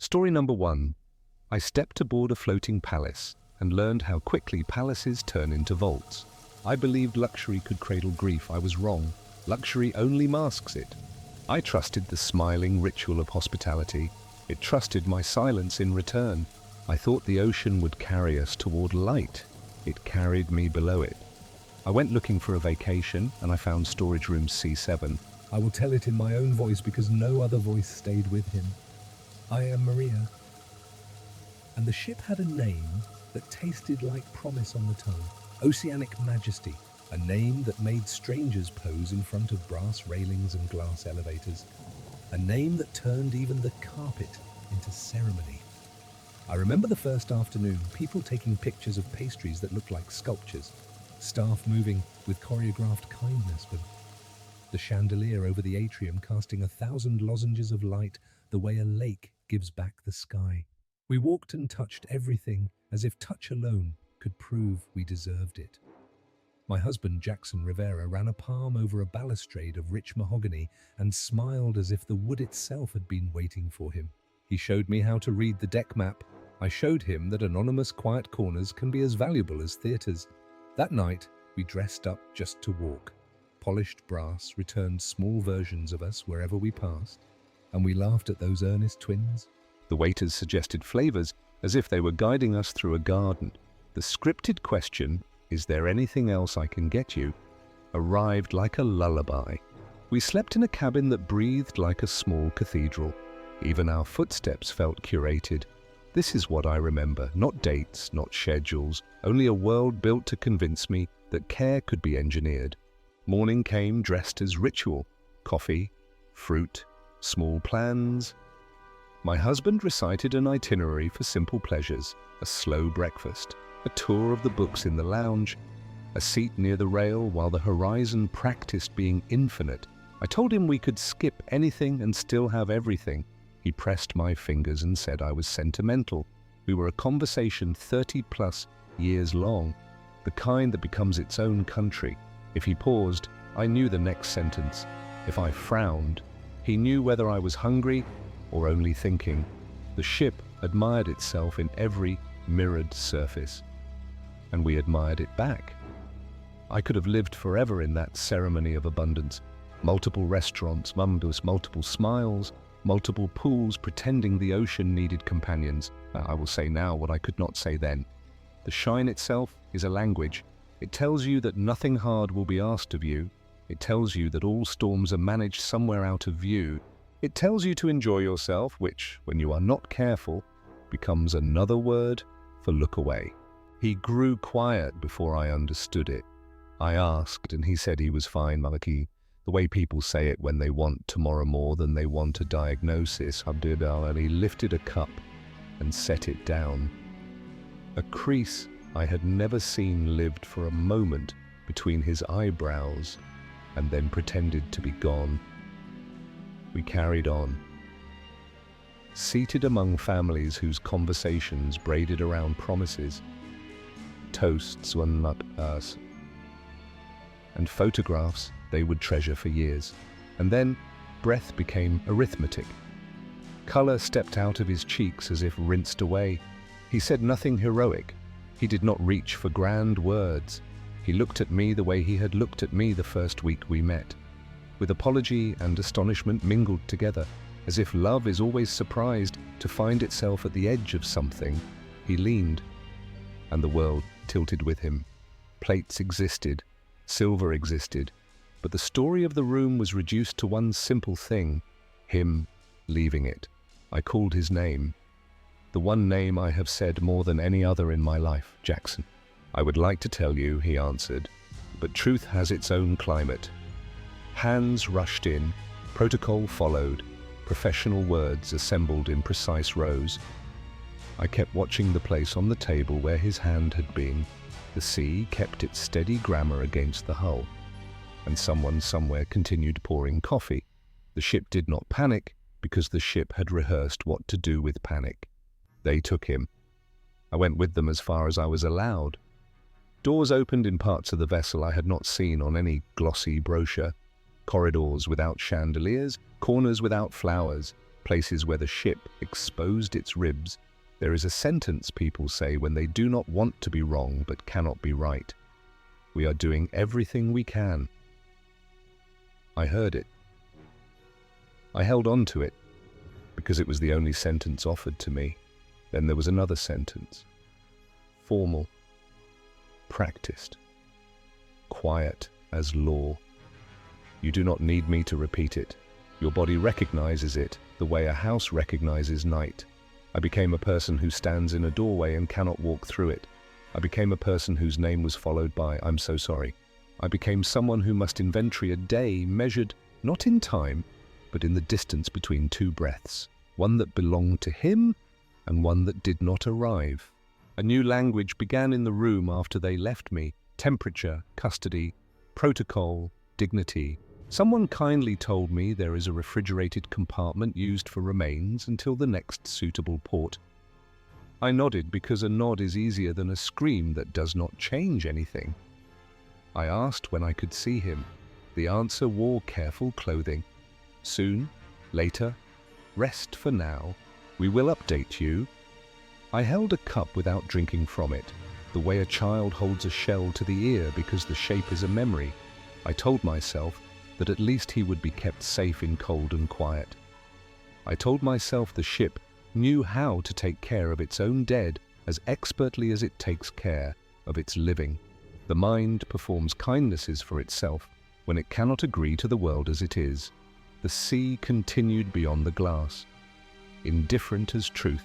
Story number 1. I stepped aboard a floating palace and learned how quickly palaces turn into vaults. I believed luxury could cradle grief. I was wrong. Luxury only masks it. I trusted the smiling ritual of hospitality. It trusted my silence in return. I thought the ocean would carry us toward light. It carried me below it. I went looking for a vacation and I found storage room C7. I will tell it in my own voice because no other voice stayed with him. I am Maria. And the ship had a name that tasted like promise on the tongue. Oceanic Majesty, a name that made strangers pose in front of brass railings and glass elevators. A name that turned even the carpet into ceremony. I remember the first afternoon, people taking pictures of pastries that looked like sculptures, staff moving with choreographed kindness, but the chandelier over the atrium casting 1,000 lozenges of light the way a lake gives back the sky. We walked and touched everything as if touch alone could prove we deserved it. My husband, Jackson Rivera, ran a palm over a balustrade of rich mahogany and smiled as if the wood itself had been waiting for him. He showed me how to read the deck map. I showed him that anonymous quiet corners can be as valuable as theatres. That night, we dressed up just to walk. Polished brass returned small versions of us wherever we passed, and we laughed at those earnest twins. The waiters suggested flavors as if they were guiding us through a garden. The scripted question, "Is there anything else I can get you?" arrived like a lullaby. We slept in a cabin that breathed like a small cathedral. Even our footsteps felt curated. This is what I remember, not dates, not schedules, only a world built to convince me that care could be engineered. Morning came dressed as ritual. Coffee, fruit, small plans. My husband recited an itinerary for simple pleasures, a slow breakfast, a tour of the books in the lounge, a seat near the rail while the horizon practiced being infinite. I told him we could skip anything and still have everything. He pressed my fingers and said I was sentimental. We were a conversation 30+ years long, the kind that becomes its own country. If he paused, I knew the next sentence. If I frowned, he knew whether I was hungry or only thinking. The ship admired itself in every mirrored surface, and we admired it back. I could have lived forever in that ceremony of abundance. Multiple restaurants, multiple smiles, multiple pools pretending the ocean needed companions. I will say now what I could not say then. The shine itself is a language. It tells you that nothing hard will be asked of you. It tells you that all storms are managed somewhere out of view. It tells you to enjoy yourself, which, when you are not careful, becomes another word for look away. He grew quiet before I understood it. I asked, and he said he was fine, Malaki. The way people say it when they want tomorrow more than they want a diagnosis. And he lifted a cup and set it down. A crease I had never seen lived for a moment between his eyebrows and then pretended to be gone. We carried on. Seated among families whose conversations braided around promises, toasts one not us, and photographs they would treasure for years. And then breath became arithmetic. Color stepped out of his cheeks as if rinsed away. He said nothing heroic. He did not reach for grand words. He looked at me the way he had looked at me the first week we met, with apology and astonishment mingled together, as if love is always surprised to find itself at the edge of something. He leaned, and the world tilted with him. Plates existed, silver existed, but the story of the room was reduced to one simple thing, him leaving it. I called his name. The one name I have said more than any other in my life, Jackson. I would like to tell you, he answered, but truth has its own climate. Hands rushed in, protocol followed, professional words assembled in precise rows. I kept watching the place on the table where his hand had been. The sea kept its steady grammar against the hull, and someone somewhere continued pouring coffee. The ship did not panic because the ship had rehearsed what to do with panic. They took him. I went with them as far as I was allowed. Doors opened in parts of the vessel I had not seen on any glossy brochure. Corridors without chandeliers, corners without flowers, places where the ship exposed its ribs. There is a sentence people say when they do not want to be wrong but cannot be right. We are doing everything we can. I heard it. I held on to it because it was the only sentence offered to me. Then there was another sentence. Formal. Practiced. Quiet as law. You do not need me to repeat it. Your body recognizes it the way a house recognizes night. I became a person who stands in a doorway and cannot walk through it. I became a person whose name was followed by, "I'm so sorry." I became someone who must inventory a day measured not in time, but in the distance between two breaths, one that belonged to him and one that did not arrive. A new language began in the room after they left me. Temperature, custody, protocol, dignity. Someone kindly told me there is a refrigerated compartment used for remains until the next suitable port. I nodded because a nod is easier than a scream that does not change anything. I asked when I could see him. The answer wore careful clothing. Soon, later, rest for now. We will update you. I held a cup without drinking from it, the way a child holds a shell to the ear because the shape is a memory. I told myself that at least he would be kept safe in cold and quiet. I told myself the ship knew how to take care of its own dead as expertly as it takes care of its living. The mind performs kindnesses for itself when it cannot agree to the world as it is. The sea continued beyond the glass, indifferent as truth,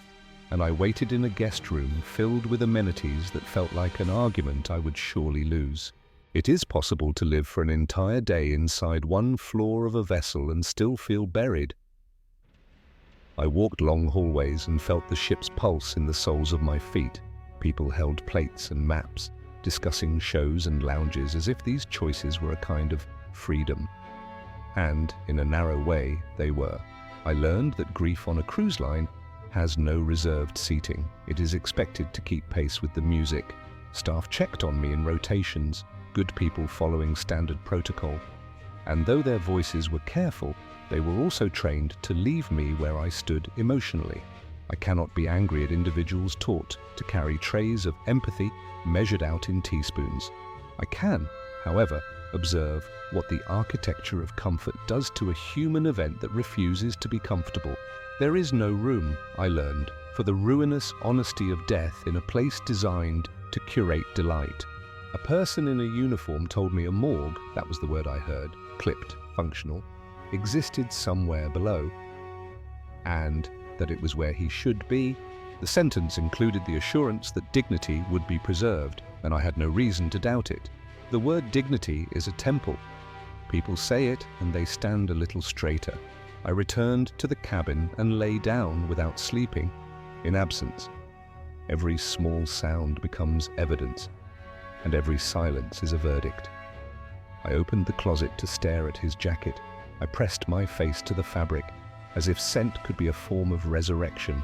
and I waited in a guest room filled with amenities that felt like an argument I would surely lose. It is possible to live for an entire day inside one floor of a vessel and still feel buried. I walked long hallways and felt the ship's pulse in the soles of my feet. People held plates and maps, discussing shows and lounges as if these choices were a kind of freedom. And, in a narrow way, they were. I learned that grief on a cruise line has no reserved seating. It is expected to keep pace with the music. Staff checked on me in rotations, good people following standard protocol. And though their voices were careful, they were also trained to leave me where I stood emotionally. I cannot be angry at individuals taught to carry trays of empathy measured out in teaspoons. I can, however, observe what the architecture of comfort does to a human event that refuses to be comfortable. There is no room, I learned, for the ruinous honesty of death in a place designed to curate delight. A person in a uniform told me a morgue, that was the word I heard, clipped, functional, existed somewhere below, and that it was where he should be. The sentence included the assurance that dignity would be preserved, and I had no reason to doubt it. The word dignity is a temple. People say it, and they stand a little straighter. I returned to the cabin and lay down without sleeping. In absence, every small sound becomes evidence, and every silence is a verdict. I opened the closet to stare at his jacket. I pressed my face to the fabric, as if scent could be a form of resurrection.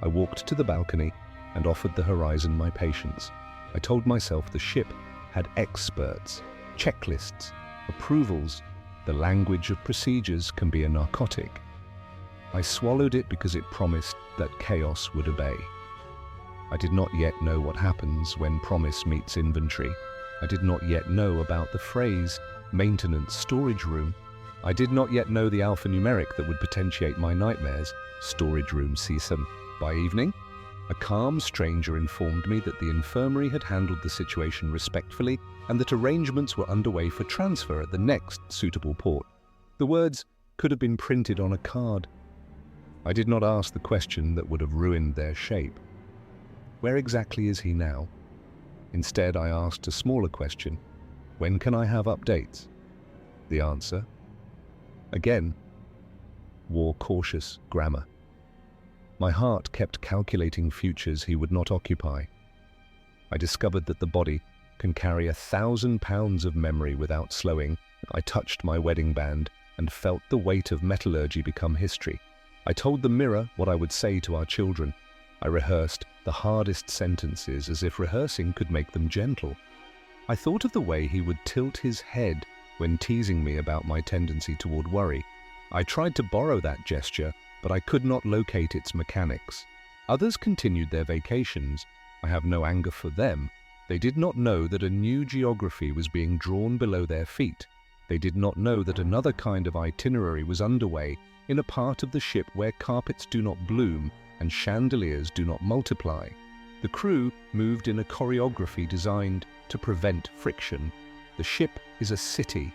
I walked to the balcony and offered the horizon my patience. I told myself the ship had experts, checklists, approvals. The language of procedures can be a narcotic. I swallowed it because it promised that chaos would obey. I did not yet know what happens when promise meets inventory. I did not yet know about the phrase maintenance storage room. I did not yet know the alphanumeric that would potentiate my nightmares, storage room CSAM. By evening, a calm stranger informed me that the infirmary had handled the situation respectfully and that arrangements were underway for transfer at the next suitable port. The words could have been printed on a card. I did not ask the question that would have ruined their shape. Where exactly is he now? Instead, I asked a smaller question. When can I have updates? The answer, again, wore cautious grammar. My heart kept calculating futures he would not occupy. I discovered that the body can carry 1,000 pounds of memory without slowing. I touched my wedding band and felt the weight of metallurgy become history. I told the mirror what I would say to our children. I rehearsed the hardest sentences as if rehearsing could make them gentle. I thought of the way he would tilt his head when teasing me about my tendency toward worry. I tried to borrow that gesture but I could not locate its mechanics. Others continued their vacations. I have no anger for them. They did not know that a new geography was being drawn below their feet. They did not know that another kind of itinerary was underway in a part of the ship where carpets do not bloom and chandeliers do not multiply. The crew moved in a choreography designed to prevent friction. The ship is a city,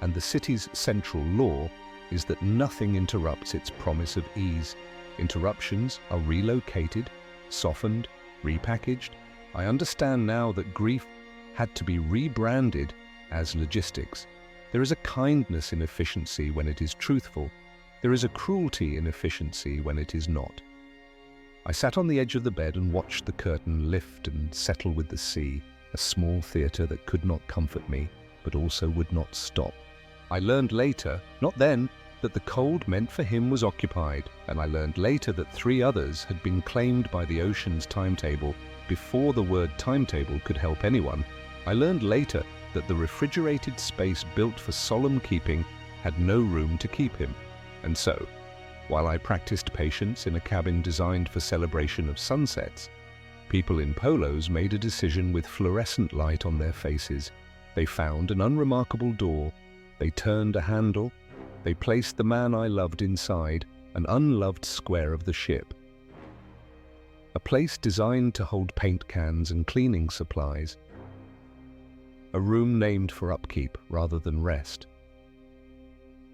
and the city's central law is that nothing interrupts its promise of ease. Interruptions are relocated, softened, repackaged. I understand now that grief had to be rebranded as logistics. There is a kindness in efficiency when it is truthful. There is a cruelty in efficiency when it is not. I sat on the edge of the bed and watched the curtain lift and settle with the sea, a small theatre that could not comfort me, but also would not stop. I learned later, not then, that the cold meant for him was occupied, and I learned later that 3 others had been claimed by the ocean's timetable before the word timetable could help anyone. I learned later that the refrigerated space built for solemn keeping had no room to keep him. And so, while I practiced patience in a cabin designed for celebration of sunsets, people in polos made a decision with fluorescent light on their faces. They found an unremarkable door. They turned a handle. They placed the man I loved inside an unloved square of the ship. A place designed to hold paint cans and cleaning supplies. A room named for upkeep rather than rest.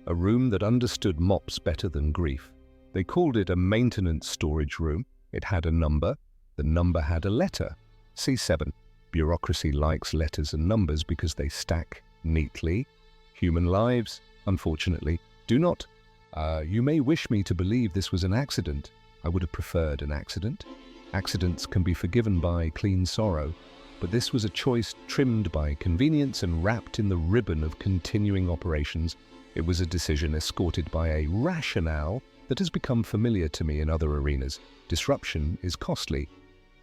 A room that understood mops better than grief. They called it a maintenance storage room. It had a number. The number had a letter. C7. Bureaucracy likes letters and numbers because they stack neatly. Human lives, unfortunately, do not. You may wish me to believe this was an accident. I would have preferred an accident. Accidents can be forgiven by clean sorrow, but this was a choice trimmed by convenience and wrapped in the ribbon of continuing operations. It was a decision escorted by a rationale that has become familiar to me in other arenas. Disruption is costly.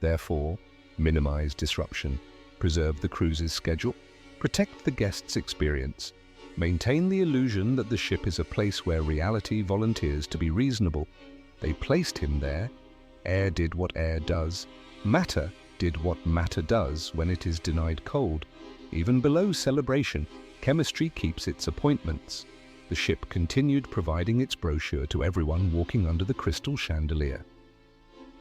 Therefore, minimize disruption. Preserve the cruise's schedule. Protect the guest's experience. Maintain the illusion that the ship is a place where reality volunteers to be reasonable. They placed him there. Air did what air does. Matter did what matter does when it is denied cold. Even below celebration, chemistry keeps its appointments. The ship continued providing its brochure to everyone walking under the crystal chandelier.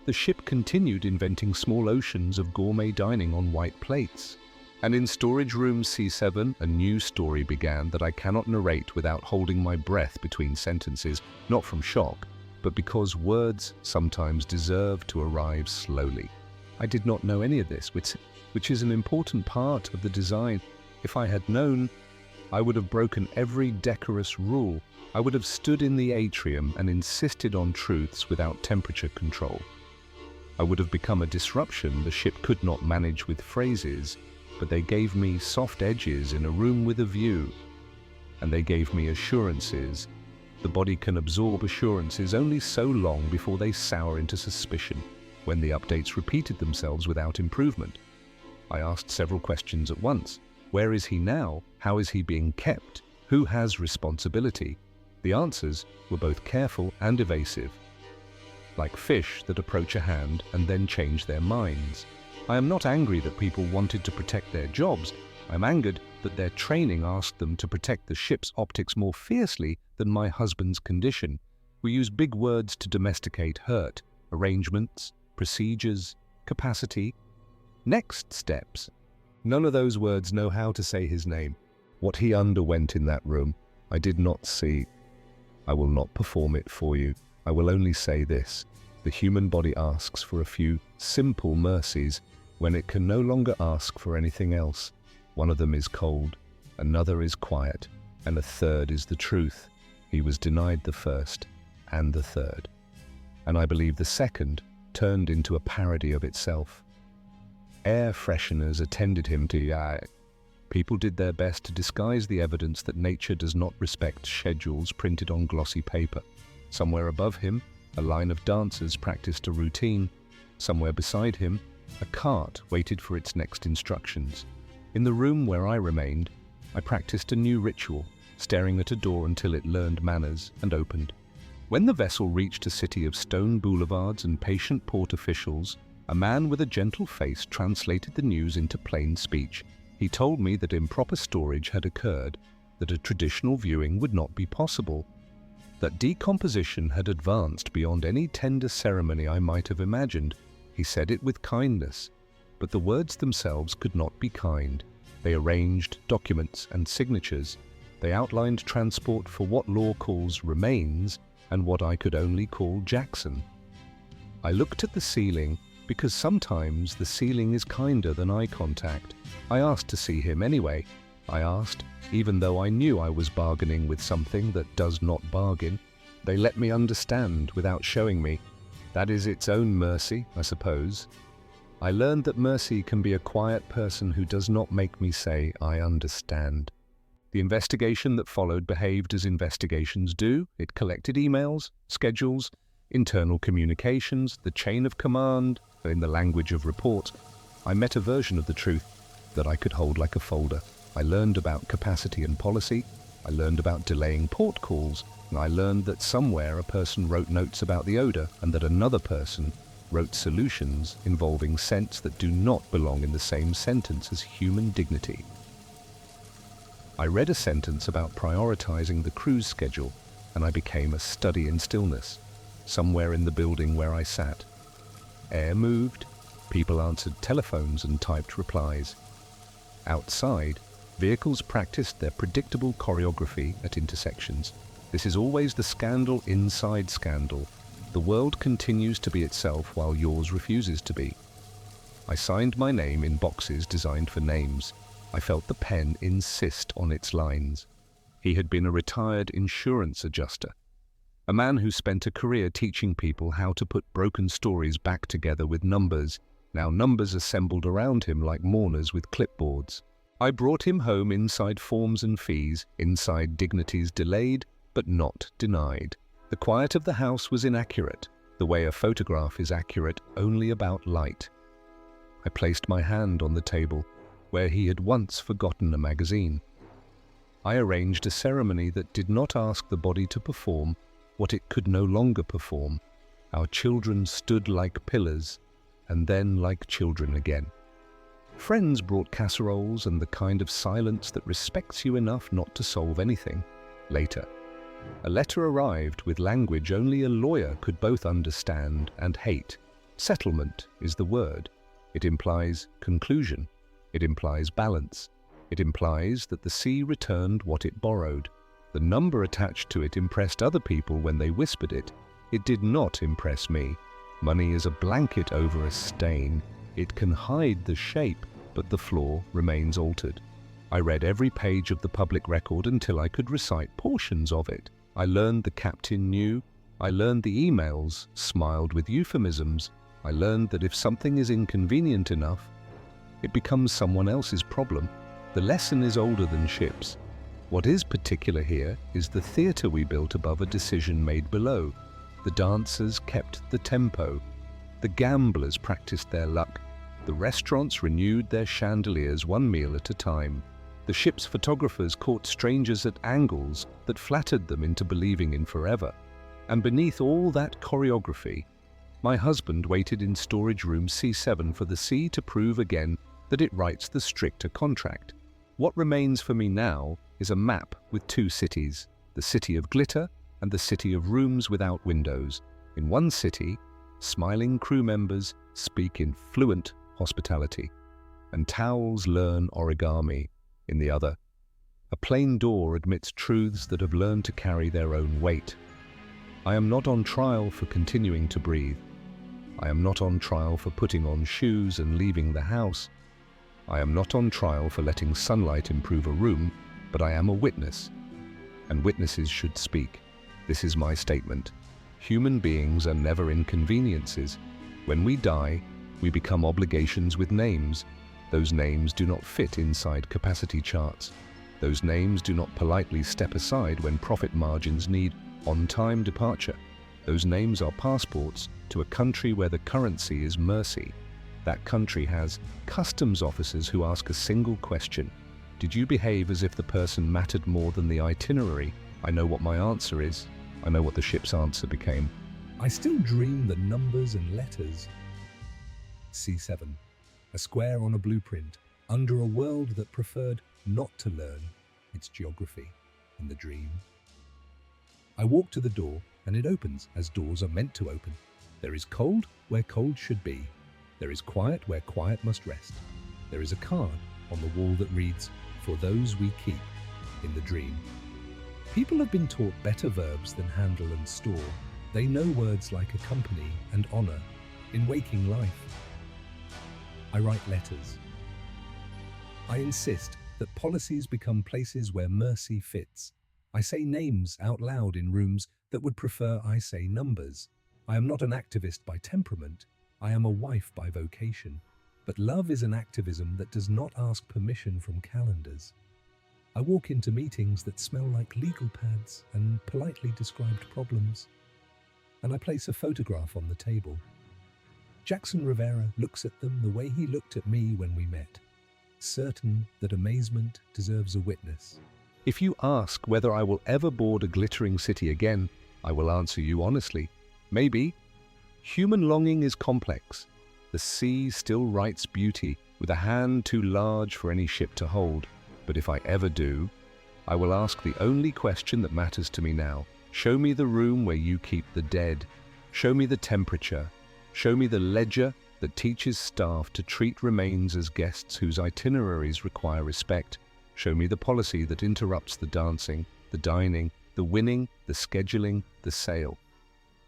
The ship continued inventing small oceans of gourmet dining on white plates. And in storage room C7, a new story began that I cannot narrate without holding my breath between sentences, not from shock, but because words sometimes deserve to arrive slowly. I did not know any of this, which is an important part of the design. If I had known, I would have broken every decorous rule. I would have stood in the atrium and insisted on truths without temperature control. I would have become a disruption the ship could not manage with phrases, but they gave me soft edges in a room with a view. And they gave me assurances. The body can absorb assurances only so long before they sour into suspicion, when the updates repeated themselves without improvement. I asked several questions at once. Where is he now? How is he being kept? Who has responsibility? The answers were both careful and evasive, like fish that approach a hand and then change their minds. I am not angry that people wanted to protect their jobs. I'm angered that their training asked them to protect the ship's optics more fiercely than my husband's condition. We use big words to domesticate hurt, arrangements, procedures, capacity, next steps. None of those words know how to say his name. What he underwent in that room, I did not see. I will not perform it for you. I will only say this. The human body asks for a few simple mercies when it can no longer ask for anything else. One of them is cold, another is quiet, and a third is the truth. He was denied the first and the third. And I believe the second turned into a parody of itself. Air fresheners attended him to People did their best to disguise the evidence that nature does not respect schedules printed on glossy paper. Somewhere above him, a line of dancers practiced a routine. Somewhere beside him, a cart waited for its next instructions. In the room where I remained, I practiced a new ritual, staring at a door until it learned manners and opened. When the vessel reached a city of stone boulevards and patient port officials, a man with a gentle face translated the news into plain speech. He told me that improper storage had occurred, that a traditional viewing would not be possible, that decomposition had advanced beyond any tender ceremony I might have imagined. He said it with kindness, but the words themselves could not be kind. They arranged documents and signatures. They outlined transport for what law calls remains and what I could only call Jackson. I looked at the ceiling because sometimes the ceiling is kinder than eye contact. I asked to see him anyway. I asked, even though I knew I was bargaining with something that does not bargain. They let me understand without showing me. That is its own mercy, I suppose. I learned that mercy can be a quiet person who does not make me say, I understand. The investigation that followed behaved as investigations do. It collected emails, schedules, internal communications, the chain of command, in the language of report. I met a version of the truth that I could hold like a folder. I learned about capacity and policy. I learned about delaying port calls. And I learned that somewhere a person wrote notes about the odor and that another person wrote solutions involving scents that do not belong in the same sentence as human dignity. I read a sentence about prioritizing the cruise schedule, and I became a study in stillness, somewhere in the building where I sat. Air moved, people answered telephones and typed replies. Outside, vehicles practiced their predictable choreography at intersections. This is always the scandal inside scandal. The world continues to be itself while yours refuses to be. I signed my name in boxes designed for names. I felt the pen insist on its lines. He had been a retired insurance adjuster, a man who spent a career teaching people how to put broken stories back together with numbers, now numbers assembled around him like mourners with clipboards. I brought him home inside forms and fees, inside dignities delayed but not denied. The quiet of the house was inaccurate, the way a photograph is accurate only about light. I placed my hand on the table, where he had once forgotten a magazine. I arranged a ceremony that did not ask the body to perform what it could no longer perform. Our children stood like pillars, and then like children again. Friends brought casseroles and the kind of silence that respects you enough not to solve anything. Later, a letter arrived with language only a lawyer could both understand and hate. Settlement is the word. It implies conclusion. It implies balance. It implies that the sea returned what it borrowed. The number attached to it impressed other people when they whispered it. It did not impress me. Money is a blanket over a stain. It can hide the shape, but the floor remains altered. I read every page of the public record until I could recite portions of it. I learned the captain knew. I learned the emails, smiled with euphemisms. I learned that if something is inconvenient enough, it becomes someone else's problem. The lesson is older than ships. What is particular here is the theatre we built above a decision made below. The dancers kept the tempo. The gamblers practiced their luck. The restaurants renewed their chandeliers one meal at a time. The ship's photographers caught strangers at angles that flattered them into believing in forever. And beneath all that choreography, my husband waited in storage room C7 for the sea to prove again that it writes the stricter contract. What remains for me now is a map with two cities, the city of glitter and the city of rooms without windows. In one city, smiling crew members speak in fluent hospitality, and towels learn origami. In the other, a plain door admits truths that have learned to carry their own weight. I am not on trial for continuing to breathe. I am not on trial for putting on shoes and leaving the house. I am not on trial for letting sunlight improve a room, but I am a witness, and witnesses should speak. This is my statement. Human beings are never inconveniences. When we die, we become obligations with names. Those names do not fit inside capacity charts. Those names do not politely step aside when profit margins need on-time departure. Those names are passports to a country where the currency is mercy. That country has customs officers who ask a single question. Did you behave as if the person mattered more than the itinerary? I know what my answer is. I know what the ship's answer became. I still dream the numbers and letters. C7, a square on a blueprint, under a world that preferred not to learn its geography in the dream. I walk to the door, and it opens as doors are meant to open. There is cold where cold should be. There is quiet where quiet must rest. There is a card on the wall that reads, "For those we keep," in the dream. People have been taught better verbs than handle and store. They know words like accompany and honor in waking life. I write letters. I insist that policies become places where mercy fits. I say names out loud in rooms that would prefer I say numbers. I am not an activist by temperament. I am a wife by vocation. But love is an activism that does not ask permission from calendars. I walk into meetings that smell like legal pads and politely described problems. And I place a photograph on the table. Jackson Rivera looks at them the way he looked at me when we met, certain that amazement deserves a witness. If you ask whether I will ever board a glittering city again, I will answer you honestly. Maybe. Human longing is complex. The sea still writes beauty with a hand too large for any ship to hold. But if I ever do, I will ask the only question that matters to me now. Show me the room where you keep the dead. Show me the temperature. Show me the ledger that teaches staff to treat remains as guests whose itineraries require respect. Show me the policy that interrupts the dancing, the dining, the winning, the scheduling, the sale.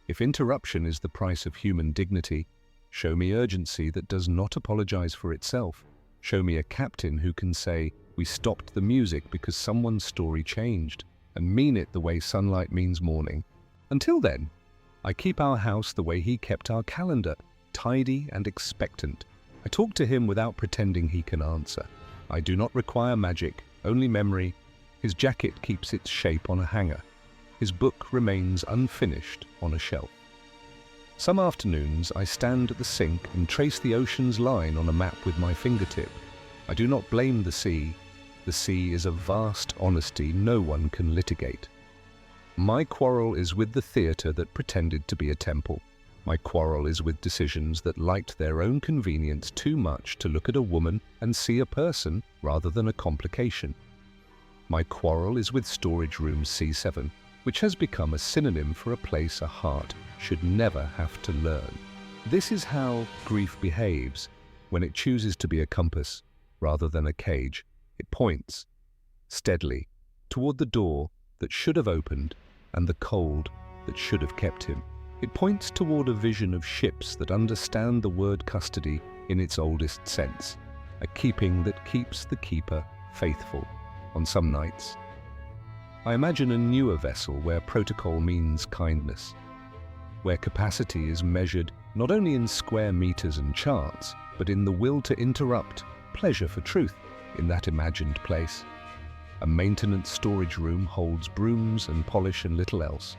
If interruption is the price of human dignity, show me urgency that does not apologize for itself. Show me a captain who can say, "We stopped the music because someone's story changed," and mean it the way sunlight means morning. Until then, I keep our house the way he kept our calendar, tidy and expectant. I talk to him without pretending he can answer. I do not require magic, only memory. His jacket keeps its shape on a hanger. His book remains unfinished on a shelf. Some afternoons I stand at the sink and trace the ocean's line on a map with my fingertip. I do not blame the sea. The sea is a vast honesty no one can litigate. My quarrel is with the theatre that pretended to be a temple. My quarrel is with decisions that liked their own convenience too much to look at a woman and see a person rather than a complication. My quarrel is with storage room C7, which has become a synonym for a place a heart should never have to learn. This is how grief behaves when it chooses to be a compass rather than a cage. It points steadily toward the door that should have opened and the cold that should have kept him. It points toward a vision of ships that understand the word custody in its oldest sense, a keeping that keeps the keeper faithful on some nights. I imagine a newer vessel where protocol means kindness, where capacity is measured not only in square meters and charts, but in the will to interrupt, pleasure for truth in that imagined place. A maintenance storage room holds brooms and polish and little else.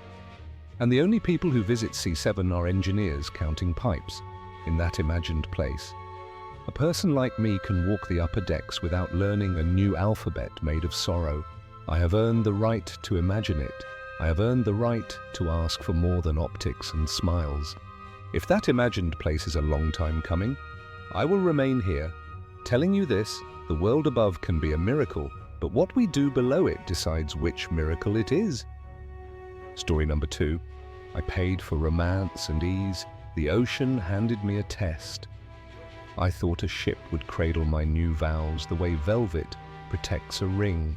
And the only people who visit C7 are engineers counting pipes in that imagined place. A person like me can walk the upper decks without learning a new alphabet made of sorrow. I have earned the right to imagine it. I have earned the right to ask for more than optics and smiles. If that imagined place is a long time coming, I will remain here, telling you this: the world above can be a miracle, but what we do below it decides which miracle it is. Story number 2. I paid for romance and ease. The ocean handed me a test. I thought a ship would cradle my new vows the way velvet protects a ring.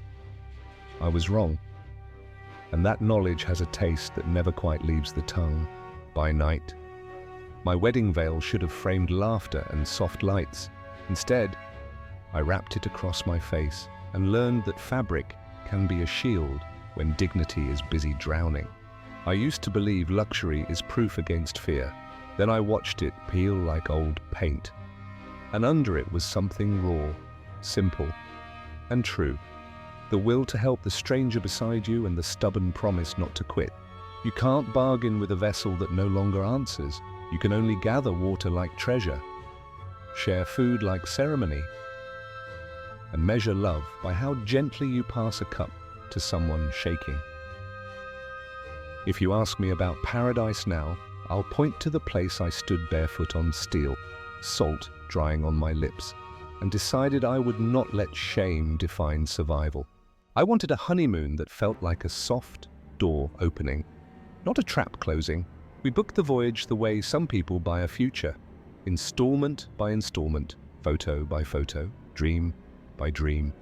I was wrong. And that knowledge has a taste that never quite leaves the tongue. By night, my wedding veil should have framed laughter and soft lights. Instead, I wrapped it across my face and learned that fabric can be a shield when dignity is busy drowning. I used to believe luxury is proof against fear. Then I watched it peel like old paint. And under it was something raw, simple, and true. The will to help the stranger beside you and the stubborn promise not to quit. You can't bargain with a vessel that no longer answers. You can only gather water like treasure, share food like ceremony, and measure love by how gently you pass a cup to someone shaking. If you ask me about paradise now, I'll point to the place I stood barefoot on steel, salt drying on my lips, and decided I would not let shame define survival. I wanted a honeymoon that felt like a soft door opening, not a trap closing. We booked the voyage the way some people buy a future, installment by installment, photo by photo, dream by dream.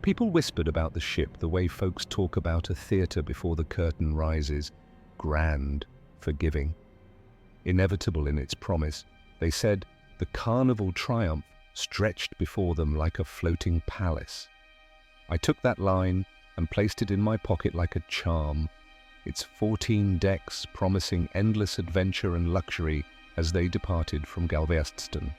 People whispered about the ship the way folks talk about a theater before the curtain rises, grand, forgiving. Inevitable in its promise, they said the carnival triumph stretched before them like a floating palace. I took that line and placed it in my pocket like a charm, its 14 decks promising endless adventure and luxury as they departed from Galveston.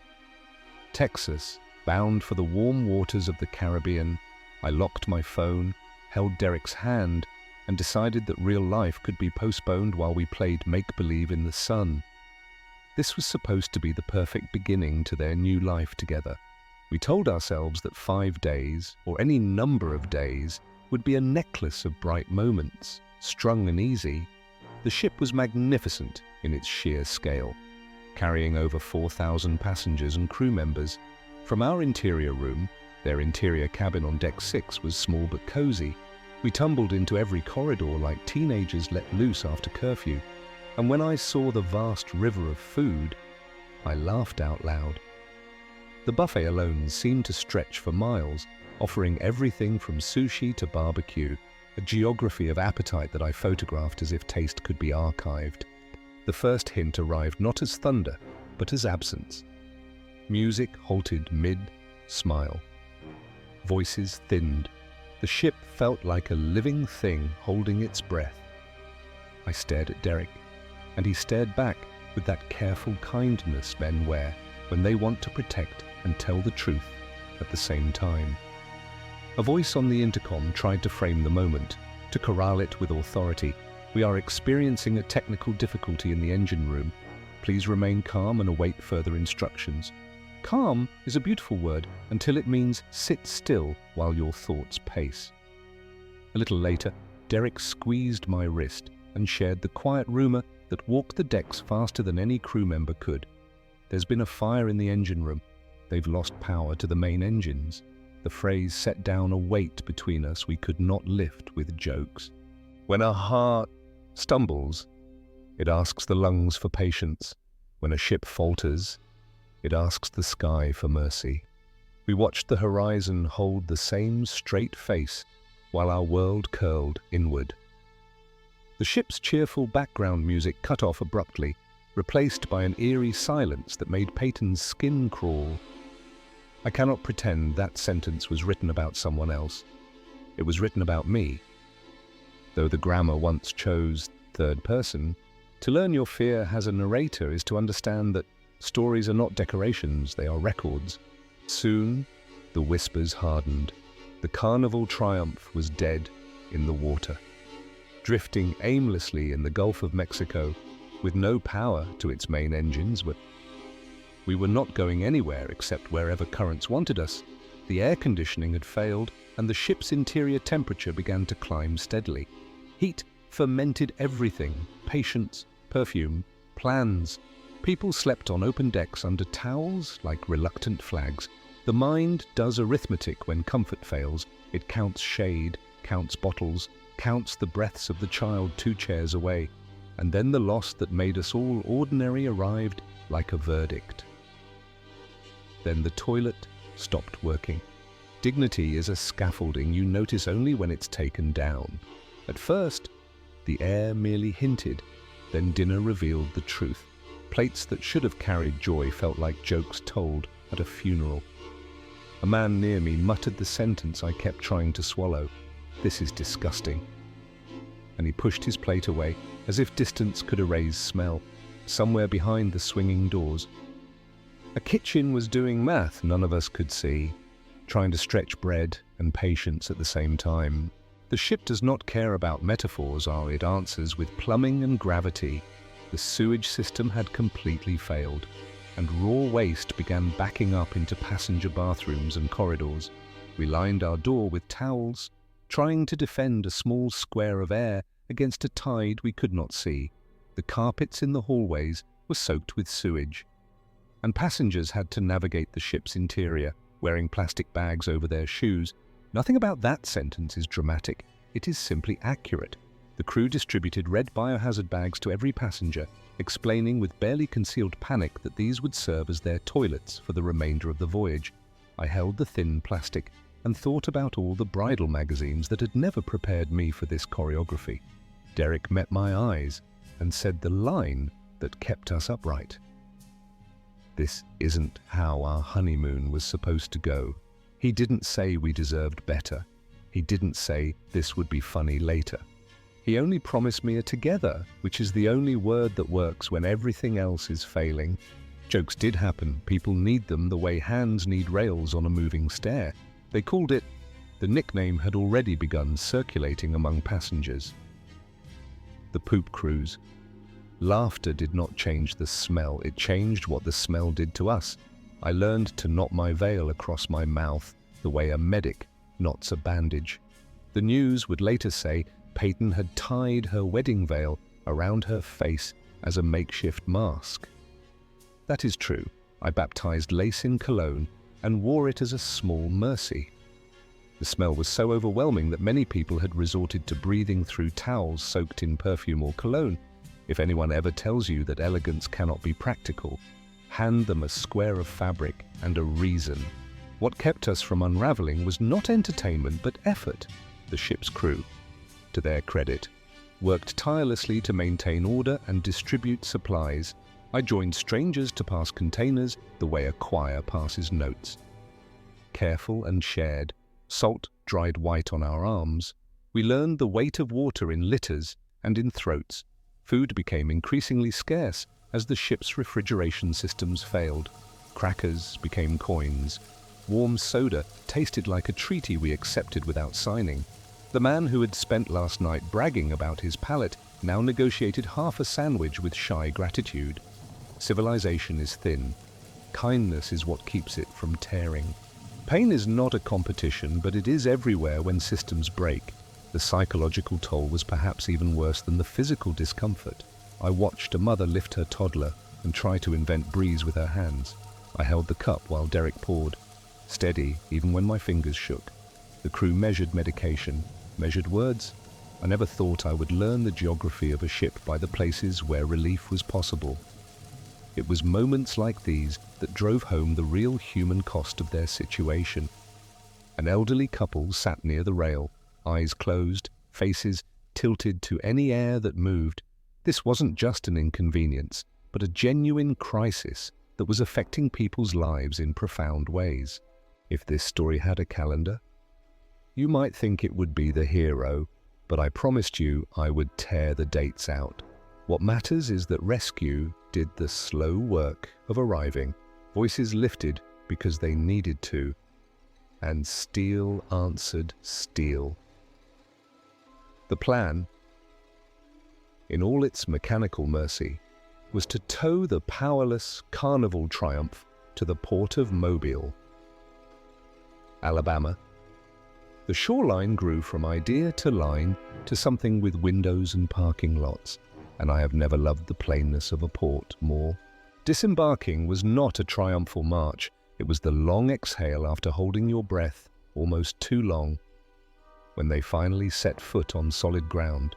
Texas, bound for the warm waters of the Caribbean, I locked my phone, held Derek's hand, and decided that real life could be postponed while we played make-believe in the sun. This was supposed to be the perfect beginning to their new life together. We told ourselves that 5 days, or any number of days, would be a necklace of bright moments, strung and easy. The ship was magnificent in its sheer scale, carrying over 4,000 passengers and crew members. From our interior room, their interior cabin on deck 6 was small but cozy. We tumbled into every corridor like teenagers let loose after curfew, and when I saw the vast river of food, I laughed out loud. The buffet alone seemed to stretch for miles, offering everything from sushi to barbecue, a geography of appetite that I photographed as if taste could be archived. The first hint arrived not as thunder, but as absence. Music halted mid-smile. Voices thinned. The ship felt like a living thing holding its breath. I stared at Derek, and he stared back with that careful kindness men wear when they want to protect and tell the truth at the same time. A voice on the intercom tried to frame the moment, to corral it with authority. "We are experiencing a technical difficulty in the engine room. Please remain calm and await further instructions." Calm is a beautiful word until it means sit still while your thoughts pace. A little later, Derek squeezed my wrist and shared the quiet rumor that walked the decks faster than any crew member could. "There's been a fire in the engine room. They've lost power to the main engines." The phrase set down a weight between us we could not lift with jokes. When a heart stumbles, it asks the lungs for patience. When a ship falters, it asks the sky for mercy. We watched the horizon hold the same straight face while our world curled inward. The ship's cheerful background music cut off abruptly, replaced by an eerie silence that made Peyton's skin crawl. I cannot pretend that sentence was written about someone else. It was written about me. Though the grammar once chose third person, to learn your fear has a narrator is to understand that stories are not decorations, they are records. Soon, the whispers hardened. The carnival triumph was dead in the water, drifting aimlessly in the Gulf of Mexico with no power to its main engines. We were not going anywhere except wherever currents wanted us. The air conditioning had failed, and the ship's interior temperature began to climb steadily. Heat fermented everything: patience, perfume, plans. People slept on open decks under towels like reluctant flags. The mind does arithmetic when comfort fails. It counts shade, counts bottles, counts the breaths of the child 2 chairs away. And then the loss that made us all ordinary arrived like a verdict. Then the toilet stopped working. Dignity is a scaffolding you notice only when it's taken down. At first, the air merely hinted, then dinner revealed the truth. Plates that should have carried joy felt like jokes told at a funeral. A man near me muttered the sentence I kept trying to swallow: "This is disgusting." And he pushed his plate away, as if distance could erase smell, somewhere behind the swinging doors. A kitchen was doing math none of us could see, trying to stretch bread and patience at the same time. The ship does not care about metaphors, it answers with plumbing and gravity. The sewage system had completely failed, and raw waste began backing up into passenger bathrooms and corridors. We lined our door with towels, trying to defend a small square of air against a tide we could not see. The carpets in the hallways were soaked with sewage, and passengers had to navigate the ship's interior, wearing plastic bags over their shoes. Nothing about that sentence is dramatic. It is simply accurate. The crew distributed red biohazard bags to every passenger, explaining with barely concealed panic that these would serve as their toilets for the remainder of the voyage. I held the thin plastic and thought about all the bridal magazines that had never prepared me for this choreography. Derek met my eyes and said the line that kept us upright. This isn't how our honeymoon was supposed to go. He didn't say we deserved better. He didn't say this would be funny later. He only promised me a together, which is the only word that works when everything else is failing. Jokes did happen. People need them the way hands need rails on a moving stair. They called it. The nickname had already begun circulating among passengers. The poop cruise. Laughter did not change the smell. It changed what the smell did to us. I learned to knot my veil across my mouth the way a medic knots a bandage. The news would later say Peyton had tied her wedding veil around her face as a makeshift mask. That is true. I baptized lace in cologne and wore it as a small mercy. The smell was so overwhelming that many people had resorted to breathing through towels soaked in perfume or cologne. If anyone ever tells you that elegance cannot be practical, hand them a square of fabric and a reason. What kept us from unraveling was not entertainment but effort. The ship's crew, to their credit, worked tirelessly to maintain order and distribute supplies. I joined strangers to pass containers the way a choir passes notes. Careful and shared, salt dried white on our arms, we learned the weight of water in liters and in throats. Food became increasingly scarce as the ship's refrigeration systems failed. Crackers became coins. Warm soda tasted like a treaty we accepted without signing. The man who had spent last night bragging about his palate now negotiated half a sandwich with shy gratitude. Civilization is thin. Kindness is what keeps it from tearing. Pain is not a competition, but it is everywhere when systems break. The psychological toll was perhaps even worse than the physical discomfort. I watched a mother lift her toddler and try to invent breeze with her hands. I held the cup while Derek poured, steady even when my fingers shook. The crew measured medication, measured words. I never thought I would learn the geography of a ship by the places where relief was possible. It was moments like these that drove home the real human cost of their situation. An elderly couple sat near the rail, eyes closed, faces tilted to any air that moved. This wasn't just an inconvenience, but a genuine crisis that was affecting people's lives in profound ways. If this story had a calendar, you might think it would be the hero, but I promised you I would tear the dates out. What matters is that rescue did the slow work of arriving. Voices lifted because they needed to, and steel answered steel. The plan, in all its mechanical mercy, was to tow the powerless Carnival Triumph to the port of Mobile, Alabama. The shoreline grew from idea to line to something with windows and parking lots, and I have never loved the plainness of a port more. Disembarking was not a triumphal march. It was the long exhale after holding your breath almost too long. When they finally set foot on solid ground,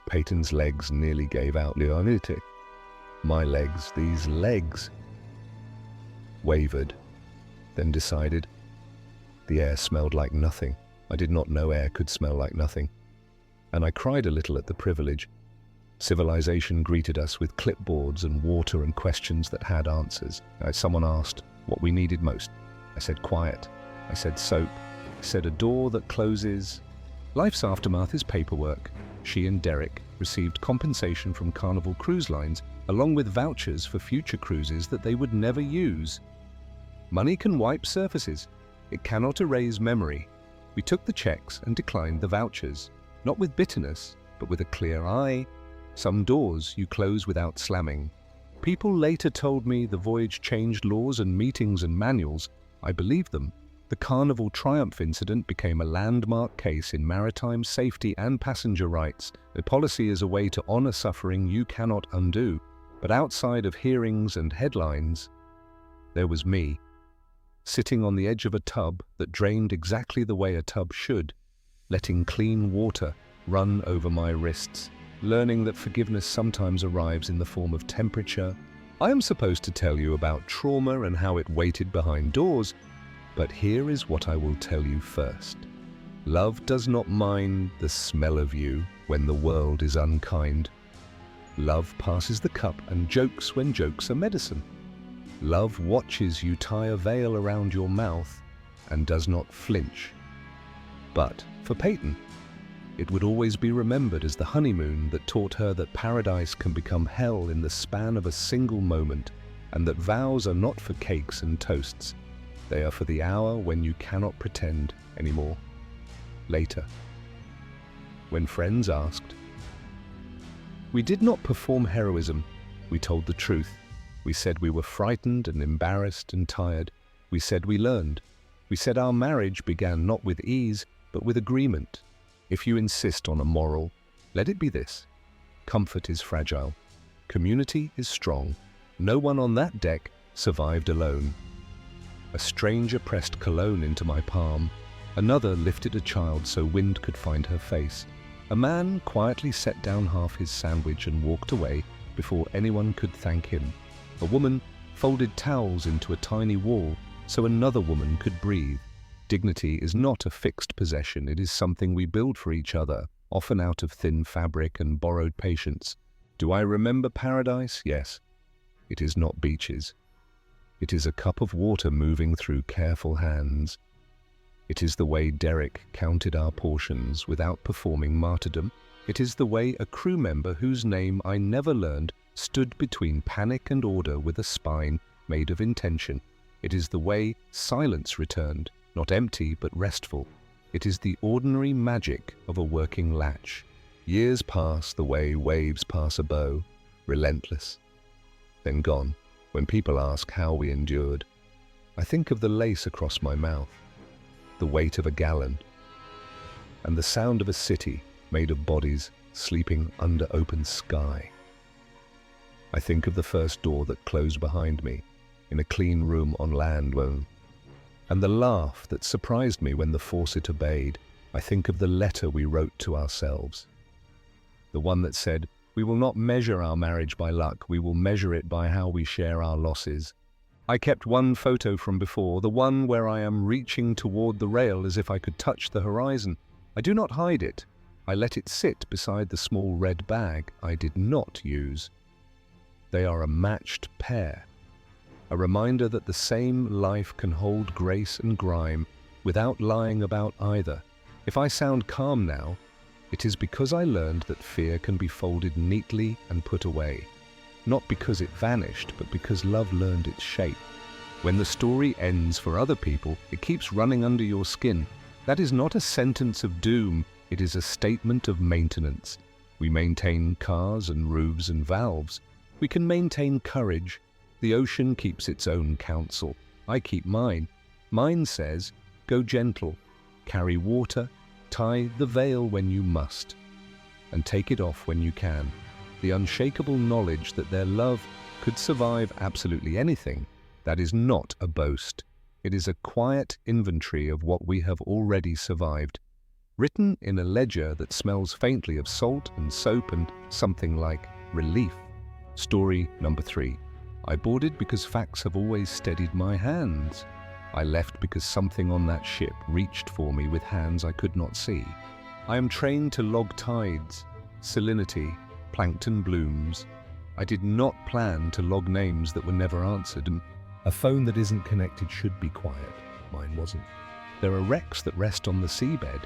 Peyton's legs nearly gave out. My legs, these legs, wavered, then decided. The air smelled like nothing. I did not know air could smell like nothing. And I cried a little at the privilege. Civilization greeted us with clipboards and water and questions that had answers. Someone asked what we needed most. I said quiet. I said soap. I said a door that closes. Life's aftermath is paperwork. She and Derek received compensation from Carnival Cruise Lines, along with vouchers for future cruises that they would never use. Money can wipe surfaces. It cannot erase memory. We took the checks and declined the vouchers, not with bitterness, but with a clear eye. Some doors you close without slamming. People later told me the voyage changed laws and meetings and manuals. I believed them. The Carnival Triumph incident became a landmark case in maritime safety and passenger rights. The policy is a way to honor suffering you cannot undo. But outside of hearings and headlines, there was me, sitting on the edge of a tub that drained exactly the way a tub should, letting clean water run over my wrists, learning that forgiveness sometimes arrives in the form of temperature. I am supposed to tell you about trauma and how it waited behind doors, but here is what I will tell you first. Love does not mind the smell of you when the world is unkind. Love passes the cup and jokes when jokes are medicine. Love watches you tie a veil around your mouth and does not flinch. But for Peyton, it would always be remembered as the honeymoon that taught her that paradise can become hell in the span of a single moment, and that vows are not for cakes and toasts. They are for the hour when you cannot pretend anymore. Later, when friends asked, we did not perform heroism, we told the truth. We said we were frightened and embarrassed and tired. We said we learned. We said our marriage began not with ease, but with agreement. If you insist on a moral, let it be this. Comfort is fragile. Community is strong. No one on that deck survived alone. A stranger pressed cologne into my palm. Another lifted a child so wind could find her face. A man quietly set down half his sandwich and walked away before anyone could thank him. A woman folded towels into a tiny wall so another woman could breathe. Dignity is not a fixed possession, it is something we build for each other, often out of thin fabric and borrowed patience. Do I remember paradise? Yes. It is not beaches. It is a cup of water moving through careful hands. It is the way Derek counted our portions without performing martyrdom. It is the way a crew member whose name I never learned stood between panic and order with a spine made of intention. It is the way silence returned, not empty but restful. It is the ordinary magic of a working latch. Years pass the way waves pass a bow, relentless, then gone. When people ask how we endured, I think of the lace across my mouth, the weight of a gallon, and the sound of a city made of bodies sleeping under open sky. I think of the first door that closed behind me in a clean room on land, and the laugh that surprised me when the faucet obeyed. I think of the letter we wrote to ourselves, the one that said, we will not measure our marriage by luck, we will measure it by how we share our losses. I kept one photo from before, the one where I am reaching toward the rail as if I could touch the horizon. I do not hide it. I let it sit beside the small red bag I did not use. They are a matched pair, a reminder that the same life can hold grace and grime without lying about either. If I sound calm now, it is because I learned that fear can be folded neatly and put away. Not because it vanished, but because love learned its shape. When the story ends for other people, it keeps running under your skin. That is not a sentence of doom, it is a statement of maintenance. We maintain cars and roofs and valves. We can maintain courage. The ocean keeps its own counsel. I keep mine. Mine says, go gentle, carry water, tie the veil when you must, and take it off when you can. The unshakable knowledge that their love could survive absolutely anything, that is not a boast. It is a quiet inventory of what we have already survived, written in a ledger that smells faintly of salt and soap and something like relief. Story number 3. I boarded because facts have always steadied my hands. I left because something on that ship reached for me with hands I could not see. I am trained to log tides, salinity, plankton blooms. I did not plan to log names that were never answered. A phone that isn't connected should be quiet. Mine wasn't. There are wrecks that rest on the seabed,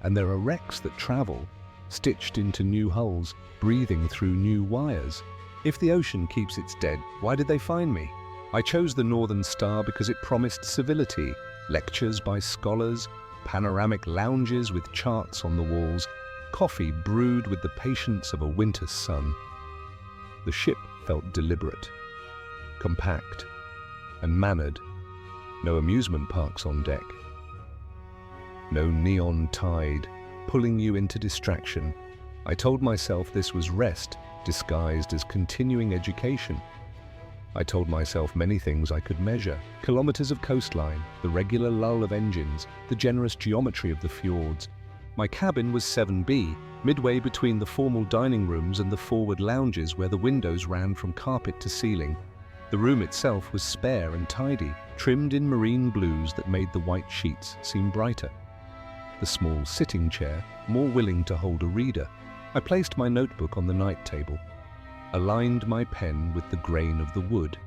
and there are wrecks that travel, stitched into new hulls, breathing through new wires. If the ocean keeps its dead, why did they find me? I chose the Northern Star because it promised civility, lectures by scholars, panoramic lounges with charts on the walls, coffee brewed with the patience of a winter sun. The ship felt deliberate, compact, and mannered. No amusement parks on deck. No neon tide pulling you into distraction. I told myself this was rest disguised as continuing education. I told myself many things I could measure: kilometers of coastline, the regular lull of engines, the generous geometry of the fjords. My cabin was 7B, midway between the formal dining rooms and the forward lounges where the windows ran from carpet to ceiling. The room itself was spare and tidy, trimmed in marine blues that made the white sheets seem brighter. The small sitting chair, more willing to hold a reader. I placed my notebook on the night table, aligned my pen with the grain of the wood,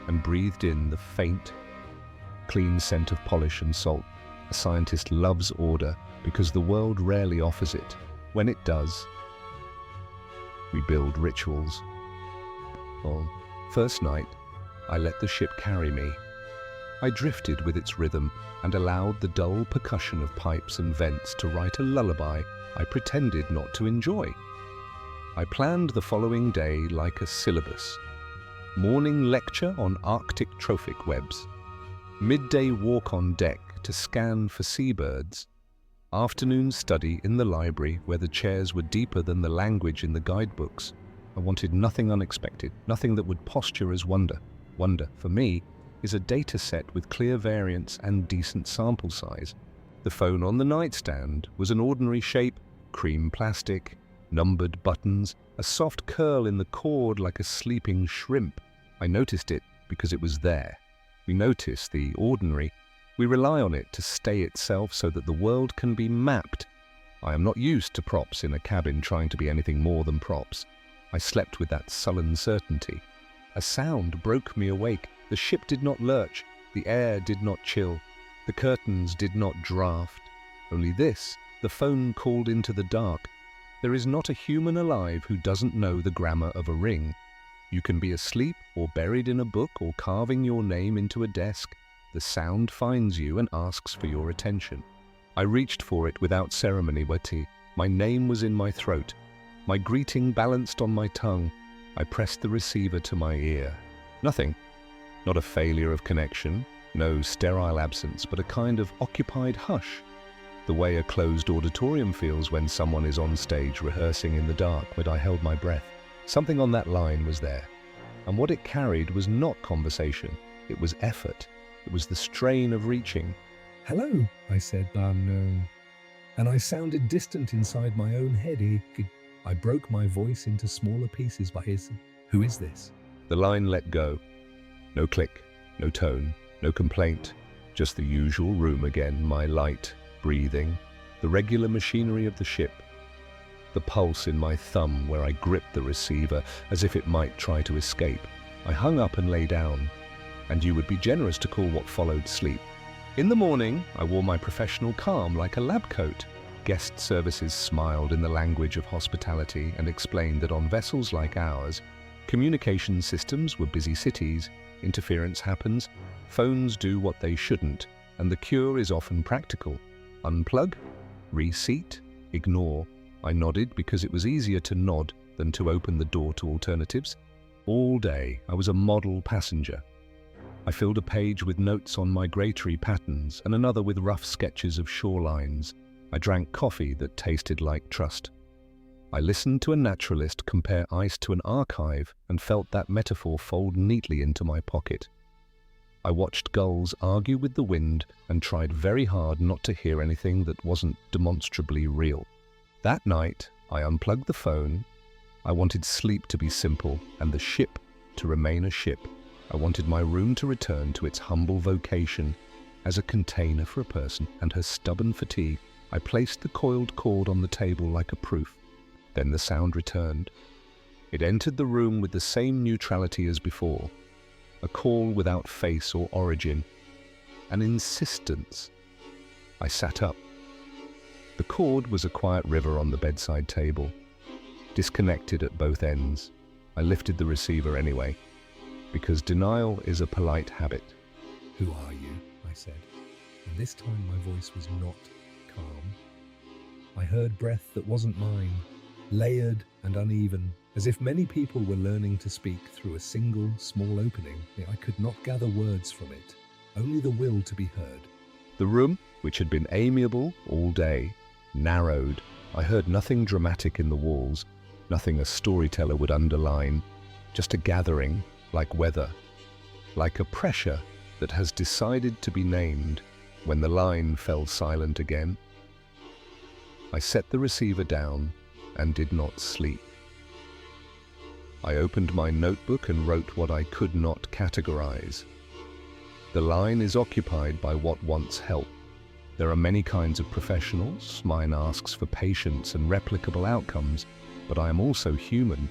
and breathed in the faint, clean scent of polish and salt. A scientist loves order because the world rarely offers it. When it does, we build rituals. On first night, I let the ship carry me. I drifted with its rhythm and allowed the dull percussion of pipes and vents to write a lullaby I pretended not to enjoy. I planned the following day like a syllabus. Morning lecture on Arctic trophic webs. Midday walk on deck to scan for seabirds. Afternoon study in the library where the chairs were deeper than the language in the guidebooks. I wanted nothing unexpected, nothing that would posture as wonder. Wonder, for me, is a data set with clear variance and decent sample size. The phone on the nightstand was an ordinary shape, cream plastic, numbered buttons, a soft curl in the cord like a sleeping shrimp. I noticed it because it was there. We notice the ordinary. We rely on it to stay itself so that the world can be mapped. I am not used to props in a cabin trying to be anything more than props. I slept with that sullen certainty. A sound broke me awake. The ship did not lurch. The air did not chill. The curtains did not draft. Only this, the phone called into the dark. There is not a human alive who doesn't know the grammar of a ring. You can be asleep or buried in a book or carving your name into a desk. The sound finds you and asks for your attention. I reached for it without ceremony, Wati. My name was in my throat. My greeting balanced on my tongue. I pressed the receiver to my ear. Nothing. Not a failure of connection, no sterile absence, but a kind of occupied hush. The way a closed auditorium feels when someone is on stage rehearsing in the dark, but I held my breath. Something on that line was there. And what it carried was not conversation. It was effort. It was the strain of reaching. "Hello," I said, unknown. And I sounded distant inside my own head. I broke my voice into smaller pieces by his, "Who is this?" The line let go. No click, no tone, no complaint. Just the usual room again, my light, breathing, the regular machinery of the ship. The pulse in my thumb where I gripped the receiver as if it might try to escape. I hung up and lay down. And you would be generous to call what followed sleep. In the morning, I wore my professional calm like a lab coat. Guest services smiled in the language of hospitality and explained that on vessels like ours, communication systems were busy cities, interference happens, phones do what they shouldn't, and the cure is often practical. Unplug, reseat, ignore. I nodded because it was easier to nod than to open the door to alternatives. All day, I was a model passenger. I filled a page with notes on migratory patterns and another with rough sketches of shorelines. I drank coffee that tasted like trust. I listened to a naturalist compare ice to an archive and felt that metaphor fold neatly into my pocket. I watched gulls argue with the wind and tried very hard not to hear anything that wasn't demonstrably real. That night, I unplugged the phone. I wanted sleep to be simple and the ship to remain a ship. I wanted my room to return to its humble vocation as a container for a person and her stubborn fatigue. I placed the coiled cord on the table like a proof. Then the sound returned. It entered the room with the same neutrality as before. A call without face or origin. An insistence. I sat up. The cord was a quiet river on the bedside table, disconnected at both ends. I lifted the receiver anyway. Because denial is a polite habit. "Who are you?" I said, and this time my voice was not calm. I heard breath that wasn't mine, layered and uneven, as if many people were learning to speak through a single, small opening. I could not gather words from it, only the will to be heard. The room, which had been amiable all day, narrowed. I heard nothing dramatic in the walls, nothing a storyteller would underline, just a gathering, like weather, like a pressure that has decided to be named. When the line fell silent again, I set the receiver down and did not sleep. I opened my notebook and wrote what I could not categorize. The line is occupied by what wants help. There are many kinds of professionals. Mine asks for patience and replicable outcomes, but I am also human,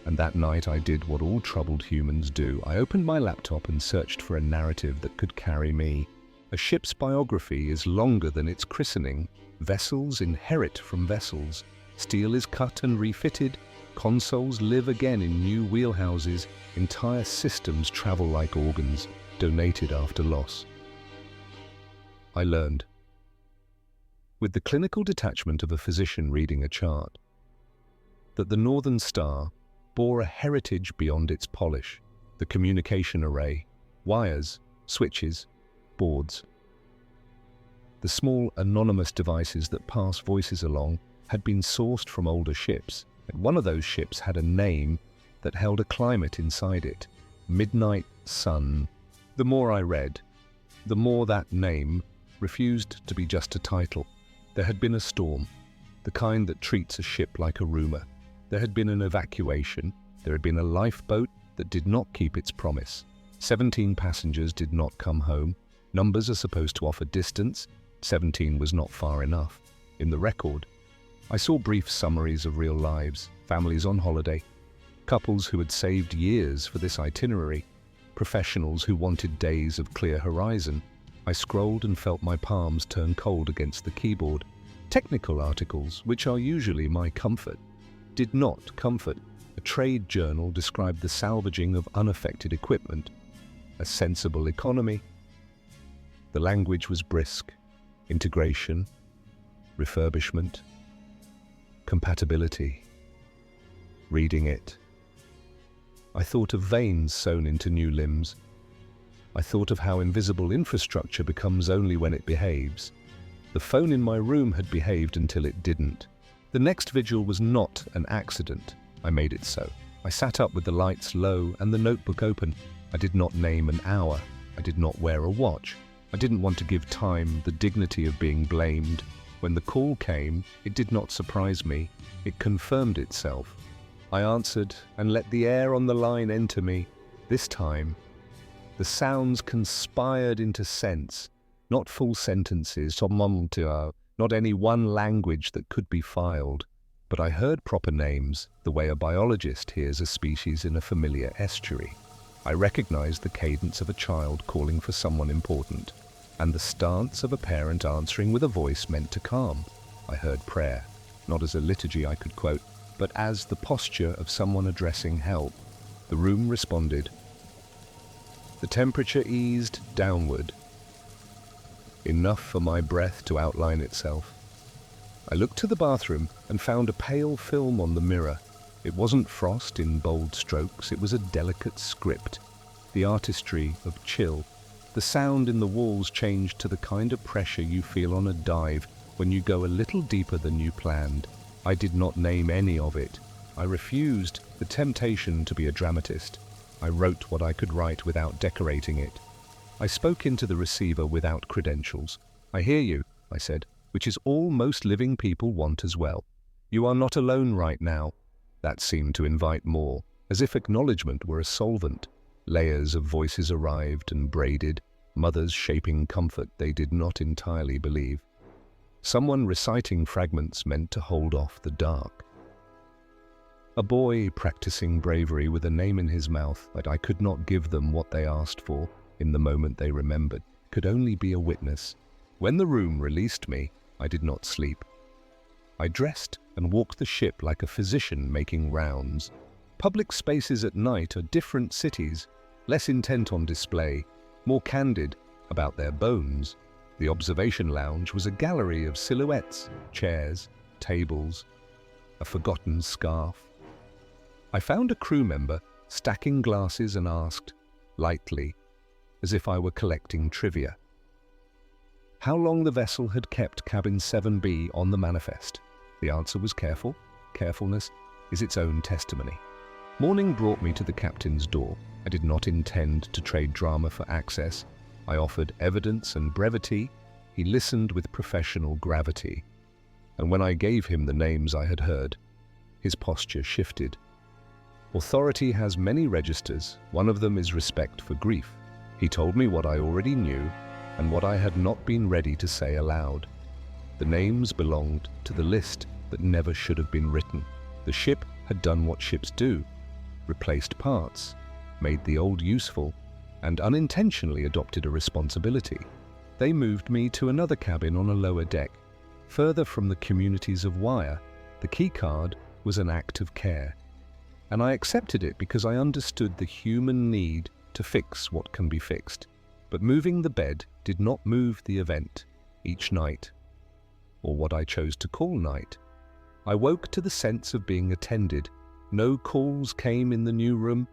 and that night I did what all troubled humans do. I opened my laptop and searched for a narrative that could carry me. A ship's biography is longer than its christening. Vessels inherit from vessels. Steel is cut and refitted. Consoles live again in new wheelhouses. Entire systems travel like organs, donated after loss. I learned, with the clinical detachment of a physician reading a chart, that the Northern Star bore a heritage beyond its polish. The communication array, wires, switches, boards. The small anonymous devices that pass voices along had been sourced from older ships, and one of those ships had a name that held a climate inside it, Midnight Sun. The more I read, the more that name refused to be just a title. There had been a storm, the kind that treats a ship like a rumor. There had been an evacuation. There had been a lifeboat that did not keep its promise. 17 passengers did not come home. Numbers are supposed to offer distance. 17 was not far enough. In the record, I saw brief summaries of real lives, families on holiday, couples who had saved years for this itinerary, professionals who wanted days of clear horizon. I scrolled and felt my palms turn cold against the keyboard. Technical articles, which are usually my comfort, did not comfort. A trade journal described the salvaging of unaffected equipment, a sensible economy. The language was brisk. Integration, refurbishment, compatibility. Reading it, I thought of veins sewn into new limbs. I thought of how invisible infrastructure becomes only when it behaves. The phone in my room had behaved until it didn't. The next vigil was not an accident. I made it so. I sat up with the lights low and the notebook open. I did not name an hour. I did not wear a watch. I didn't want to give time the dignity of being blamed. When the call came, it did not surprise me. It confirmed itself. I answered and let the air on the line enter me. This time, the sounds conspired into sense, not full sentences, not any one language that could be filed. But I heard proper names, the way a biologist hears a species in a familiar estuary. I recognized the cadence of a child calling for someone important, and the stance of a parent answering with a voice meant to calm. I heard prayer, not as a liturgy I could quote, but as the posture of someone addressing help. The room responded. The temperature eased downward, enough for my breath to outline itself. I looked to the bathroom and found a pale film on the mirror. It wasn't frost in bold strokes, it was a delicate script, the artistry of chill. The sound in the walls changed to the kind of pressure you feel on a dive when you go a little deeper than you planned. I did not name any of it. I refused the temptation to be a dramatist. I wrote what I could write without decorating it. I spoke into the receiver without credentials. I hear you, I said, which is all most living people want as well. You are not alone right now. That seemed to invite more, as if acknowledgement were a solvent. Layers of voices arrived and braided, mothers shaping comfort they did not entirely believe. Someone reciting fragments meant to hold off the dark. A boy practicing bravery with a name in his mouth that I could not give them what they asked for in the moment they remembered, could only be a witness. When the room released me, I did not sleep. I dressed and walked the ship like a physician making rounds. Public spaces at night are different cities, less intent on display, more candid about their bones. The observation lounge was a gallery of silhouettes, chairs, tables, a forgotten scarf. I found a crew member stacking glasses and asked, lightly, as if I were collecting trivia. How long the vessel had kept cabin 7B on the manifest? The answer was careful. Carefulness is its own testimony. Morning brought me to the captain's door. I did not intend to trade drama for access. I offered evidence and brevity. He listened with professional gravity. And when I gave him the names I had heard, his posture shifted. Authority has many registers. One of them is respect for grief. He told me what I already knew and what I had not been ready to say aloud. The names belonged to the list that never should have been written. The ship had done what ships do, replaced parts, made the old useful, and unintentionally adopted a responsibility. They moved me to another cabin on a lower deck, further from the communities of wire. The key card was an act of care, and I accepted it because I understood the human need to fix what can be fixed. But moving the bed did not move the event. Each night, or what I chose to call night, I woke to the sense of being attended. No calls came in the new room,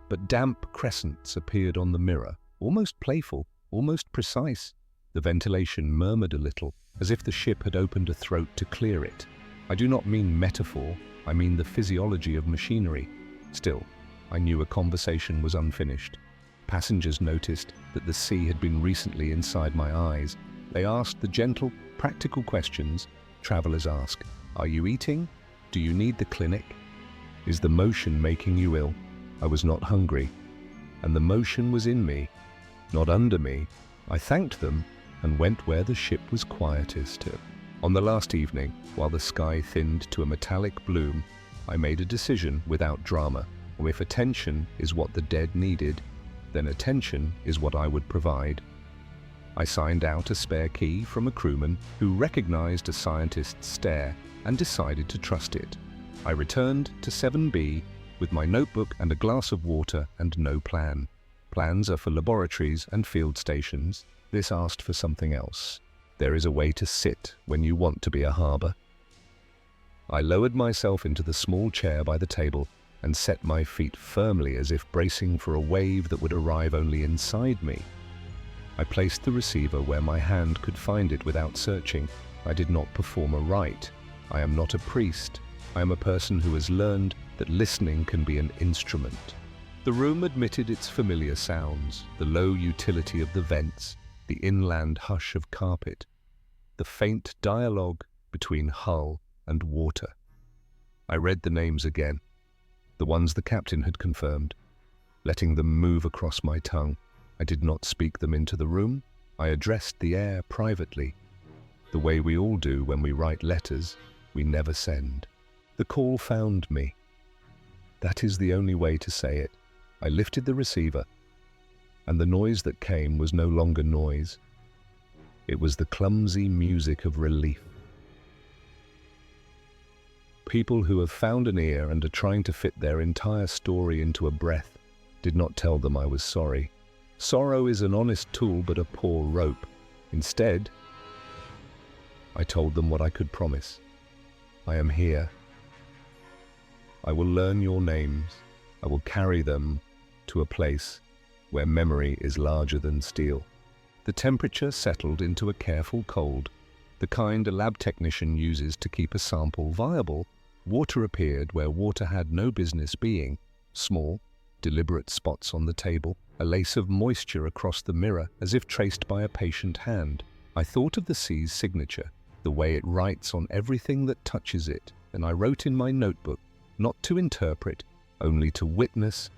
but damp crescents appeared on the mirror, almost playful, almost precise. The ventilation murmured a little, as if the ship had opened a throat to clear it. I do not mean metaphor, I mean the physiology of machinery. Still, I knew a conversation was unfinished. Passengers noticed that the sea had been recently inside my eyes. They asked the gentle, practical questions travelers ask. Are you eating? Do you need the clinic? Is the motion making you ill? I was not hungry, and the motion was in me, not under me. I thanked them and went where the ship was quietest. On the last evening, while the sky thinned to a metallic bloom, I made a decision without drama. If attention is what the dead needed, then attention is what I would provide. I signed out a spare key from a crewman who recognized a scientist's stare and decided to trust it. I returned to 7B with my notebook and a glass of water and no plan. Plans are for laboratories and field stations. This asked for something else. There is a way to sit when you want to be a harbor. I lowered myself into the small chair by the table and set my feet firmly as if bracing for a wave that would arrive only inside me. I placed the receiver where my hand could find it without searching. I did not perform a rite. I am not a priest. I am a person who has learned that listening can be an instrument. The room admitted its familiar sounds, the low utility of the vents, the inland hush of carpet, the faint dialogue between hull and water. I read the names again, the ones the captain had confirmed, letting them move across my tongue. I did not speak them into the room. I addressed the air privately, the way we all do when we write letters we never send. The call found me. That is the only way to say it. I lifted the receiver, and the noise that came was no longer noise. It was the clumsy music of relief. People who have found an ear and are trying to fit their entire story into a breath did not tell them I was sorry. Sorrow is an honest tool but a poor rope. Instead, I told them what I could promise. I am here. I will learn your names. I will carry them to a place where memory is larger than steel. The temperature settled into a careful cold, the kind a lab technician uses to keep a sample viable. Water appeared where water had no business being, small, deliberate spots on the table, a lace of moisture across the mirror as if traced by a patient hand. I thought of the sea's signature, the way it writes on everything that touches it, and I wrote in my notebook, not to interpret, only to witness.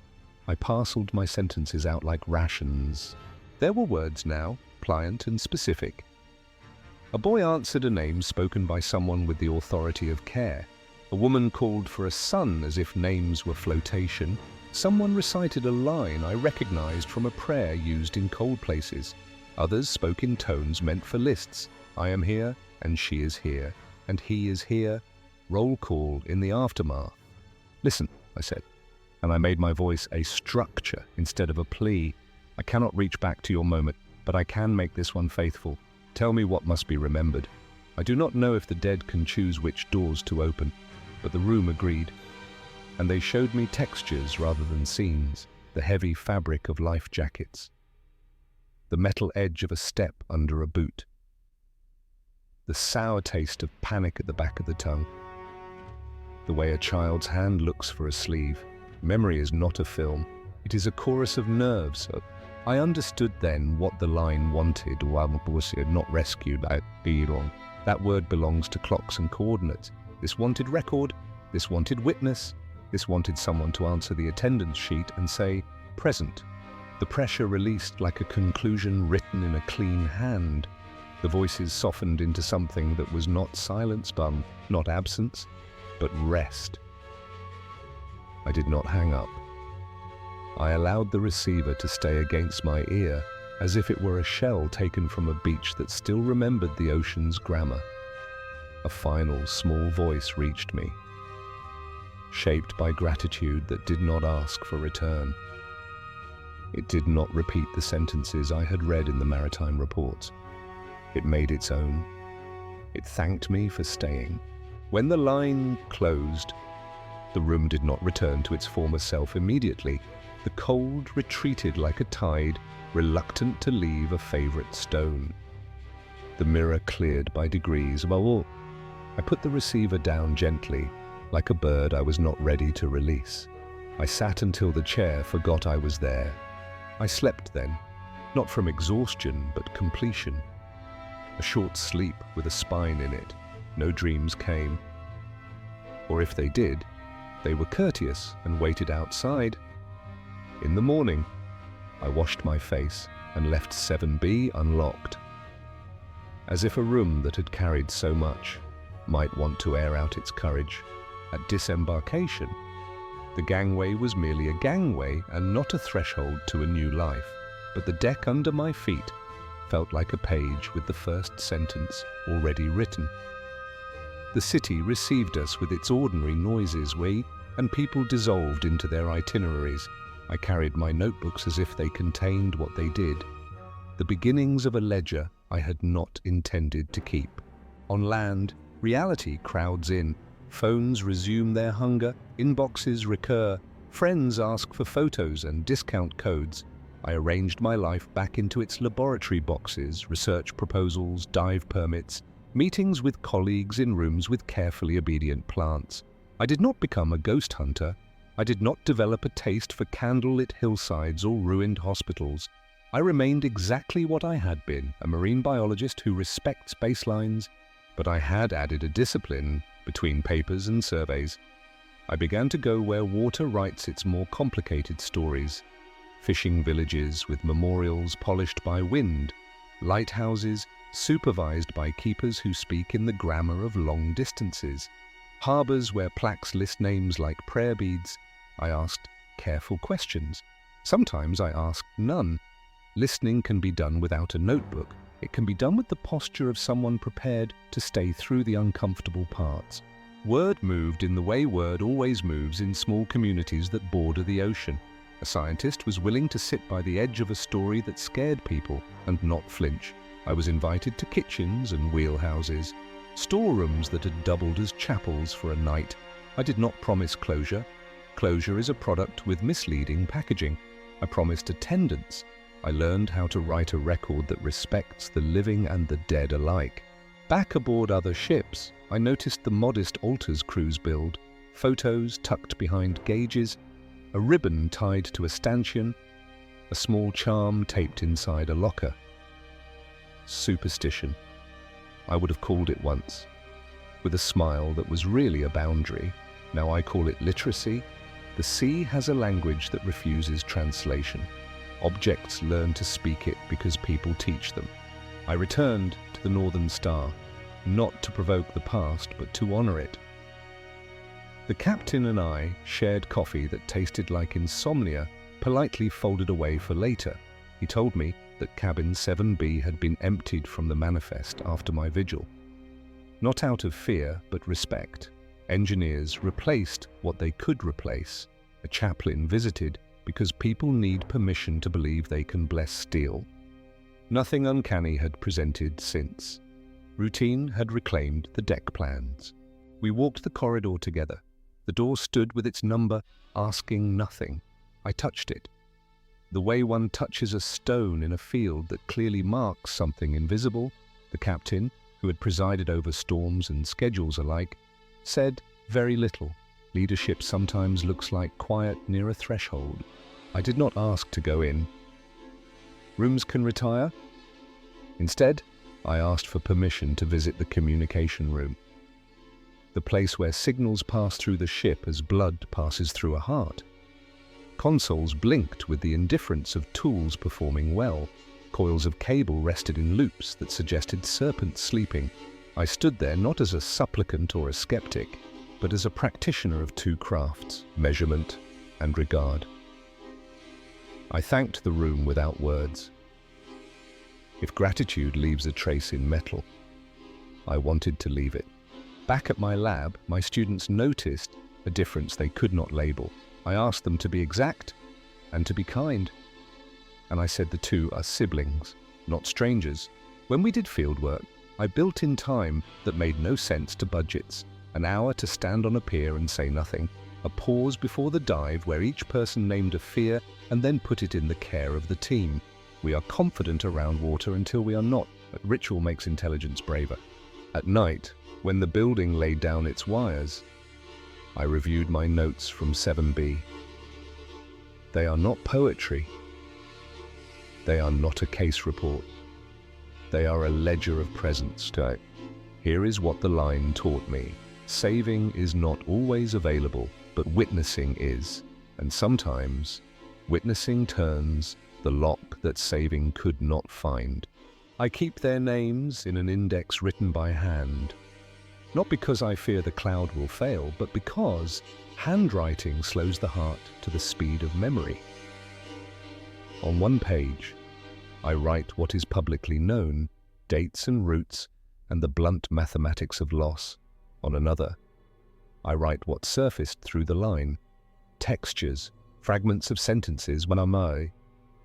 I parceled my sentences out like rations. There were words now, pliant and specific. A boy answered a name spoken by someone with the authority of care. A woman called for a son as if names were flotation. Someone recited a line I recognized from a prayer used in cold places. Others spoke in tones meant for lists. I am here, and she is here, and he is here. Roll call in the aftermath. Listen, I said, and I made my voice a structure instead of a plea. I cannot reach back to your moment, but I can make this one faithful. Tell me what must be remembered. I do not know if the dead can choose which doors to open, but the room agreed. And they showed me textures rather than scenes, the heavy fabric of life jackets. the metal edge of a step under a boot, the sour taste of panic at the back of the tongue, the way a child's hand looks for a sleeve. Memory is not a film, it is a chorus of nerves. I understood then what the line wanted, not rescued. That word belongs to clocks and coordinates. This wanted record, this wanted witness, this wanted someone to answer the attendance sheet and say, present. The pressure released like a conclusion written in a clean hand. The voices softened into something that was not silence, not absence, but rest. I did not hang up. I allowed the receiver to stay against my ear, as if it were a shell taken from a beach that still remembered the ocean's grammar. A final, small voice reached me, shaped by gratitude that did not ask for return. It did not repeat the sentences I had read in the maritime reports. It made its own. It thanked me for staying. When the line closed, the room did not return to its former self immediately. The cold retreated like a tide, reluctant to leave a favorite stone. The mirror cleared by degrees. Above all, I put the receiver down gently, like a bird I was not ready to release. I sat until the chair forgot I was there. I slept then, not from exhaustion, but completion. A short sleep with a spine in it. No dreams came. Or if they did, they were courteous and waited outside. In the morning, I washed my face and left 7B unlocked. As if a room that had carried so much might want to air out its courage. At disembarkation, the gangway was merely a gangway and not a threshold to a new life, but the deck under my feet felt like a page with the first sentence already written. The city received us with its ordinary noises, and people dissolved into their itineraries. I carried my notebooks as if they contained what they did, the beginnings of a ledger I had not intended to keep. On land, reality crowds in. Phones resume their hunger, inboxes recur, friends ask for photos and discount codes. I arranged my life back into its laboratory boxes, research proposals, dive permits, meetings with colleagues in rooms with carefully obedient plants. I did not become a ghost hunter. I did not develop a taste for candlelit hillsides or ruined hospitals. I remained exactly what I had been, a marine biologist who respects baselines, but I had added a discipline between papers and surveys. I began to go where water writes its more complicated stories. Fishing villages with memorials polished by wind, lighthouses supervised by keepers who speak in the grammar of long distances, harbors where plaques list names like prayer beads. I asked careful questions. Sometimes I asked none. Listening can be done without a notebook. It can be done with the posture of someone prepared to stay through the uncomfortable parts. Word moved in the way word always moves in small communities that border the ocean. A scientist was willing to sit by the edge of a story that scared people and not flinch. I was invited to kitchens and wheelhouses, storerooms that had doubled as chapels for a night. I did not promise closure. Closure is a product with misleading packaging. I promised attendance. I learned how to write a record that respects the living and the dead alike. Back aboard other ships, I noticed the modest altars crews build, photos tucked behind gauges, a ribbon tied to a stanchion, a small charm taped inside a locker. Superstition. I would have called it once, with a smile that was really a boundary. Now I call it literacy. The sea has a language that refuses translation. Objects learn to speak it because people teach them. I returned to the Northern Star, not to provoke the past, but to honor it. The captain and I shared coffee that tasted like insomnia, politely folded away for later. He told me that cabin 7B had been emptied from the manifest after my vigil. Not out of fear, but respect. Engineers replaced what they could replace. A chaplain visited because people need permission to believe they can bless steel. Nothing uncanny had presented since. Routine had reclaimed the deck plans. We walked the corridor together. The door stood with its number, asking nothing. I touched it. The way one touches a stone in a field that clearly marks something invisible. The captain, who had presided over storms and schedules alike, said very little. Leadership sometimes looks like quiet near a threshold. I did not ask to go in. Rooms can retire? Instead, I asked for permission to visit the communication room, the place where signals pass through the ship as blood passes through a heart. Consoles blinked with the indifference of tools performing well. Coils of cable rested in loops that suggested serpents sleeping. I stood there not as a supplicant or a skeptic, but as a practitioner of two crafts, measurement and regard. I thanked the room without words. If gratitude leaves a trace in metal, I wanted to leave it. Back at my lab, my students noticed a difference they could not label. I asked them to be exact and to be kind. And I said the two are siblings, not strangers. When we did fieldwork, I built in time that made no sense to budgets. An hour to stand on a pier and say nothing. A pause before the dive where each person named a fear and then put it in the care of the team. We are confident around water until we are not, but ritual makes intelligence braver. At night, when the building laid down its wires, I reviewed my notes from 7B. They are not poetry. They are not a case report. They are a ledger of presence. Here is what the line taught me. Saving is not always available, but witnessing is. And sometimes, witnessing turns the lock that saving could not find. I keep their names in an index written by hand. Not because I fear the cloud will fail, but because handwriting slows the heart to the speed of memory. On one page, I write what is publicly known, dates and routes, and the blunt mathematics of loss. On another, I write what surfaced through the line, textures, fragments of sentences when I'm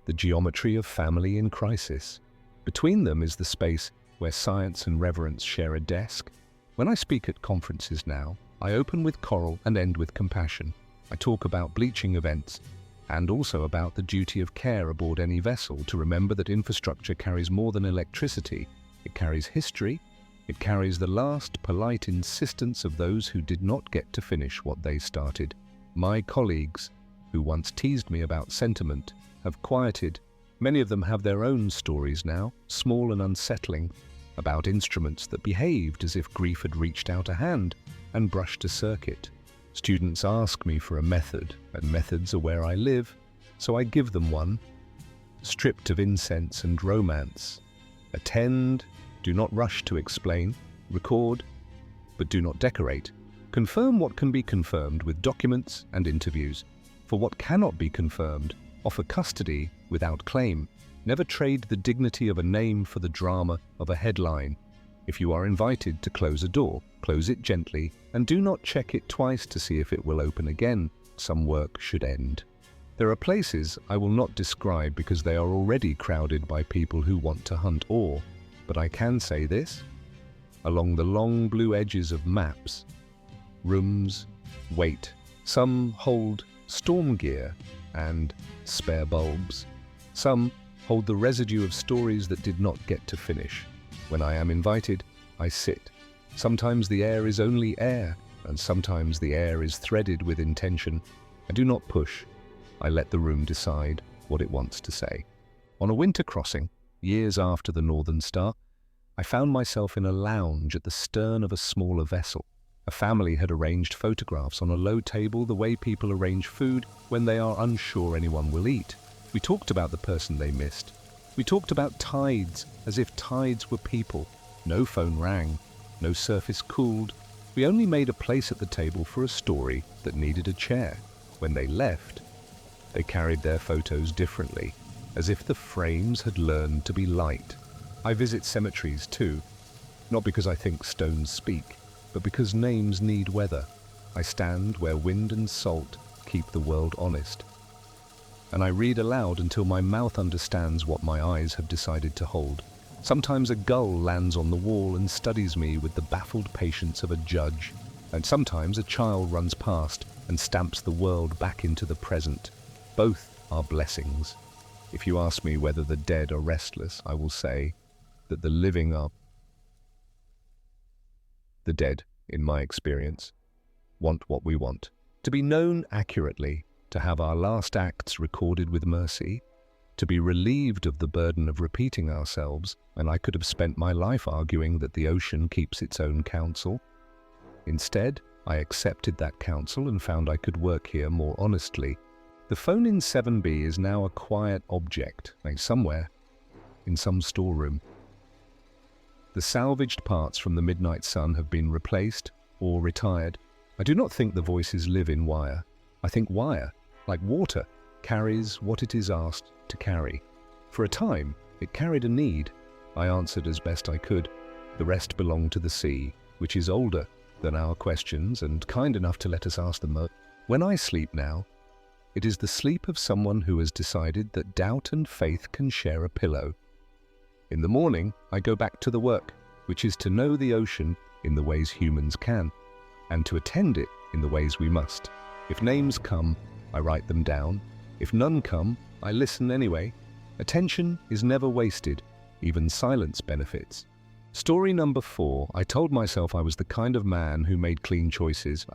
the geometry of family in crisis. Between them is the space where science and reverence share a desk. When I speak at conferences now, I open with coral and end with compassion. I talk about bleaching events and also about the duty of care aboard any vessel to remember that infrastructure carries more than electricity. It carries history. It carries the last polite insistence of those who did not get to finish what they started. My colleagues, who once teased me about sentiment, have quieted. Many of them have their own stories now, small and unsettling, about instruments that behaved as if grief had reached out a hand and brushed a circuit. Students ask me for a method, and methods are where I live, so I give them one. Stripped of incense and romance. Attend, do not rush to explain, record, but do not decorate. Confirm what can be confirmed with documents and interviews. For what cannot be confirmed, offer custody without claim. Never trade the dignity of a name for the drama of a headline. If you are invited to close a door, close it gently and do not check it twice to see if it will open again. Some work should end. There are places I will not describe because they are already crowded by people who want to hunt ore, but I can say this. Along the long blue edges of maps, rooms wait. Some hold storm gear and spare bulbs. Some hold the residue of stories that did not get to finish. When I am invited, I sit. Sometimes the air is only air, and sometimes the air is threaded with intention. I do not push. I let the room decide what it wants to say. On a winter crossing, years after the Northern Star, I found myself in a lounge at the stern of a smaller vessel. A family had arranged photographs on a low table the way people arrange food when they are unsure anyone will eat. We talked about the person they missed. We talked about tides as if tides were people. No phone rang, no surface cooled. We only made a place at the table for a story that needed a chair. When they left, they carried their photos differently, as if the frames had learned to be light. I visit cemeteries too, not because I think stones speak, but because names need weather. I stand where wind and salt keep the world honest. And I read aloud until my mouth understands what my eyes have decided to hold. Sometimes a gull lands on the wall and studies me with the baffled patience of a judge. And sometimes a child runs past and stamps the world back into the present. Both are blessings. If you ask me whether the dead are restless, I will say that the living are. The dead, in my experience, want what we want. To be known accurately, to have our last acts recorded with mercy, to be relieved of the burden of repeating ourselves, and I could have spent my life arguing that the ocean keeps its own counsel. Instead, I accepted that counsel and found I could work here more honestly. The phone in 7B is now a quiet object, somewhere, in some storeroom. The salvaged parts from the midnight sun have been replaced or retired. I do not think the voices live in wire. I think wire, like water, carries what it is asked to carry. For a time, it carried a need. I answered as best I could. The rest belonged to the sea, which is older than our questions and kind enough to let us ask them. When I sleep now, it is the sleep of someone who has decided that doubt and faith can share a pillow. In the morning, I go back to the work, which is to know the ocean in the ways humans can, and to attend it in the ways we must. If names come, I write them down. If none come, I listen anyway. Attention is never wasted, even silence benefits. Story number 4, I told myself I was the kind of man who made clean choices.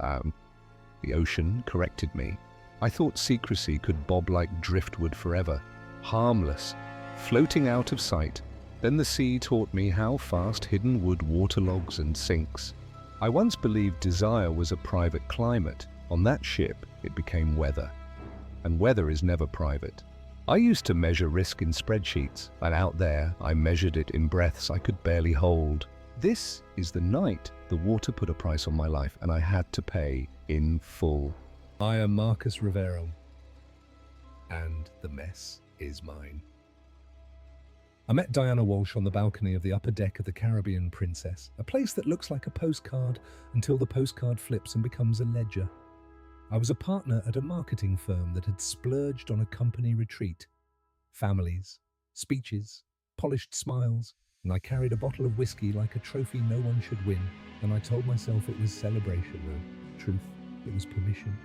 The ocean corrected me. I thought secrecy could bob like driftwood forever, harmless, floating out of sight. Then the sea taught me how fast hidden wood waterlogs and sinks. I once believed desire was a private climate. On that ship, it became weather. And weather is never private. I used to measure risk in spreadsheets, and out there, I measured it in breaths I could barely hold. This is the night the water put a price on my life, and I had to pay in full. I am Marcus Rivero, and the mess is mine. I met Diana Walsh on the balcony of the upper deck of the Caribbean Princess, a place that looks like a postcard until the postcard flips and becomes a ledger. I was a partner at a marketing firm that had splurged on a company retreat. Families, speeches, polished smiles, and I carried a bottle of whiskey like a trophy no one should win, and I told myself it was celebration, though. Truth, it was permission.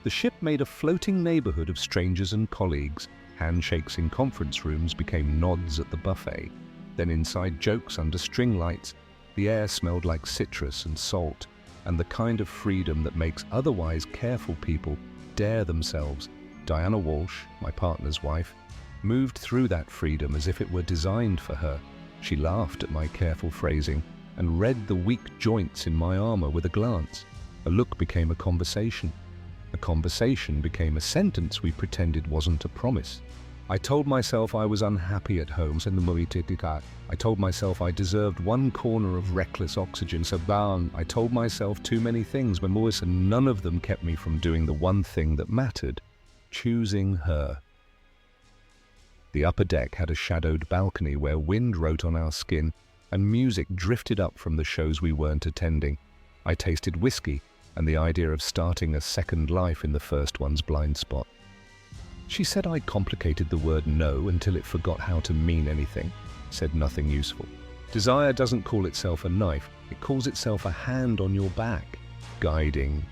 The ship made a floating neighborhood of strangers and colleagues. Handshakes in conference rooms became nods at the buffet. Then inside jokes under string lights, the air smelled like citrus and salt, and the kind of freedom that makes otherwise careful people dare themselves. Diana Walsh, my partner's wife, moved through that freedom as if it were designed for her. She laughed at my careful phrasing and read the weak joints in my armor with a glance. A look became a conversation. A conversation became a sentence we pretended wasn't a promise. I told myself I was unhappy at home, I told myself I deserved one corner of reckless oxygen, I told myself too many things, and none of them kept me from doing the one thing that mattered, choosing her. The upper deck had a shadowed balcony where wind wrote on our skin and music drifted up from the shows we weren't attending. I tasted whiskey and the idea of starting a second life in the first one's blind spot. She said I complicated the word no until it forgot how to mean anything, said nothing useful. Desire doesn't call itself a knife, it calls itself a hand on your back, guiding.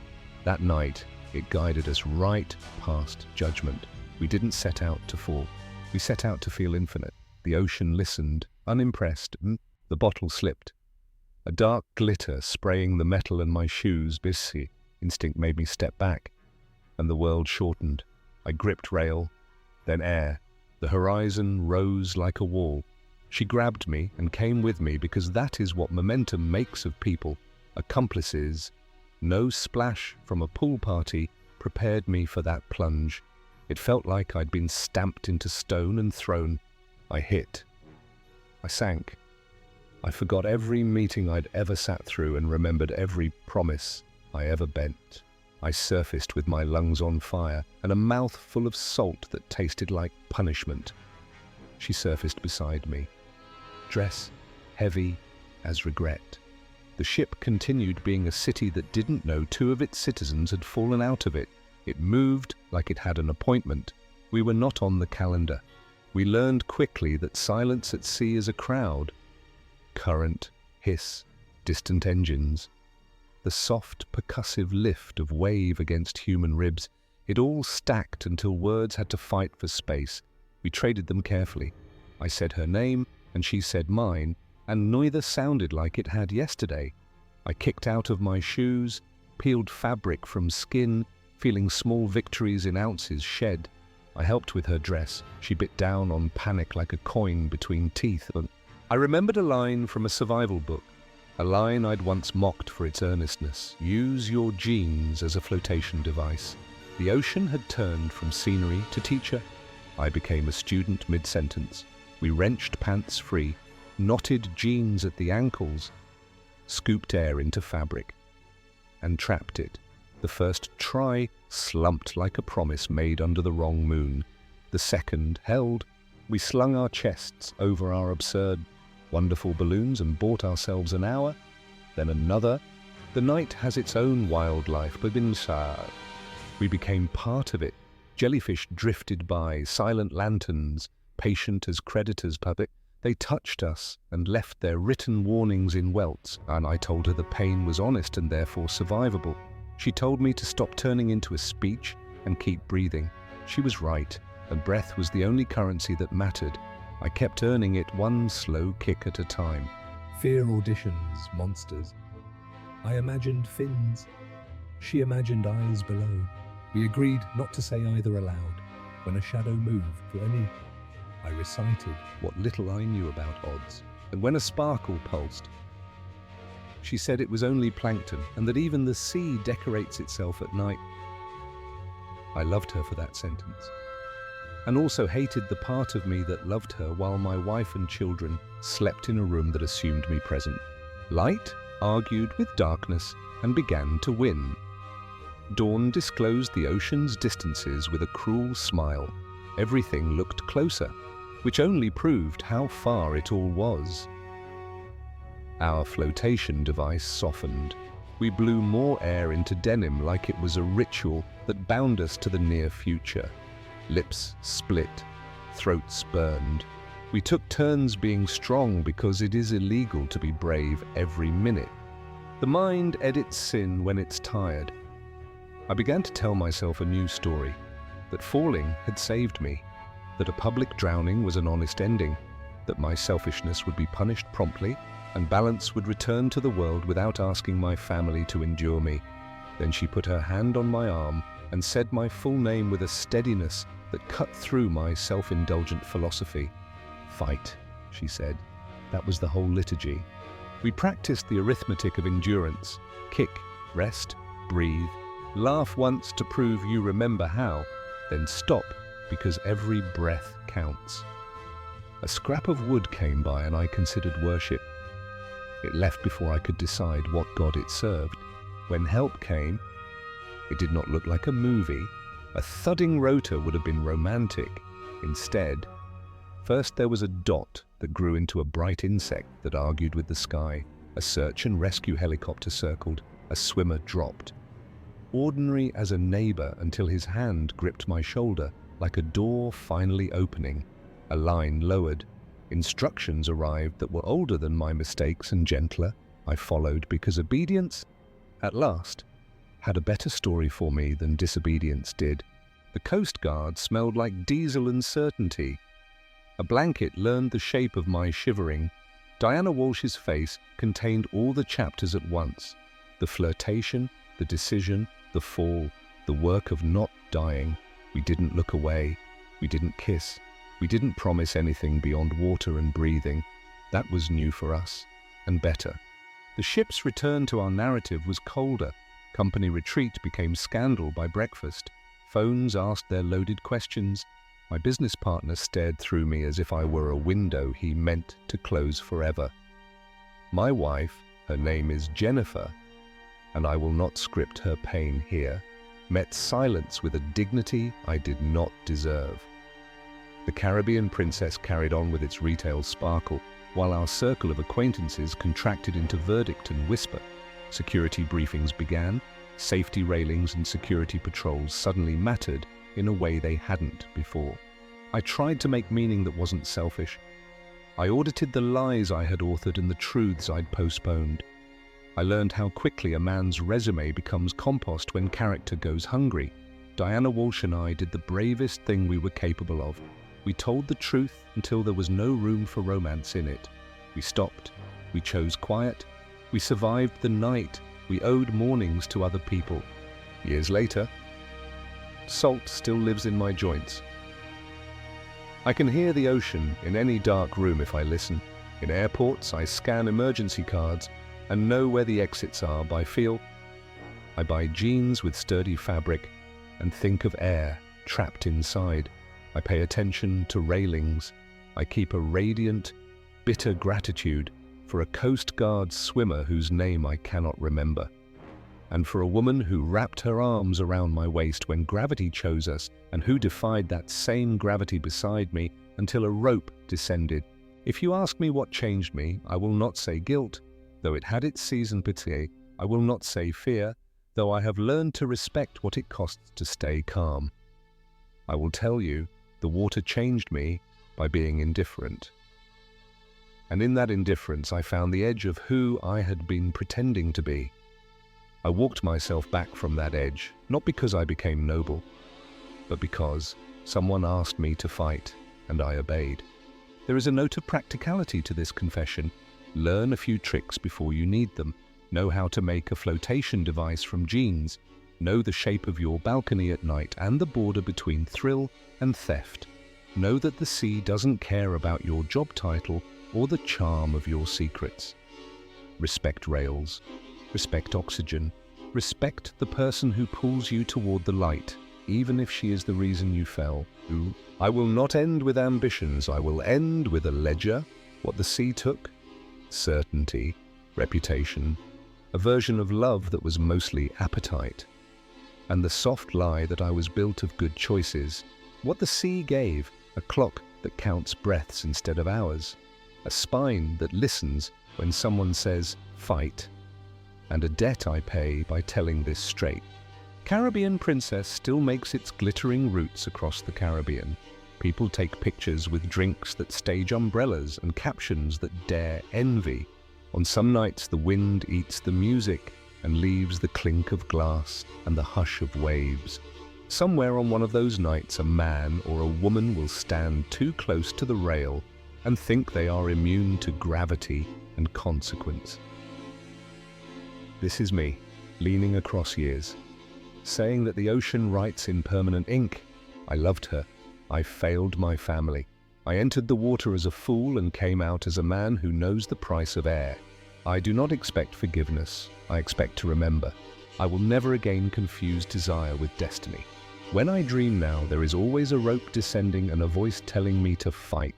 That night, it guided us right past judgment. We didn't set out to fall. We set out to feel infinite. The ocean listened, unimpressed. The bottle slipped. A dark glitter spraying the metal and my shoes. Busy instinct made me step back, and the world shortened. I gripped rail, then air. The horizon rose like a wall. She grabbed me and came with me because that is what momentum makes of people, accomplices. No splash from a pool party prepared me for that plunge. It felt like I'd been stamped into stone and thrown. I hit. I sank. I forgot every meeting I'd ever sat through and remembered every promise I ever bent. I surfaced with my lungs on fire and a mouth full of salt that tasted like punishment. She surfaced beside me, dress heavy as regret. The ship continued being a city that didn't know two of its citizens had fallen out of it. It moved like it had an appointment. We were not on the calendar. We learned quickly that silence at sea is a crowd. Current, hiss, distant engines. The soft, percussive lift of wave against human ribs. It all stacked until words had to fight for space. We traded them carefully. I said her name, and she said mine, and neither sounded like it had yesterday. I kicked out of my shoes, peeled fabric from skin, feeling small victories in ounces shed. I helped with her dress. She bit down on panic like a coin between teeth. I remembered a line from a survival book, a line I'd once mocked for its earnestness. Use your jeans as a flotation device. The ocean had turned from scenery to teacher. I became a student mid-sentence. We wrenched pants free, knotted jeans at the ankles, scooped air into fabric, and trapped it. The first try slumped like a promise made under the wrong moon. The second held. We slung our chests over our absurd, wonderful balloons and bought ourselves an hour, then another. The night has its own wildlife, but inside. We became part of it. Jellyfish drifted by, silent lanterns, patient as creditors' puppet. They touched us and left their written warnings in welts, and I told her the pain was honest and therefore survivable. She told me to stop turning into a speech and keep breathing. She was right, and breath was the only currency that mattered. I kept earning it one slow kick at a time. Fear auditions monsters. I imagined fins. She imagined eyes below. We agreed not to say either aloud. When a shadow moved, I recited What little I knew about odds. And when a sparkle pulsed, she said it was only plankton and that even the sea decorates itself at night. I loved her for that sentence, and also hated the part of me that loved her while my wife and children slept in a room that assumed me present. Light argued with darkness and began to win. Dawn disclosed the ocean's distances with a cruel smile. Everything looked closer, which only proved how far it all was. Our flotation device softened. We blew more air into denim like it was a ritual that bound us to the near future. Lips split, throats burned. We took turns being strong because it is illegal to be brave every minute. The mind edits sin when it's tired. I began to tell myself a new story, that falling had saved me, that a public drowning was an honest ending, that my selfishness would be punished promptly, and balance would return to the world without asking my family to endure me. Then she put her hand on my arm and said my full name with a steadiness that cut through my self-indulgent philosophy. Fight, she said. That was the whole liturgy. We practiced the arithmetic of endurance. Kick, rest, breathe, laugh once to prove you remember how, then stop because every breath counts. A scrap of wood came by and I considered worship. It left before I could decide what God it served. When help came, it did not look like a movie. A thudding rotor would have been romantic. Instead, first there was a dot that grew into a bright insect that argued with the sky. A search and rescue helicopter circled. A swimmer dropped. Ordinary as a neighbor until his hand gripped my shoulder, like a door finally opening. A line lowered. Instructions arrived that were older than my mistakes and gentler. I followed because obedience, at last, had a better story for me than disobedience did. The Coast Guard smelled like diesel and certainty. A blanket learned the shape of my shivering. Diana Walsh's face contained all the chapters at once. The flirtation, the decision, the fall, the work of not dying. We didn't look away. We didn't kiss. We didn't promise anything beyond water and breathing. That was new for us, and better. The ship's return to our narrative was colder. Company retreat became scandal by breakfast. Phones asked their loaded questions. My business partner stared through me as if I were a window he meant to close forever. My wife, her name is Jennifer, and I will not script her pain here, met silence with a dignity I did not deserve. The Caribbean princess carried on with its retail sparkle, while our circle of acquaintances contracted into verdict and whisper. Security briefings began. Safety railings and security patrols suddenly mattered in a way they hadn't before. I tried to make meaning that wasn't selfish. I audited the lies I had authored and the truths I'd postponed. I learned how quickly a man's resume becomes compost when character goes hungry. Diana Walsh and I did the bravest thing we were capable of. We told the truth until there was no room for romance in it. We stopped. We chose quiet. We survived the night. We owed mornings to other people. Years later, salt still lives in my joints. I can hear the ocean in any dark room if I listen. In airports, I scan emergency cards and know where the exits are by feel. I buy jeans with sturdy fabric and think of air trapped inside. I pay attention to railings. I keep a radiant, bitter gratitude for a Coast Guard swimmer whose name I cannot remember, and for a woman who wrapped her arms around my waist when gravity chose us and who defied that same gravity beside me until a rope descended. If you ask me what changed me, I will not say guilt, though it had its season pitié. I will not say fear, though I have learned to respect what it costs to stay calm. I will tell you, the water changed me by being indifferent. And in that indifference, I found the edge of who I had been pretending to be. I walked myself back from that edge, not because I became noble, but because someone asked me to fight, and I obeyed. There is a note of practicality to this confession. Learn a few tricks before you need them. Know how to make a flotation device from jeans. Know the shape of your balcony at night and the border between thrill and theft. Know that the sea doesn't care about your job title or the charm of your secrets. Respect rails. Respect oxygen. Respect the person who pulls you toward the light, even if she is the reason you fell. I will not end with ambitions. I will end with a ledger. What the sea took? Certainty, reputation, a version of love that was mostly appetite, and the soft lie that I was built of good choices. What the sea gave? A clock that counts breaths instead of hours, a spine that listens when someone says, fight, and a debt I pay by telling this straight. Caribbean Princess still makes its glittering routes across the Caribbean. People take pictures with drinks that stage umbrellas and captions that dare envy. On some nights the wind eats the music and leaves the clink of glass and the hush of waves. Somewhere on one of those nights a man or a woman will stand too close to the rail and think they are immune to gravity and consequence. This is me, leaning across years, saying that the ocean writes in permanent ink. I loved her. I failed my family. I entered the water as a fool and came out as a man who knows the price of air. I do not expect forgiveness. I expect to remember. I will never again confuse desire with destiny. When I dream now, there is always a rope descending and a voice telling me to fight.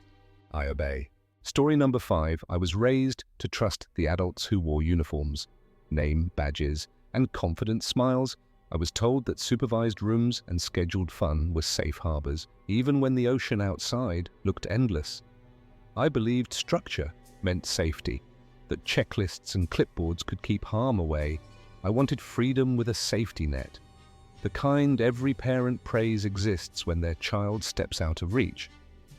I obey. Story number 5. I was raised to trust the adults who wore uniforms, name badges, and confident smiles. I was told that supervised rooms and scheduled fun were safe harbors, even when the ocean outside looked endless. I believed structure meant safety, that checklists and clipboards could keep harm away. I wanted freedom with a safety net, the kind every parent prays exists when their child steps out of reach.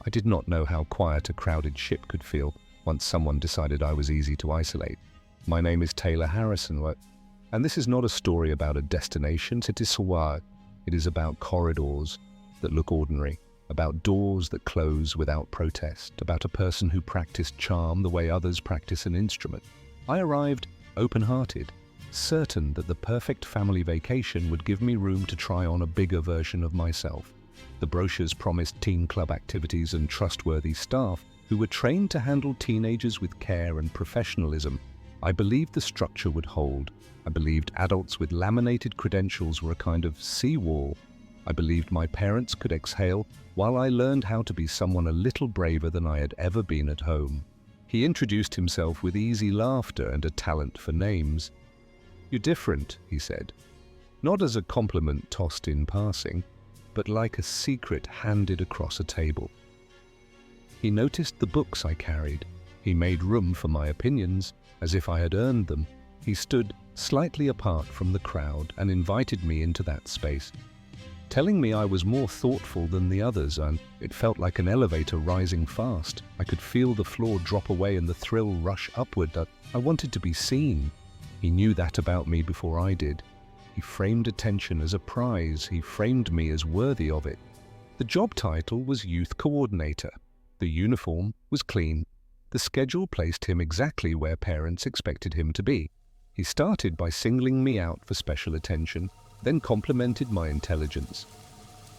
I did not know how quiet a crowded ship could feel once someone decided I was easy to isolate. My name is Taylor Harrison, and this is not a story about a destination. It is about corridors that look ordinary, about doors that close without protest, about a person who practiced charm the way others practice an instrument. I arrived open-hearted, certain that the perfect family vacation would give me room to try on a bigger version of myself. The brochures promised teen club activities and trustworthy staff who were trained to handle teenagers with care and professionalism. I believed the structure would hold. I believed adults with laminated credentials were a kind of seawall. I believed my parents could exhale while I learned how to be someone a little braver than I had ever been at home. He introduced himself with easy laughter and a talent for names. "You're different," he said, not as a compliment tossed in passing, but like a secret handed across a table. He noticed the books I carried. He made room for my opinions, as if I had earned them. He stood slightly apart from the crowd and invited me into that space, telling me I was more thoughtful than the others, and it felt like an elevator rising fast. I could feel the floor drop away and the thrill rush upward. I wanted to be seen. He knew that about me before I did. He framed attention as a prize. He framed me as worthy of it. The job title was Youth Coordinator. The uniform was clean. The schedule placed him exactly where parents expected him to be. He started by singling me out for special attention, then complimented my intelligence,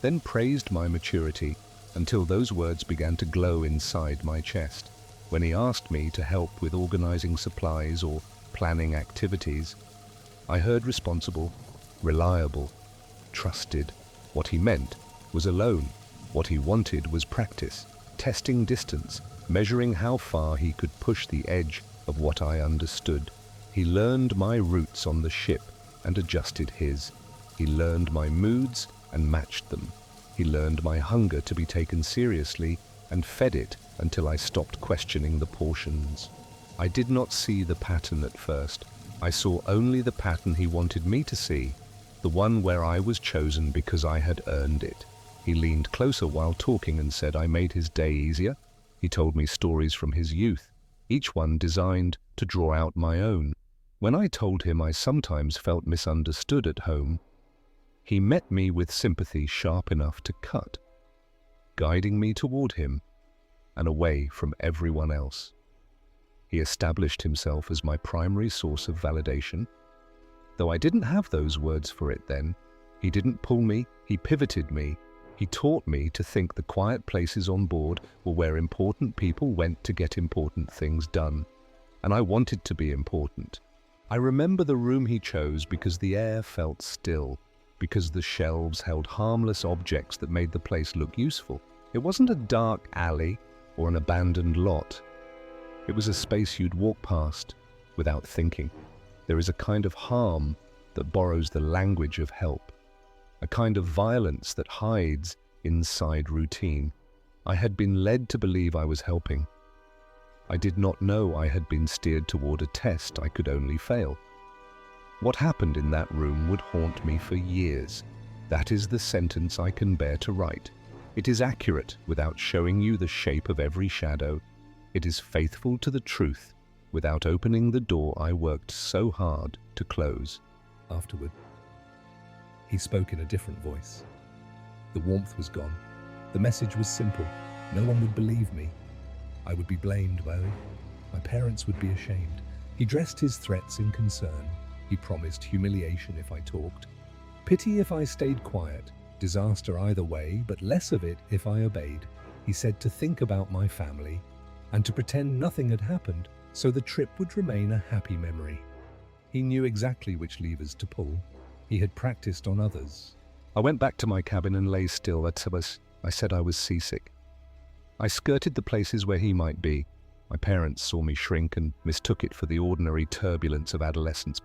then praised my maturity until those words began to glow inside my chest. When he asked me to help with organizing supplies or planning activities, I heard responsible, reliable, trusted. What he meant was alone. What he wanted was practice, testing distance, measuring how far he could push the edge of what I understood. He learned my routes on the ship and adjusted his. He learned my moods and matched them. He learned my hunger to be taken seriously and fed it until I stopped questioning the portions. I did not see the pattern at first. I saw only the pattern he wanted me to see, the one where I was chosen because I had earned it. He leaned closer while talking and said I made his day easier. He told me stories from his youth, each one designed to draw out my own. When I told him I sometimes felt misunderstood at home, he met me with sympathy sharp enough to cut, guiding me toward him and away from everyone else. He established himself as my primary source of validation. Though I didn't have those words for it then, he didn't pull me, he pivoted me. He taught me to think the quiet places on board were where important people went to get important things done. And I wanted to be important. I remember the room he chose because the air felt still, because the shelves held harmless objects that made the place look useful. It wasn't a dark alley or an abandoned lot. It was a space you'd walk past without thinking. There is a kind of harm that borrows the language of help, a kind of violence that hides inside routine. I had been led to believe I was helping. I did not know I had been steered toward a test I could only fail. What happened in that room would haunt me for years. That is the sentence I can bear to write. It is accurate without showing you the shape of every shadow. It is faithful to the truth without opening the door I worked so hard to close. Afterward, he spoke in a different voice. The warmth was gone. The message was simple. No one would believe me. I would be blamed, Barry. My parents would be ashamed. He dressed his threats in concern. He promised humiliation if I talked, pity if I stayed quiet, disaster either way, but less of it if I obeyed. He said to think about my family and to pretend nothing had happened so the trip would remain a happy memory. He knew exactly which levers to pull. He had practiced on others. I went back to my cabin and lay still. I said I was seasick. I skirted the places where he might be. My parents saw me shrink and mistook it for the ordinary turbulence of adolescence.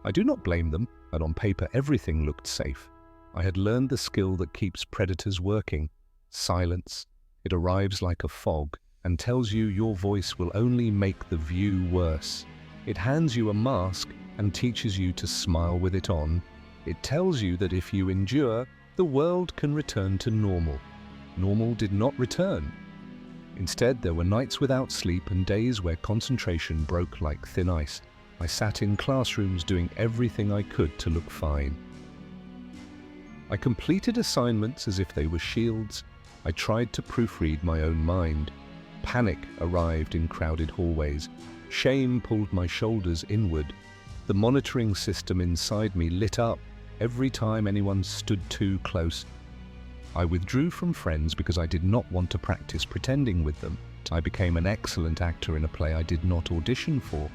I do not blame them, and on paper everything looked safe. I had learned the skill that keeps predators working. Silence. It arrives like a fog and tells you your voice will only make the view worse. It hands you a mask and teaches you to smile with it on. It tells you that if you endure, the world can return to normal. Normal did not return. Instead, there were nights without sleep and days where concentration broke like thin ice. I sat in classrooms doing everything I could to look fine. I completed assignments as if they were shields. I tried to proofread my own mind. Panic arrived in crowded hallways. Shame pulled my shoulders inward. The monitoring system inside me lit up every time anyone stood too close. I withdrew from friends because I did not want to practice pretending with them. I became an excellent actor in a play I did not audition for.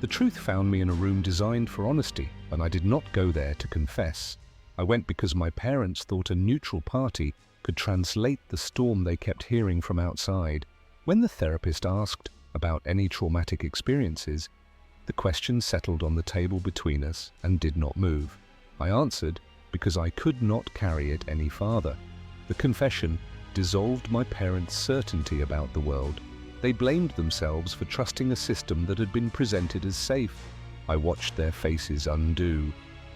The truth found me in a room designed for honesty, and I did not go there to confess. I went because my parents thought a neutral party could translate the storm they kept hearing from outside. When the therapist asked about any traumatic experiences, the question settled on the table between us and did not move. I answered because I could not carry it any farther. The confession dissolved my parents' certainty about the world. They blamed themselves for trusting a system that had been presented as safe. I watched their faces undo.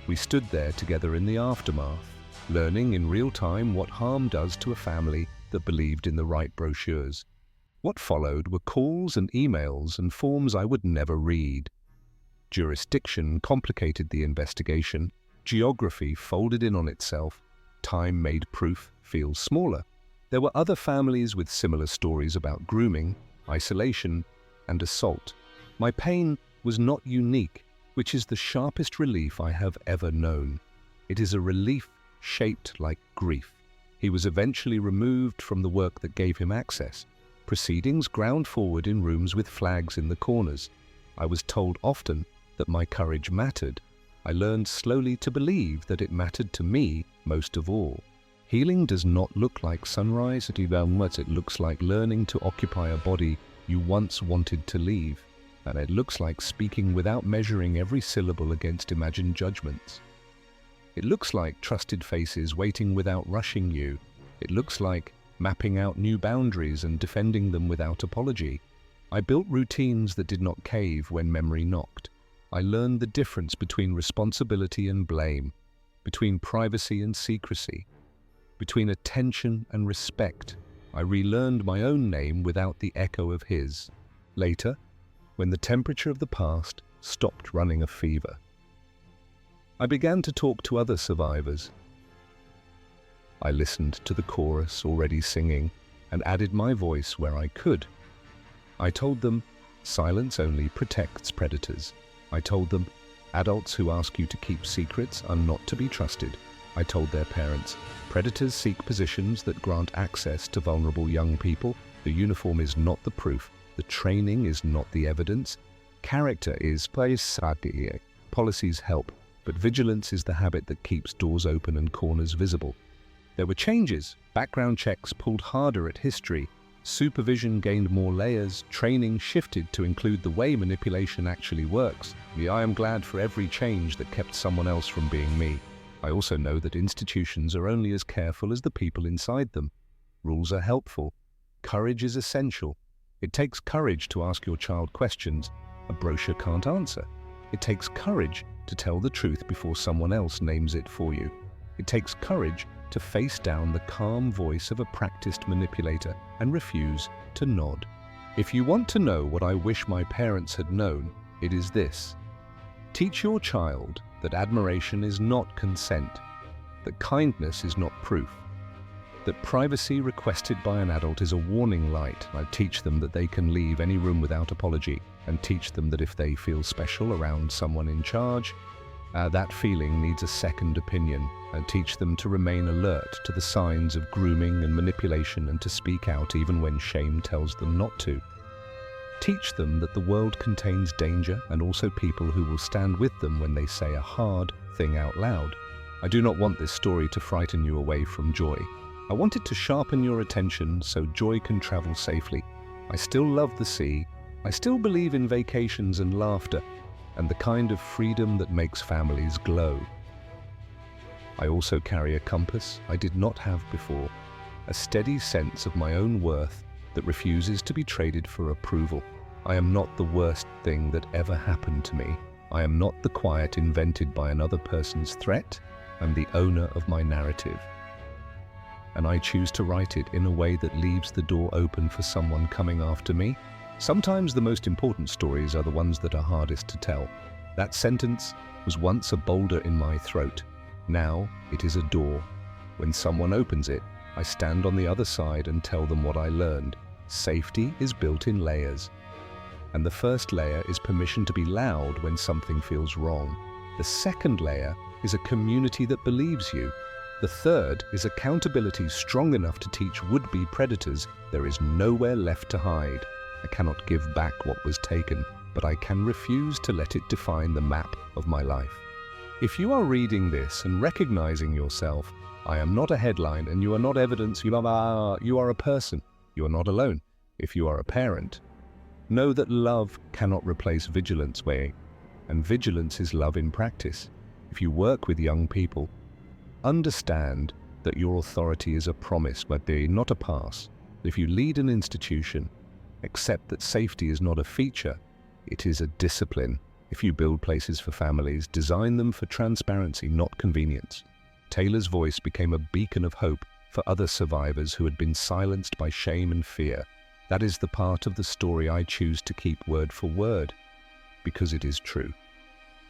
We stood there together in the aftermath, learning in real time what harm does to a family that believed in the right brochures. What followed were calls and emails and forms I would never read. Jurisdiction complicated the investigation. Geography folded in on itself. Time made proof feels smaller. There were other families with similar stories about grooming, isolation, and assault. My pain was not unique, which is the sharpest relief I have ever known. It is a relief shaped like grief. He was eventually removed from the work that gave him access. Proceedings ground forward in rooms with flags in the corners. I was told often that my courage mattered. I learned slowly to believe that it mattered to me most of all. Healing does not look like sunrise at Ibamuet. It looks like learning to occupy a body you once wanted to leave. And it looks like speaking without measuring every syllable against imagined judgments. It looks like trusted faces waiting without rushing you. It looks like mapping out new boundaries and defending them without apology. I built routines that did not cave when memory knocked. I learned the difference between responsibility and blame, between privacy and secrecy, between attention and respect. I relearned my own name without the echo of his. Later, when the temperature of the past stopped running a fever, I began to talk to other survivors. I listened to the chorus already singing and added my voice where I could. I told them, silence only protects predators. I told them, adults who ask you to keep secrets are not to be trusted. I told their parents, predators seek positions that grant access to vulnerable young people. The uniform is not the proof. The training is not the evidence. Character is policies help, but vigilance is the habit that keeps doors open and corners visible. There were changes. Background checks pulled harder at history. Supervision gained more layers. Training shifted to include the way manipulation actually works. I am glad for every change that kept someone else from being me. I also know that institutions are only as careful as the people inside them. Rules are helpful. Courage is essential. It takes courage to ask your child questions a brochure can't answer. It takes courage to tell the truth before someone else names it for you. It takes courage to face down the calm voice of a practiced manipulator and refuse to nod. If you want to know what I wish my parents had known, it is this. Teach your child that admiration is not consent, that kindness is not proof, that privacy requested by an adult is a warning light. I teach them that they can leave any room without apology, and teach them that if they feel special around someone in charge, that feeling needs a second opinion, and teach them to remain alert to the signs of grooming and manipulation and to speak out even when shame tells them not to. Teach them that the world contains danger and also people who will stand with them when they say a hard thing out loud. I do not want this story to frighten you away from joy. I want it to sharpen your attention so joy can travel safely. I still love the sea. I still believe in vacations and laughter and the kind of freedom that makes families glow. I also carry a compass I did not have before, a steady sense of my own worth that refuses to be traded for approval. I am not the worst thing that ever happened to me. I am not the quiet invented by another person's threat. I'm the owner of my narrative. And I choose to write it in a way that leaves the door open for someone coming after me. Sometimes the most important stories are the ones that are hardest to tell. That sentence was once a boulder in my throat. Now it is a door. When someone opens it, I stand on the other side and tell them what I learned. Safety is built in layers. And the first layer is permission to be loud when something feels wrong. The second layer is a community that believes you. The third is accountability strong enough to teach would-be predators there is nowhere left to hide. I cannot give back what was taken, but I can refuse to let it define the map of my life. If you are reading this and recognizing yourself, I am not a headline and you are not evidence, you are a person. You are not alone. If you are a parent, know that love cannot replace vigilance, and vigilance is love in practice. If you work with young people, understand that your authority is a promise, but not a pass. If you lead an institution, accept that safety is not a feature, it is a discipline. If you build places for families, design them for transparency, not convenience. Taylor's voice became a beacon of hope for other survivors who had been silenced by shame and fear. That is the part of the story I choose to keep word for word, because it is true,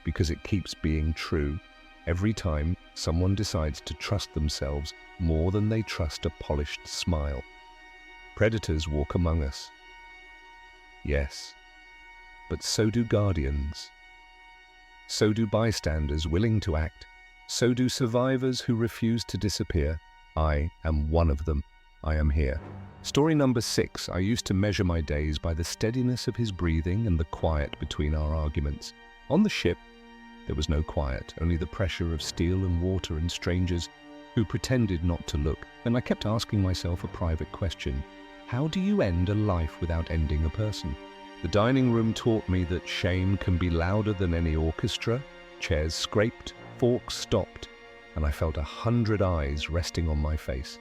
because it keeps being true, Every time someone decides to trust themselves more than they trust a polished smile. Predators walk among us. Yes, but so do guardians. So do bystanders willing to act. So do survivors who refuse to disappear. I am one of them. I am here. Story number 6. I used to measure my days by the steadiness of his breathing and the quiet between our arguments. On the ship, there was no quiet, only the pressure of steel and water and strangers who pretended not to look. And I kept asking myself a private question. How do you end a life without ending a person? The dining room taught me that shame can be louder than any orchestra. Chairs scraped, forks stopped, and I felt 100 eyes resting on my face,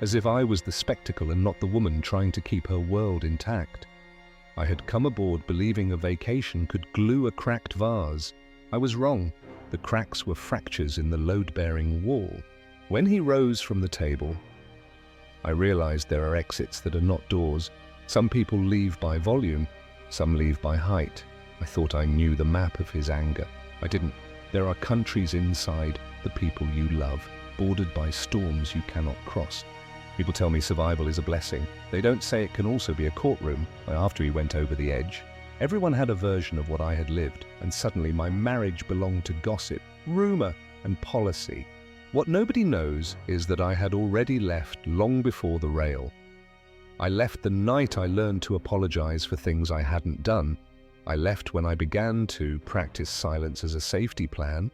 as if I was the spectacle and not the woman trying to keep her world intact. I had come aboard believing a vacation could glue a cracked vase. I was wrong. The cracks were fractures in the load-bearing wall. When he rose from the table, I realized there are exits that are not doors. Some people leave by volume, some leave by height. I thought I knew the map of his anger. I didn't. There are countries inside the people you love, bordered by storms you cannot cross. People tell me survival is a blessing. They don't say it can also be a courtroom. After he went over the edge, everyone had a version of what I had lived, and suddenly my marriage belonged to gossip, rumor, and policy. What nobody knows is that I had already left long before the rail. I left the night I learned to apologize for things I hadn't done. I left when I began to practice silence as a safety plan.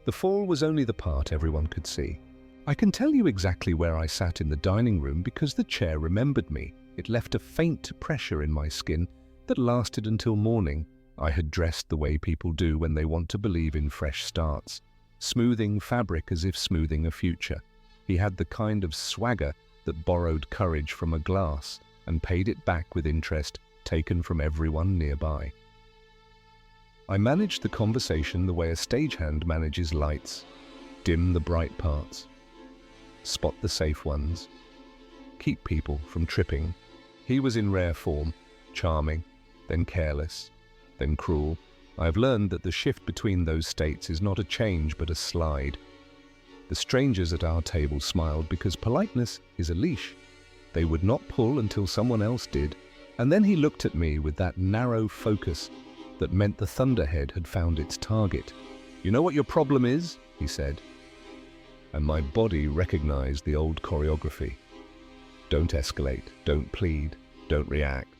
The fall was only the part everyone could see. I can tell you exactly where I sat in the dining room because the chair remembered me. It left a faint pressure in my skin that lasted until morning. I had dressed the way people do when they want to believe in fresh starts, smoothing fabric as if smoothing a future. He had the kind of swagger that borrowed courage from a glass and paid it back with interest taken from everyone nearby. I managed the conversation the way a stagehand manages lights. Dim the bright parts. Spot the safe ones. Keep people from tripping. He was in rare form, charming, then careless, then cruel. I have learned that the shift between those states is not a change but a slide. The strangers at our table smiled because politeness is a leash. They would not pull until someone else did. And then he looked at me with that narrow focus that meant the thunderhead had found its target. "You know what your problem is?" he said. And my body recognized the old choreography. Don't escalate, don't plead, don't react.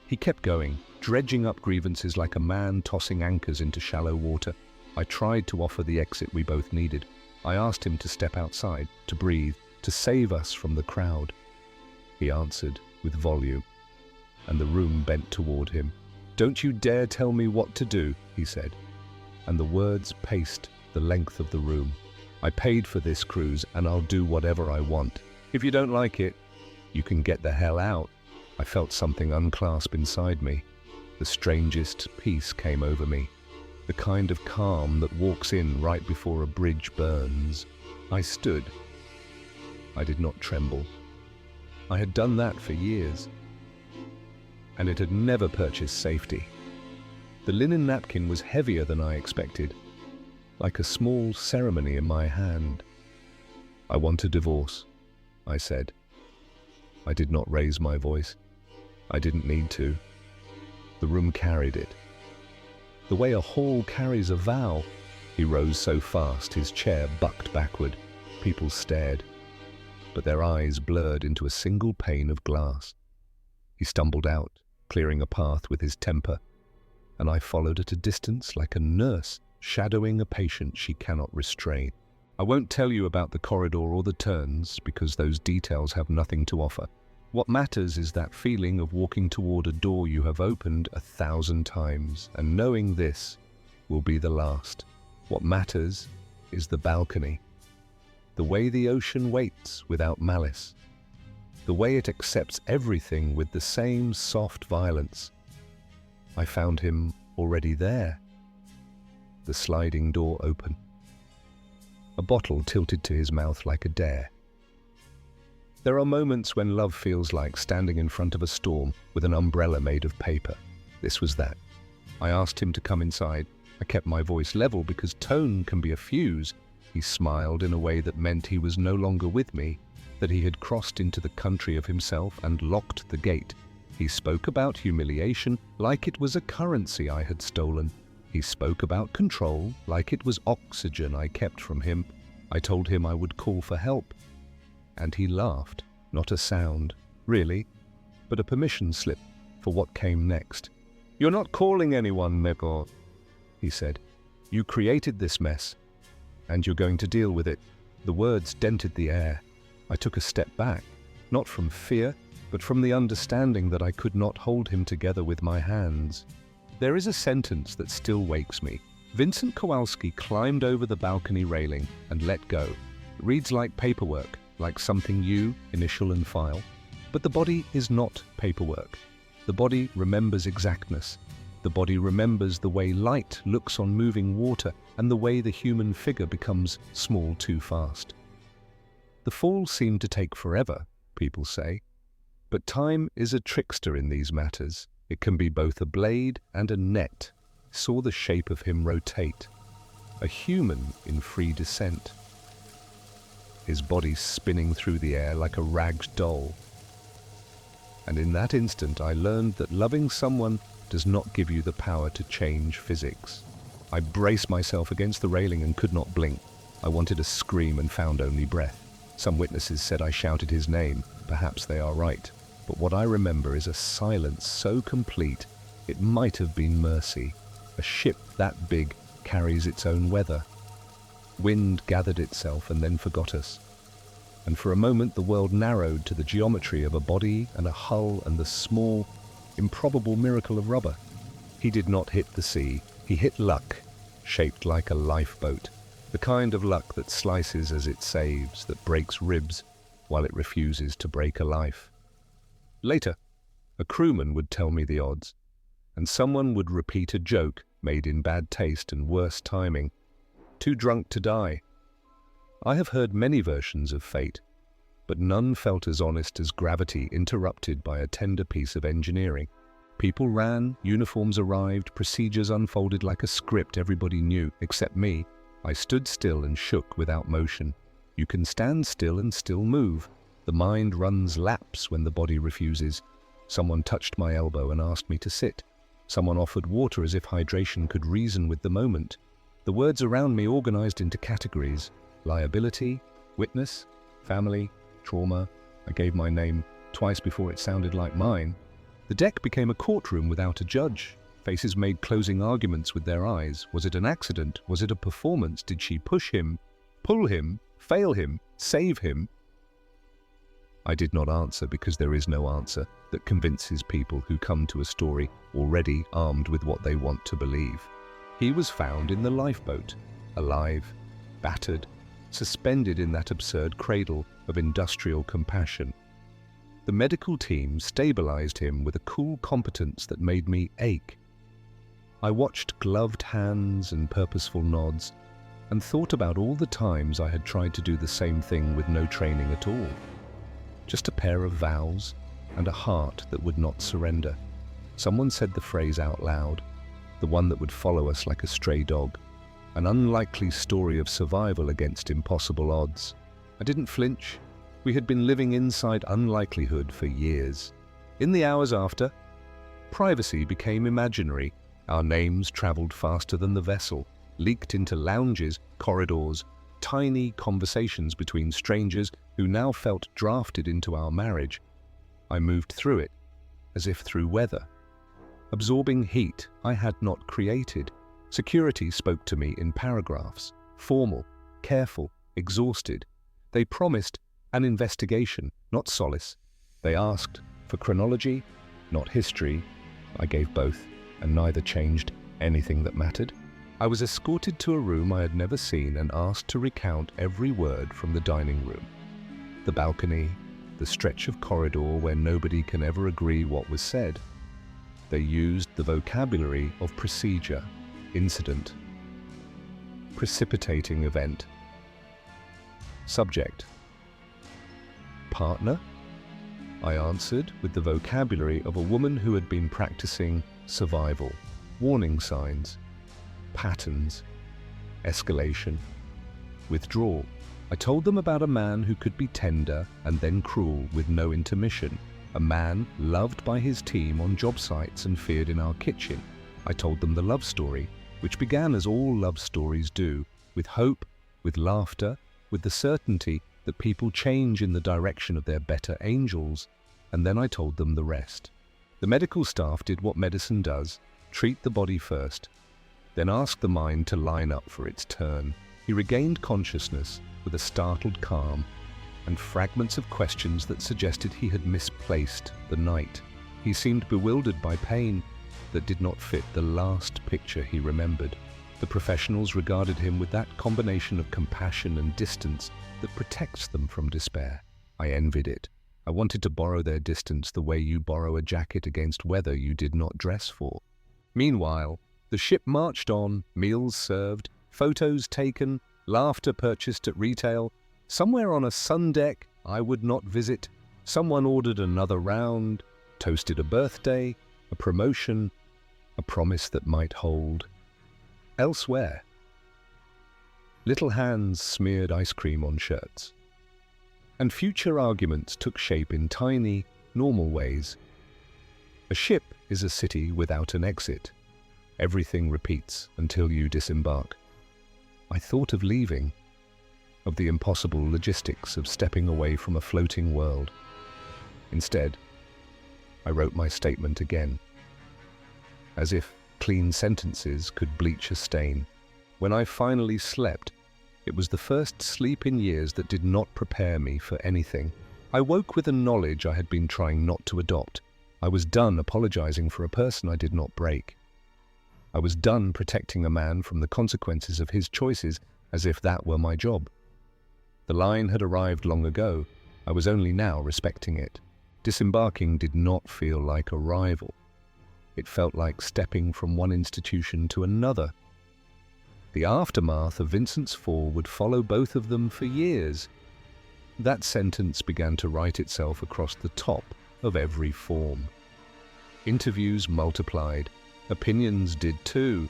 He kept going, dredging up grievances like a man tossing anchors into shallow water. I tried to offer the exit we both needed. I asked him to step outside, to breathe, to save us from the crowd. He answered with volume, and the room bent toward him. "Don't you dare tell me what to do," he said, and the words paced the length of the room. "I paid for this cruise, and I'll do whatever I want. If you don't like it, you can get the hell out." I felt something unclasp inside me. The strangest peace came over me, the kind of calm that walks in right before a bridge burns. I stood. I did not tremble. I had done that for years, and it had never purchased safety. The linen napkin was heavier than I expected, like a small ceremony in my hand. "I want a divorce," I said. I did not raise my voice. I didn't need to. The room carried it. The way a hall carries a vow. He rose so fast, his chair bucked backward. People stared, but their eyes blurred into a single pane of glass. He stumbled out, clearing a path with his temper, and I followed at a distance like a nurse shadowing a patient she cannot restrain. I won't tell you about the corridor or the turns, because those details have nothing to offer. What matters is that feeling of walking toward a door you have opened 1,000 times, and knowing this will be the last. What matters is the balcony. The way the ocean waits without malice. The way it accepts everything with the same soft violence. I found him already there. The sliding door open. A bottle tilted to his mouth like a dare. There are moments when love feels like standing in front of a storm with an umbrella made of paper. This was that. I asked him to come inside. I kept my voice level because tone can be a fuse. He smiled in a way that meant he was no longer with me, that he had crossed into the country of himself and locked the gate. He spoke about humiliation like it was a currency I had stolen. He spoke about control like it was oxygen I kept from him. I told him I would call for help. And he laughed, not a sound, really, but a permission slip for what came next. "You're not calling anyone, Nego," he said. "You created this mess, and you're going to deal with it." The words dented the air. I took a step back, not from fear, but from the understanding that I could not hold him together with my hands. There is a sentence that still wakes me. Vincent Kowalski climbed over the balcony railing and let go. It reads like paperwork, like something you initial and file. But the body is not paperwork. The body remembers exactness. The body remembers the way light looks on moving water and the way the human figure becomes small too fast. The fall seemed to take forever, people say. But time is a trickster in these matters. It can be both a blade and a net. I saw the shape of him rotate. A human in free descent. His body spinning through the air like a ragged doll. And in that instant I learned that loving someone does not give you the power to change physics. I braced myself against the railing and could not blink. I wanted to scream and found only breath. Some witnesses said I shouted his name. Perhaps they are right. But what I remember is a silence so complete, it might have been mercy. A ship that big carries its own weather. Wind gathered itself and then forgot us. And for a moment the world narrowed to the geometry of a body and a hull and the small, improbable miracle of rubber. He did not hit the sea. He hit luck, shaped like a lifeboat. The kind of luck that slices as it saves, that breaks ribs while it refuses to break a life. Later, a crewman would tell me the odds, and someone would repeat a joke made in bad taste and worse timing. Too drunk to die. I have heard many versions of fate, but none felt as honest as gravity interrupted by a tender piece of engineering. People ran, uniforms arrived, procedures unfolded like a script everybody knew, except me. I stood still and shook without motion. You can stand still and still move. The mind runs laps when the body refuses. Someone touched my elbow and asked me to sit. Someone offered water as if hydration could reason with the moment. The words around me organized into categories: liability, witness, family, trauma. I gave my name twice before it sounded like mine. The deck became a courtroom without a judge. Faces made closing arguments with their eyes. Was it an accident? Was it a performance? Did she push him, pull him, fail him, save him? I did not answer because there is no answer that convinces people who come to a story already armed with what they want to believe. He was found in the lifeboat, alive, battered, suspended in that absurd cradle of industrial compassion. The medical team stabilized him with a cool competence that made me ache. I watched gloved hands and purposeful nods and thought about all the times I had tried to do the same thing with no training at all. Just a pair of vows and a heart that would not surrender. Someone said the phrase out loud, the one that would follow us like a stray dog, an unlikely story of survival against impossible odds. I didn't flinch. We had been living inside unlikelihood for years. In the hours after, privacy became imaginary. Our names traveled faster than the vessel, leaked into lounges, corridors, tiny conversations between strangers who now felt drafted into our marriage. I moved through it, as if through weather, absorbing heat I had not created. Security spoke to me in paragraphs, formal, careful, exhausted. They promised an investigation, not solace. They asked for chronology, not history. I gave both, and neither changed anything that mattered. I was escorted to a room I had never seen and asked to recount every word from the dining room. The balcony, the stretch of corridor where nobody can ever agree what was said. They used the vocabulary of procedure, incident, precipitating event, subject. Partner? I answered with the vocabulary of a woman who had been practicing survival. Warning signs. patterns, escalation, withdrawal. I told them about a man who could be tender and then cruel with no intermission, a man loved by his team on job sites and feared in our kitchen. I told them the love story, which began as all love stories do, with hope, with laughter, with the certainty that people change in the direction of their better angels, and then I told them the rest. The medical staff did what medicine does, treat the body first, then ask the mind to line up for its turn. He regained consciousness with a startled calm and fragments of questions that suggested he had misplaced the night. He seemed bewildered by pain that did not fit the last picture he remembered. The professionals regarded him with that combination of compassion and distance that protects them from despair. I envied it. I wanted to borrow their distance the way you borrow a jacket against weather you did not dress for. Meanwhile, the ship marched on, meals served, photos taken, laughter purchased at retail. Somewhere on a sun deck I would not visit, someone ordered another round, toasted a birthday, a promotion, a promise that might hold. Elsewhere, little hands smeared ice cream on shirts. And future arguments took shape in tiny, normal ways. A ship is a city without an exit. Everything repeats until you disembark. I thought of leaving, of the impossible logistics of stepping away from a floating world. Instead, I wrote my statement again, as if clean sentences could bleach a stain. When I finally slept, it was the first sleep in years that did not prepare me for anything. I woke with a knowledge I had been trying not to adopt. I was done apologizing for a person I did not break. I was done protecting a man from the consequences of his choices as if that were my job. The line had arrived long ago. I was only now respecting it. Disembarking did not feel like arrival. It felt like stepping from one institution to another. The aftermath of Vincent's fall would follow both of them for years. That sentence began to write itself across the top of every form. Interviews multiplied. Opinions did too.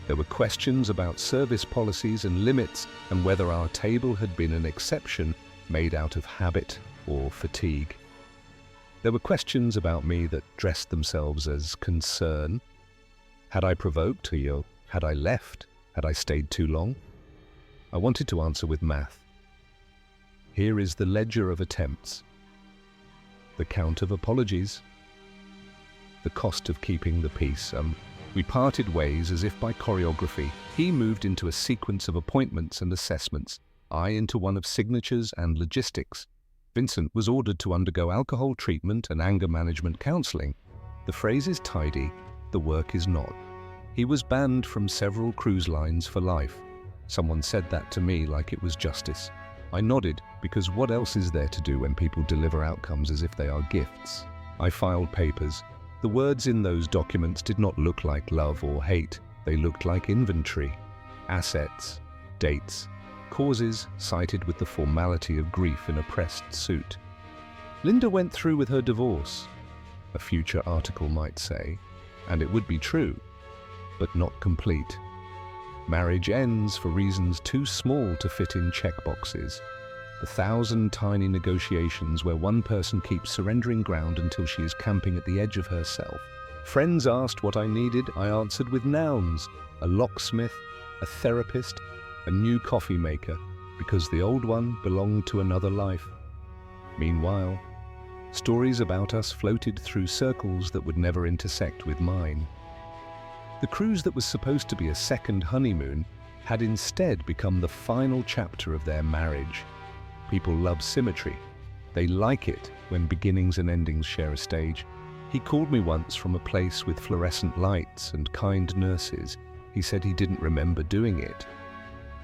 There were questions about service policies and limits and whether our table had been an exception made out of habit or fatigue. There were questions about me that dressed themselves as concern. Had I provoked, or had I left? Had I stayed too long? I wanted to answer with math. Here is the ledger of attempts, the count of apologies, the cost of keeping the peace. We parted ways as if by choreography. He moved into a sequence of appointments and assessments, I into one of signatures and logistics. Vincent was ordered to undergo alcohol treatment and anger management counseling. The phrase is tidy, the work is not. He was banned from several cruise lines for life. Someone said that to me like it was justice. I nodded, because what else is there to do when people deliver outcomes as if they are gifts? I filed papers. The words in those documents did not look like love or hate. They looked like inventory, assets, dates, causes cited with the formality of grief in a pressed suit. Linda went through with her divorce, a future article might say, and it would be true, but not complete. Marriage ends for reasons too small to fit in checkboxes. The 1,000 tiny negotiations where one person keeps surrendering ground until she is camping at the edge of herself. Friends asked what I needed. I answered with nouns: a locksmith, a therapist, a new coffee maker, because the old one belonged to another life. Meanwhile, stories about us floated through circles that would never intersect with mine. The cruise that was supposed to be a second honeymoon had instead become the final chapter of their marriage. People love symmetry. They like it when beginnings and endings share a stage. He called me once from a place with fluorescent lights and kind nurses. He said he didn't remember doing it,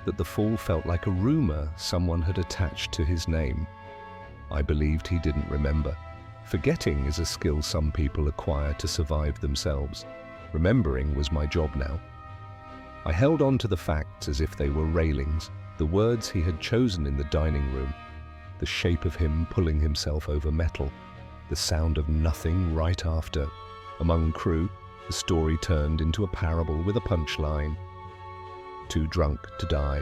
that the fall felt like a rumor someone had attached to his name. I believed he didn't remember. Forgetting is a skill some people acquire to survive themselves. Remembering was my job now. I held on to the facts as if they were railings, the words he had chosen in the dining room, the shape of him pulling himself over metal, the sound of nothing right after. Among crew, the story turned into a parable with a punchline. too drunk to die,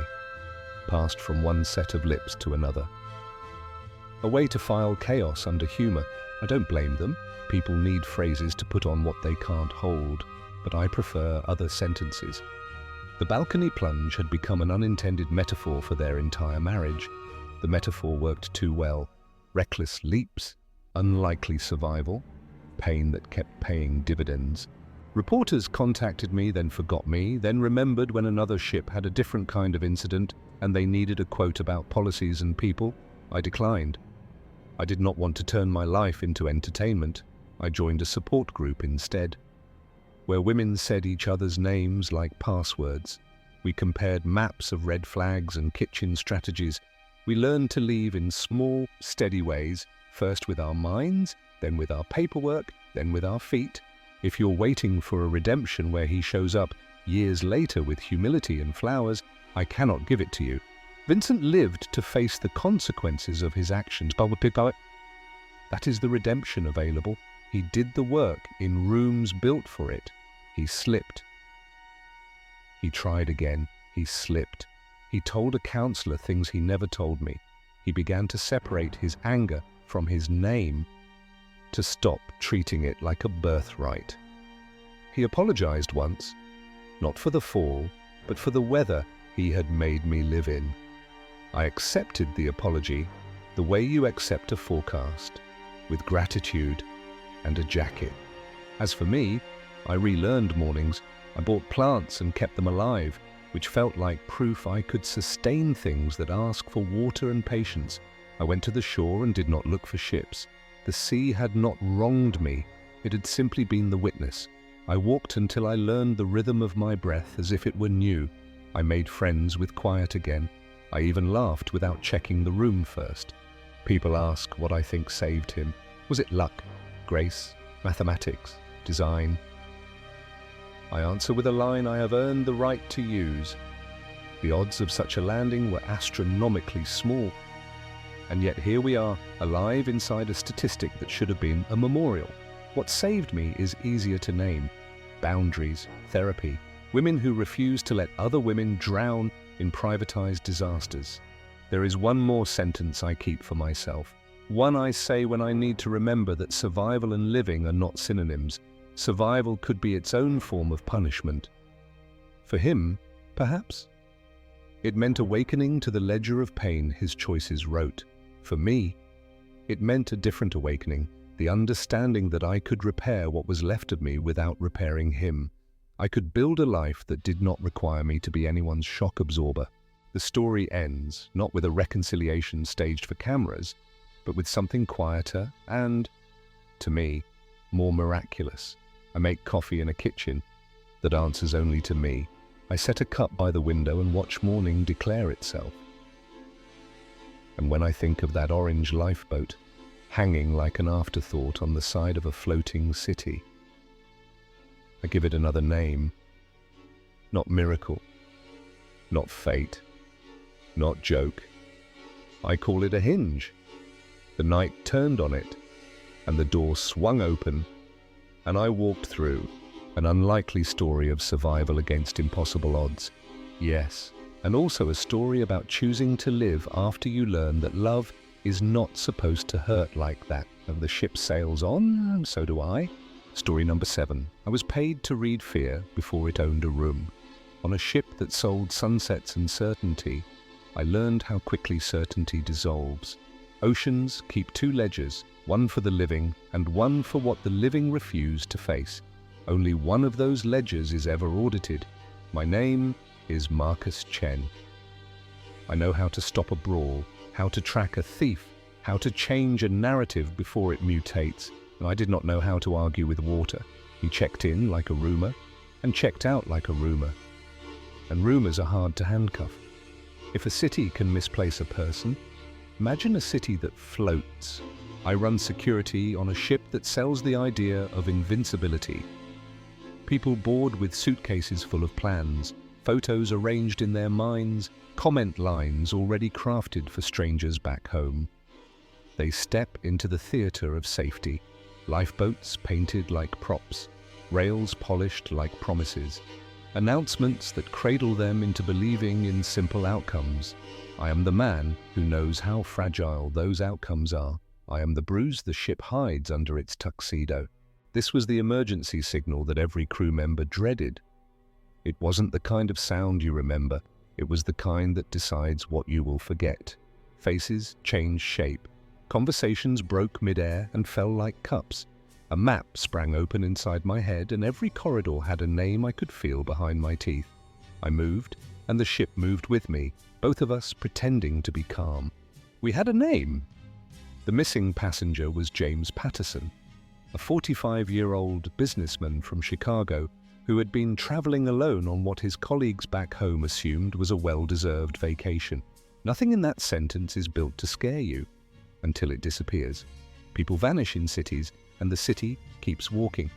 passed from one set of lips to another. A way to file chaos under humour. I don't blame them. People need phrases to put on what they can't hold, but I prefer other sentences. The balcony plunge had become an unintended metaphor for their entire marriage. The metaphor worked too well. Reckless leaps, unlikely survival, pain that kept paying dividends. Reporters contacted me, then forgot me, then remembered when another ship had a different kind of incident and they needed a quote about policies and people. I declined. I did not want to turn my life into entertainment. I joined a support group instead, where women said each other's names like passwords. We compared maps of red flags and kitchen strategies. We learned to leave in small, steady ways, first with our minds, then with our paperwork, then with our feet. If you're waiting for a redemption where he shows up years later with humility and flowers, I cannot give it to you. Vincent lived to face the consequences of his actions. That is the redemption available. He did the work in rooms built for it. He slipped. He tried again. He slipped. He told a counselor things he never told me. He began to separate his anger from his name, to stop treating it like a birthright. He apologized once, not for the fall, but for the weather he had made me live in. I accepted the apology the way you accept a forecast, with gratitude and a jacket. As for me, I relearned mornings. I bought plants and kept them alive, which felt like proof I could sustain things that ask for water and patience. I went to the shore and did not look for ships. The sea had not wronged me. It had simply been the witness. I walked until I learned the rhythm of my breath as if it were new. I made friends with quiet again. I even laughed without checking the room first. People ask what I think saved him. Was it luck, grace, mathematics, design? I answer with a line I have earned the right to use. The odds of such a landing were astronomically small. And yet here we are, alive inside a statistic that should have been a memorial. What saved me is easier to name. Boundaries, therapy, women who refuse to let other women drown in privatized disasters. There is one more sentence I keep for myself. One I say when I need to remember that survival and living are not synonyms. Survival could be its own form of punishment. For him, perhaps, it meant awakening to the ledger of pain his choices wrote. For me, it meant a different awakening, the understanding that I could repair what was left of me without repairing him. I could build a life that did not require me to be anyone's shock absorber. The story ends, not with a reconciliation staged for cameras, but with something quieter and, to me, more miraculous. I make coffee in a kitchen that answers only to me. I set a cup by the window and watch morning declare itself. And when I think of that orange lifeboat, hanging like an afterthought on the side of a floating city, I give it another name. Not miracle, not fate, not joke. I call it a hinge. The night turned on it, and the door swung open, and I walked through. An unlikely story of survival against impossible odds. Yes, and also a story about choosing to live after you learn that love is not supposed to hurt like that. And the ship sails on, and so do I. Story number 7. I was paid to read fear before it owned a room. On a ship that sold sunsets and certainty, I learned how quickly certainty dissolves. Oceans keep 2 ledgers, one for the living and one for what the living refuse to face. Only one of those ledgers is ever audited. My name is Marcus Chen. I know how to stop a brawl, how to track a thief, how to change a narrative before it mutates. I did not know how to argue with water. He checked in like a rumor and checked out like a rumor. And rumors are hard to handcuff. If a city can misplace a person, imagine a city that floats. I run security on a ship that sells the idea of invincibility. People board with suitcases full of plans, photos arranged in their minds, comment lines already crafted for strangers back home. They step into the theater of safety, lifeboats painted like props, rails polished like promises. Announcements that cradle them into believing in simple outcomes. I am the man who knows how fragile those outcomes are. I am the bruise the ship hides under its tuxedo. This was the emergency signal that every crew member dreaded. It wasn't the kind of sound you remember. It was the kind that decides what you will forget. Faces changed shape. Conversations broke mid-air and fell like cups. A map sprang open inside my head, and every corridor had a name I could feel behind my teeth. I moved, and the ship moved with me, both of us pretending to be calm. We had a name. The missing passenger was James Patterson, a 45-year-old businessman from Chicago who had been traveling alone on what his colleagues back home assumed was a well-deserved vacation. Nothing in that sentence is built to scare you until it disappears. People vanish in cities, and the city keeps walking.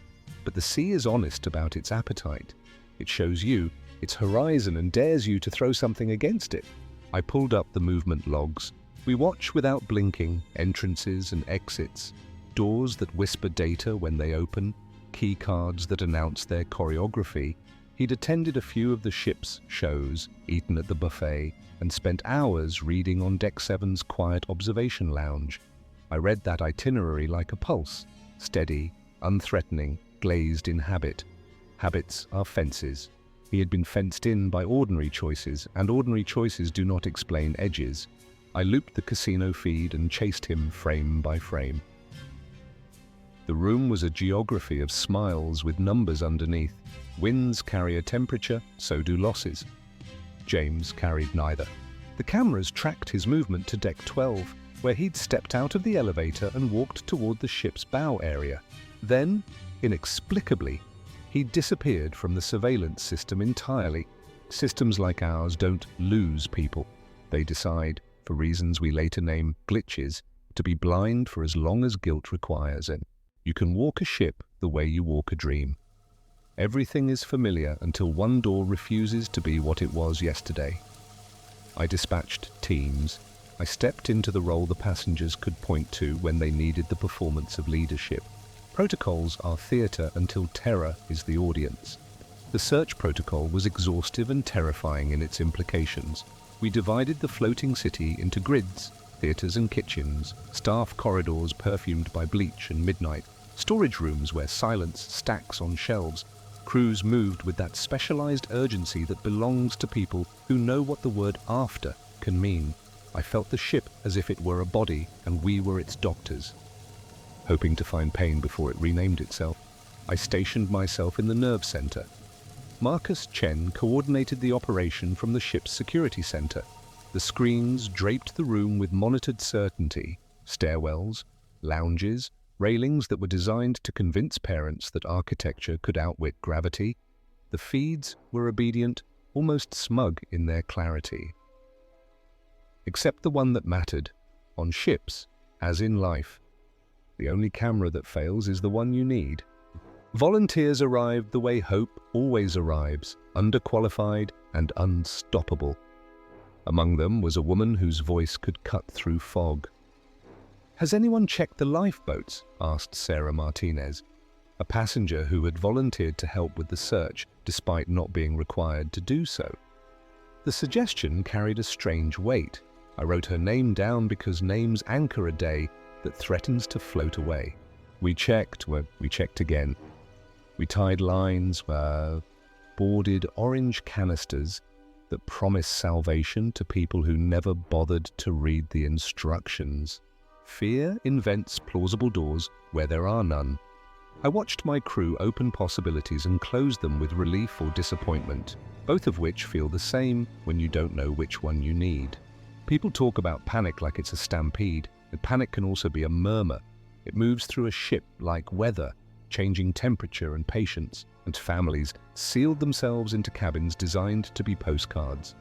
But the sea is honest about its appetite. It shows you its horizon and dares you to throw something against it. I pulled up the movement logs. We watch without blinking, entrances and exits, doors that whisper data when they open, key cards that announce their choreography. He'd attended a few of the ship's shows, eaten at the buffet, and spent hours reading on Deck 7's quiet observation lounge. I read that itinerary like a pulse, steady, unthreatening, glazed in habit. Habits are fences. He had been fenced in by ordinary choices, and ordinary choices do not explain edges. I looped the casino feed and chased him frame by frame. The room was a geography of smiles with numbers underneath. Wins carry a temperature, so do losses. James carried neither. The cameras tracked his movement to Deck 12, where he'd stepped out of the elevator and walked toward the ship's bow area. Then, inexplicably, he disappeared from the surveillance system entirely. Systems like ours don't lose people. They decide, for reasons we later name glitches, to be blind for as long as guilt requires it. You can walk a ship the way you walk a dream. Everything is familiar until one door refuses to be what it was yesterday. I dispatched teams. I stepped into the role the passengers could point to when they needed the performance of leadership. Protocols are theatre until terror is the audience. The search protocol was exhaustive and terrifying in its implications. We divided the floating city into grids, theatres and kitchens, staff corridors perfumed by bleach and midnight, storage rooms where silence stacks on shelves. Crews moved with that specialized urgency that belongs to people who know what the word after can mean. I felt the ship as if it were a body and we were its doctors. Hoping to find pain before it renamed itself, I stationed myself in the nerve center. Marcus Chen coordinated the operation from the ship's security center. The screens draped the room with monitored certainty, stairwells, lounges, railings that were designed to convince parents that architecture could outwit gravity. The feeds were obedient, almost smug in their clarity. Except the one that mattered. On ships, as in life, the only camera that fails is the one you need. Volunteers arrived the way hope always arrives, underqualified and unstoppable. Among them was a woman whose voice could cut through fog. "Has anyone checked the lifeboats?" asked Sarah Martinez, a passenger who had volunteered to help with the search despite not being required to do so. The suggestion carried a strange weight. I wrote her name down because names anchor a day that threatens to float away. We checked again. We tied lines, boarded orange canisters that promise salvation to people who never bothered to read the instructions. Fear invents plausible doors where there are none. I watched my crew open possibilities and close them with relief or disappointment, both of which feel the same when you don't know which one you need. People talk about panic like it's a stampede, but panic can also be a murmur. It moves through a ship like weather, changing temperature and patience, and families sealed themselves into cabins designed to be postcards.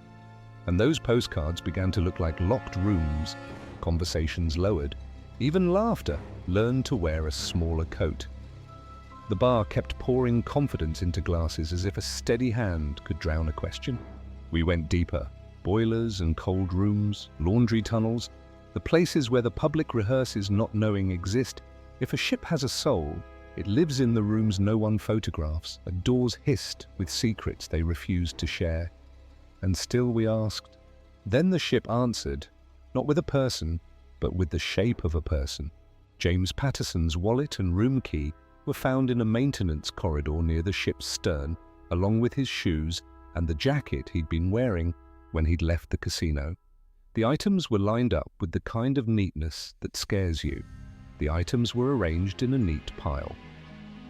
And those postcards began to look like locked rooms. Conversations lowered. Even laughter learned to wear a smaller coat. The bar kept pouring confidence into glasses as if a steady hand could drown a question. We went deeper. Boilers and cold rooms, laundry tunnels, the places where the public rehearses not knowing exist. If a ship has a soul, It lives in the rooms no one photographs, and doors hissed with secrets they refused to share. And still we asked. Then the ship answered, not with a person, but with the shape of a person. James Patterson's wallet and room key were found in a maintenance corridor near the ship's stern, along with his shoes and the jacket he'd been wearing when he'd left the casino. The items were lined up with the kind of neatness that scares you. The items were arranged in a neat pile,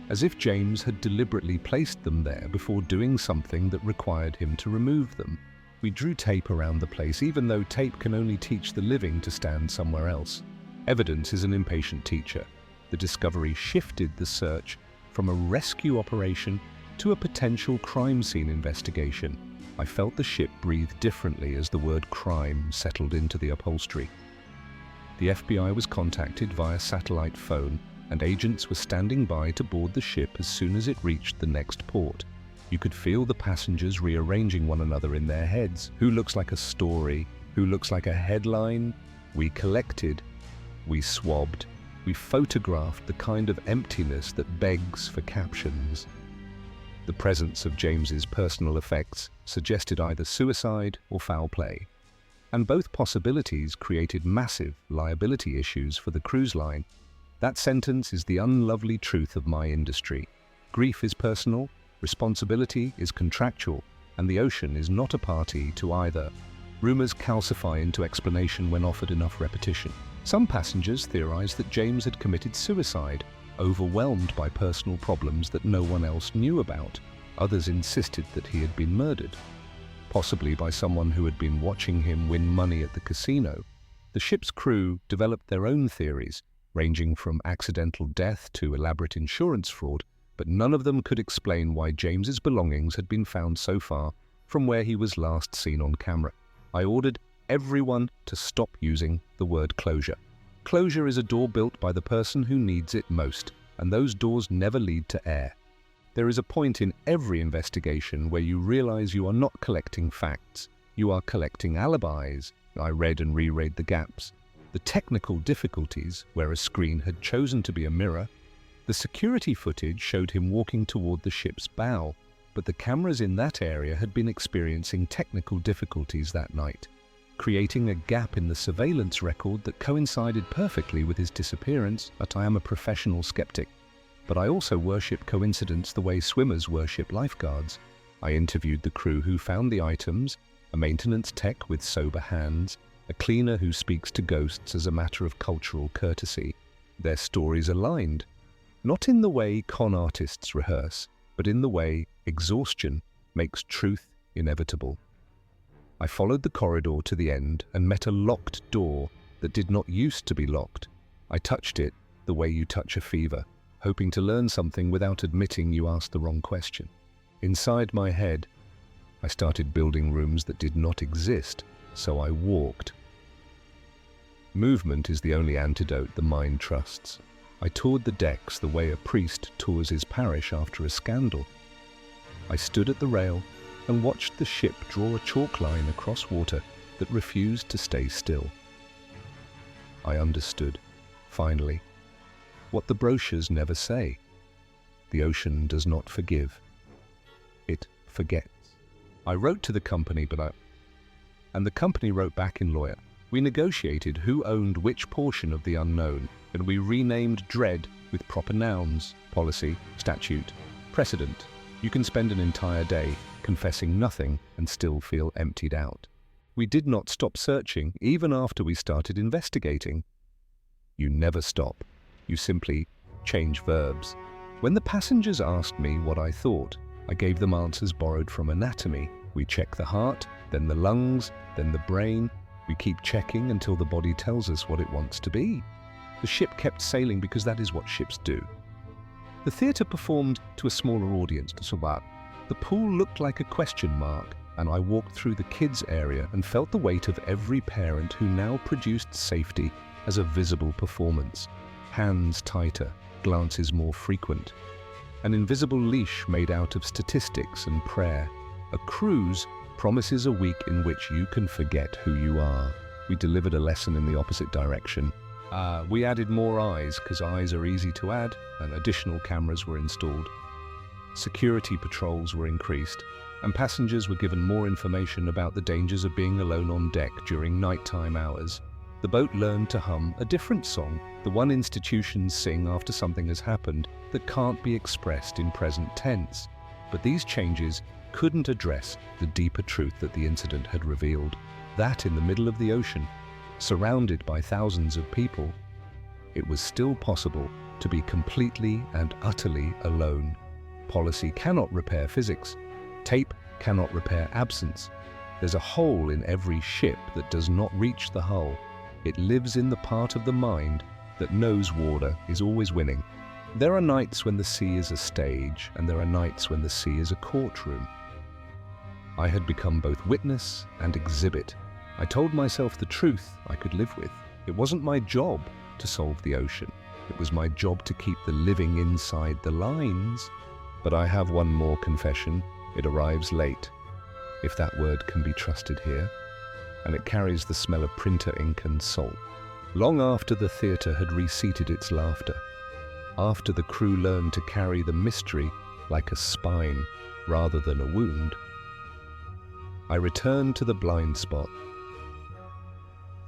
as if James had deliberately placed them there before doing something that required him to remove them. We drew tape around the place, even though tape can only teach the living to stand somewhere else. Evidence is an impatient teacher. The discovery shifted the search from a rescue operation to a potential crime scene investigation. I felt the ship breathe differently as the word crime settled into the upholstery. The FBI was contacted via satellite phone, and agents were standing by to board the ship as soon as it reached the next port. You could feel the passengers rearranging one another in their heads. Who looks like a story? Who looks like a headline? We collected. We swabbed. We photographed the kind of emptiness that begs for captions. The presence of James's personal effects suggested either suicide or foul play, and both possibilities created massive liability issues for the cruise line. That sentence is the unlovely truth of my industry. Grief is personal, responsibility is contractual, and the ocean is not a party to either. Rumors calcify into explanation when offered enough repetition. Some passengers theorized that James had committed suicide, overwhelmed by personal problems that no one else knew about. Others insisted that he had been murdered, possibly by someone who had been watching him win money at the casino. The ship's crew developed their own theories, ranging from accidental death to elaborate insurance fraud, but none of them could explain why James's belongings had been found so far from where he was last seen on camera. I ordered everyone to stop using the word closure. Closure is a door built by the person who needs it most, and those doors never lead to air. There is a point in every investigation where you realize you are not collecting facts, you are collecting alibis. I read and reread the gaps, the technical difficulties where a screen had chosen to be a mirror. The security footage showed him walking toward the ship's bow, but the cameras in that area had been experiencing technical difficulties that night, creating a gap in the surveillance record that coincided perfectly with his disappearance. But I am a professional skeptic. But I also worship coincidence the way swimmers worship lifeguards. I interviewed the crew who found the items, a maintenance tech with sober hands, a cleaner who speaks to ghosts as a matter of cultural courtesy. Their stories aligned, not in the way con artists rehearse, but in the way exhaustion makes truth inevitable. I followed the corridor to the end and met a locked door that did not used to be locked. I touched it the way you touch a fever, hoping to learn something without admitting you asked the wrong question. Inside my head, I started building rooms that did not exist, so I walked. Movement is the only antidote the mind trusts. I toured the decks the way a priest tours his parish after a scandal. I stood at the rail and watched the ship draw a chalk line across water that refused to stay still. I understood, finally, what the brochures never say. The ocean does not forgive. It forgets. I wrote to the company, and the company wrote back in lawyer. We negotiated who owned which portion of the unknown, and we renamed dread with proper nouns, policy, statute, precedent. You can spend an entire day confessing nothing and still feel emptied out. We did not stop searching even after we started investigating. You never stop. You simply change verbs. When the passengers asked me what I thought, I gave them answers borrowed from anatomy. We check the heart, then the lungs, then the brain. We keep checking until the body tells us what it wants to be. The ship kept sailing because that is what ships do. The theatre performed to a smaller audience. The pool looked like a question mark, and I walked through the kids' area and felt the weight of every parent who now produced safety as a visible performance. Hands tighter, glances more frequent. An invisible leash made out of statistics and prayer. A cruise promises a week in which you can forget who you are. We delivered a lesson in the opposite direction. We added more eyes because eyes are easy to add, and additional cameras were installed. Security patrols were increased, and passengers were given more information about the dangers of being alone on deck during nighttime hours. The boat learned to hum a different song, the one institutions sing after something has happened that can't be expressed in present tense. But these changes couldn't address the deeper truth that the incident had revealed. That in the middle of the ocean, surrounded by thousands of people, it was still possible to be completely and utterly alone. Policy cannot repair physics. Tape cannot repair absence. There's a hole in every ship that does not reach the hull. It lives in the part of the mind that knows water is always winning. There are nights when the sea is a stage, and there are nights when the sea is a courtroom. I had become both witness and exhibit. I told myself the truth I could live with. It wasn't my job to solve the ocean. It was my job to keep the living inside the lines. But I have one more confession. It arrives late, if that word can be trusted here, and it carries the smell of printer ink and salt. Long after the theatre had reseated its laughter, after the crew learned to carry the mystery like a spine rather than a wound, I returned to the blind spot.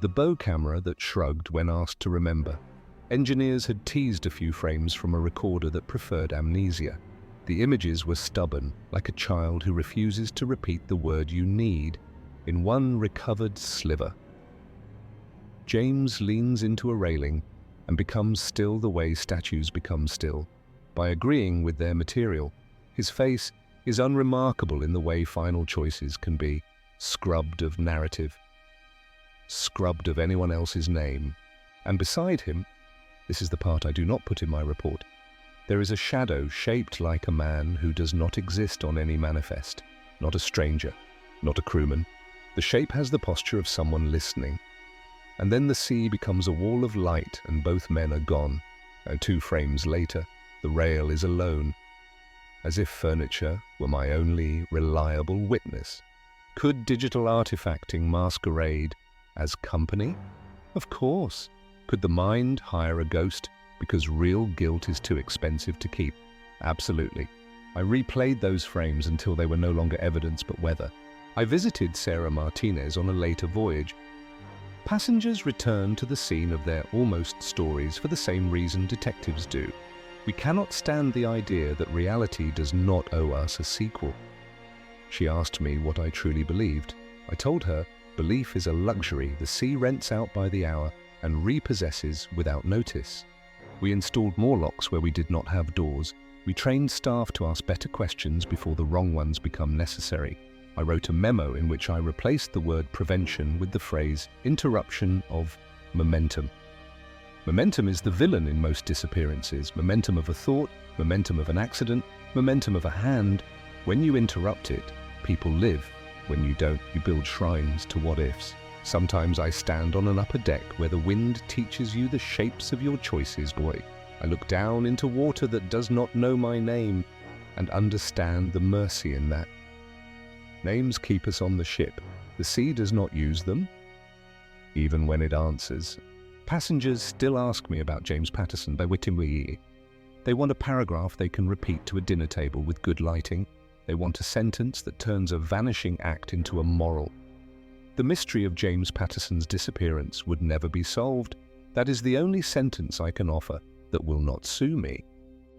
The bow camera that shrugged when asked to remember. Engineers had teased a few frames from a recorder that preferred amnesia. The images were stubborn, like a child who refuses to repeat the word you need in one recovered sliver. James leans into a railing and becomes still the way statues become still, by agreeing with their material. His face is unremarkable in the way final choices can be, scrubbed of narrative, scrubbed of anyone else's name. And beside him, this is the part I do not put in my report, there is a shadow shaped like a man who does not exist on any manifest, not a stranger, not a crewman. The shape has the posture of someone listening. And then the sea becomes a wall of light and both men are gone. And 2 frames later, the rail is alone, as if furniture were my only reliable witness. Could digital artifacting masquerade as company? Of course. Could the mind hire a ghost because real guilt is too expensive to keep? Absolutely. I replayed those frames until they were no longer evidence but weather. I visited Sarah Martinez on a later voyage. Passengers return to the scene of their almost stories for the same reason detectives do. We cannot stand the idea that reality does not owe us a sequel. She asked me what I truly believed. I told her belief is a luxury the sea rents out by the hour and repossesses without notice. We installed more locks where we did not have doors. We trained staff to ask better questions before the wrong ones become necessary. I wrote a memo in which I replaced the word prevention with the phrase interruption of momentum. Momentum is the villain in most disappearances. Momentum of a thought, momentum of an accident, momentum of a hand. When you interrupt it, people live. When you don't, you build shrines to what-ifs. Sometimes I stand on an upper deck where the wind teaches you the shapes of your choices, boy. I look down into water that does not know my name and understand the mercy in that. Names keep us on the ship. The sea does not use them, even when it answers. Passengers still ask me about James Patterson by Wittimwee. They want a paragraph they can repeat to a dinner table with good lighting. They want a sentence that turns a vanishing act into a moral. The mystery of James Patterson's disappearance would never be solved. That is the only sentence I can offer that will not sue me.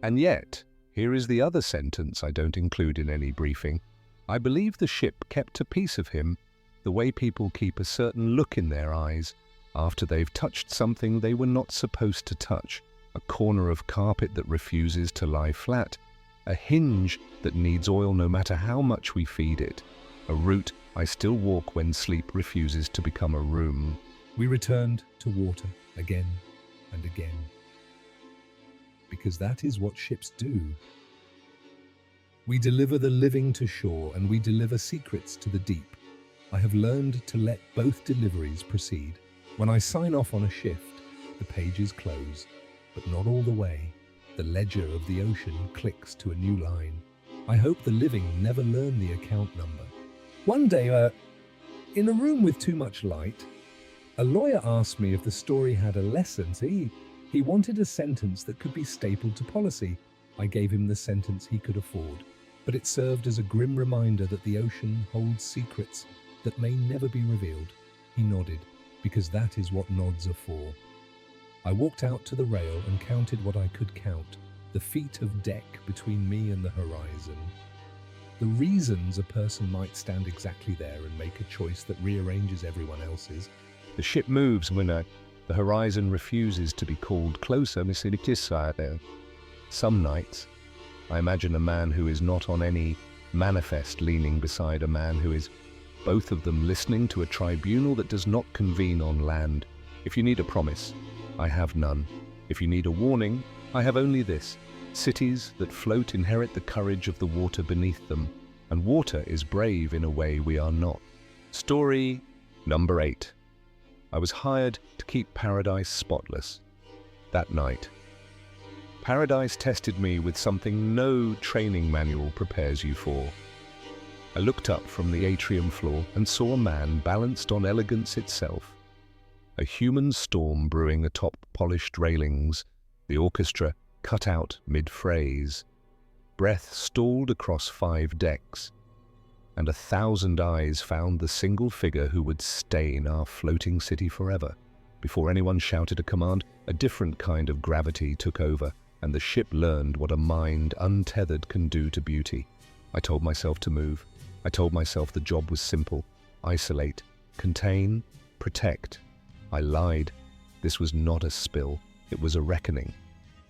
And yet, here is the other sentence I don't include in any briefing. I believe the ship kept a piece of him, the way people keep a certain look in their eyes after they've touched something they were not supposed to touch, a corner of carpet that refuses to lie flat, a hinge that needs oil no matter how much we feed it, a route I still walk when sleep refuses to become a room. We returned to water again and again, because that is what ships do. We deliver the living to shore and we deliver secrets to the deep. I have learned to let both deliveries proceed. When I sign off on a shift, the pages close, but not all the way. The ledger of the ocean clicks to a new line. I hope the living never learn the account number. One day, in a room with too much light, A lawyer asked me if the story had a lesson. So he wanted a sentence that could be stapled to policy. I gave him the sentence he could afford, but it served as a grim reminder that the ocean holds secrets that may never be revealed. He nodded, because that is what nods are for. I walked out to the rail and counted what I could count, the feet of deck between me and the horizon. The reasons a person might stand exactly there and make a choice that rearranges everyone else's. The ship moves when the horizon refuses to be called closer. Some nights, I imagine a man who is not on any manifest leaning beside a man who is, both of them listening to a tribunal that does not convene on land. If you need a promise, I have none. If you need a warning, I have only this. Cities that float inherit the courage of the water beneath them, and water is brave in a way we are not. Story number 8. I was hired to keep paradise spotless. That night, paradise tested me with something no training manual prepares you for. I looked up from the atrium floor and saw a man balanced on elegance itself. A human storm brewing atop polished railings, the orchestra cut out mid-phrase. Breath stalled across 5 decks, and 1,000 eyes found the single figure who would stain our floating city forever. Before anyone shouted a command, a different kind of gravity took over, and the ship learned what a mind untethered can do to beauty. I told myself to move. I told myself the job was simple. Isolate, contain, protect. I lied. This was not a spill. It was a reckoning.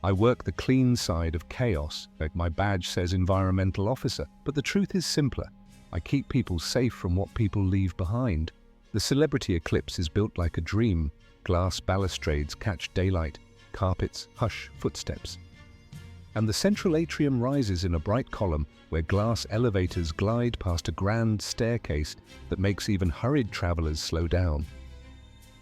I work the clean side of chaos, like my badge says environmental officer, but the truth is simpler. I keep people safe from what people leave behind. The celebrity eclipse is built like a dream. Glass balustrades catch daylight, carpets hush footsteps. And the central atrium rises in a bright column where glass elevators glide past a grand staircase that makes even hurried travelers slow down.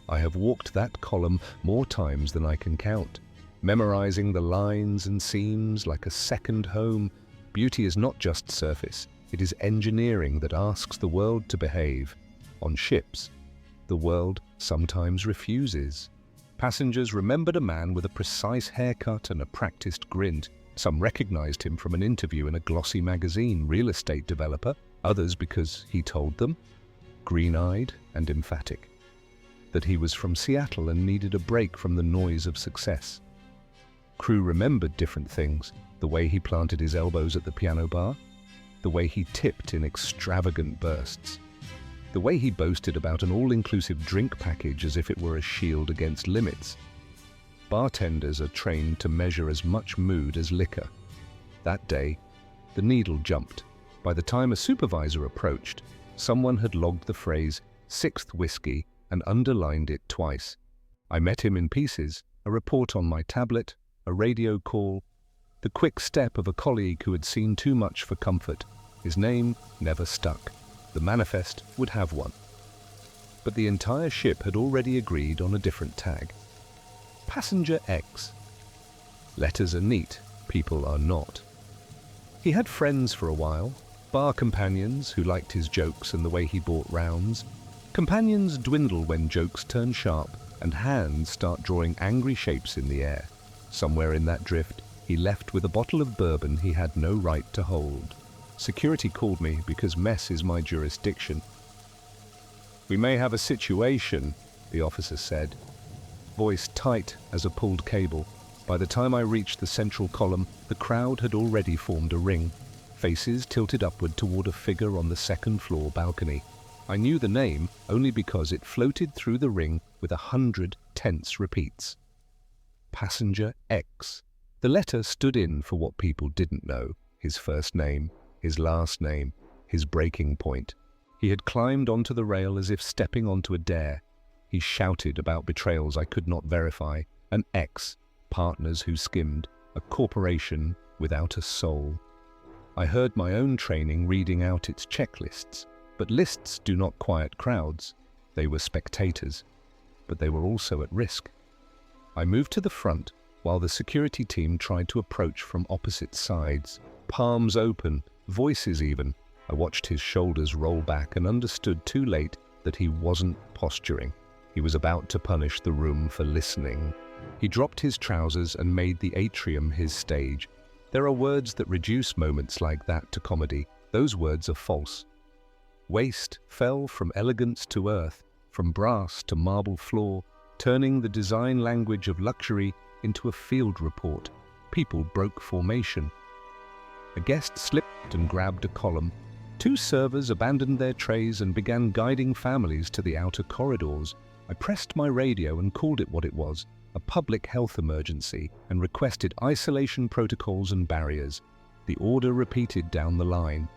I have walked that column more times than I can count, memorizing the lines and seams like a second home. Beauty is not just surface, it is engineering that asks the world to behave. On ships, the world sometimes refuses. Passengers remembered a man with a precise haircut and a practiced grin. Some recognized him from an interview in a glossy magazine, real estate developer, others because he told them, green-eyed and emphatic, that he was from Seattle and needed a break from the noise of success. Crew remembered different things, the way he planted his elbows at the piano bar, the way he tipped in extravagant bursts, the way he boasted about an all-inclusive drink package as if it were a shield against limits. Bartenders are trained to measure as much mood as liquor. That day, the needle jumped. By the time a supervisor approached, someone had logged the phrase "6th whiskey" and underlined it twice. I met him in pieces, a report on my tablet, a radio call, the quick step of a colleague who had seen too much for comfort. His name never stuck. The manifest would have one. But the entire ship had already agreed on a different tag. Passenger X. Letters are neat, people are not. He had friends for a while, bar companions who liked his jokes and the way he bought rounds. Companions dwindle when jokes turn sharp and hands start drawing angry shapes in the air. Somewhere in that drift, he left with a bottle of bourbon he had no right to hold. Security called me because mess is my jurisdiction. "We may have a situation," the officer said, voice tight as a pulled cable. By the time I reached the central column, the crowd had already formed a ring, faces tilted upward toward a figure on the second-floor balcony. I knew the name only because it floated through the ring with 100 tense repeats. Passenger X. The letter stood in for what people didn't know: his first name, his last name, his breaking point. He had climbed onto the rail as if stepping onto a dare. He shouted about betrayals I could not verify, an X, partners who skimmed, a corporation without a soul. I heard my own training reading out its checklists, but lists do not quiet crowds. They were spectators, but they were also at risk. I moved to the front while the security team tried to approach from opposite sides, palms open, voices even. I watched his shoulders roll back and understood too late that he wasn't posturing. He was about to punish the room for listening. He dropped his trousers and made the atrium his stage. There are words that reduce moments like that to comedy. Those words are false. Waste fell from elegance to earth, from brass to marble floor, turning the design language of luxury into a field report. People broke formation. A guest slipped and grabbed a column. Two servers abandoned their trays and began guiding families to the outer corridors. I pressed my radio and called it what it was, a public health emergency, and requested isolation protocols and barriers. The order repeated down the line.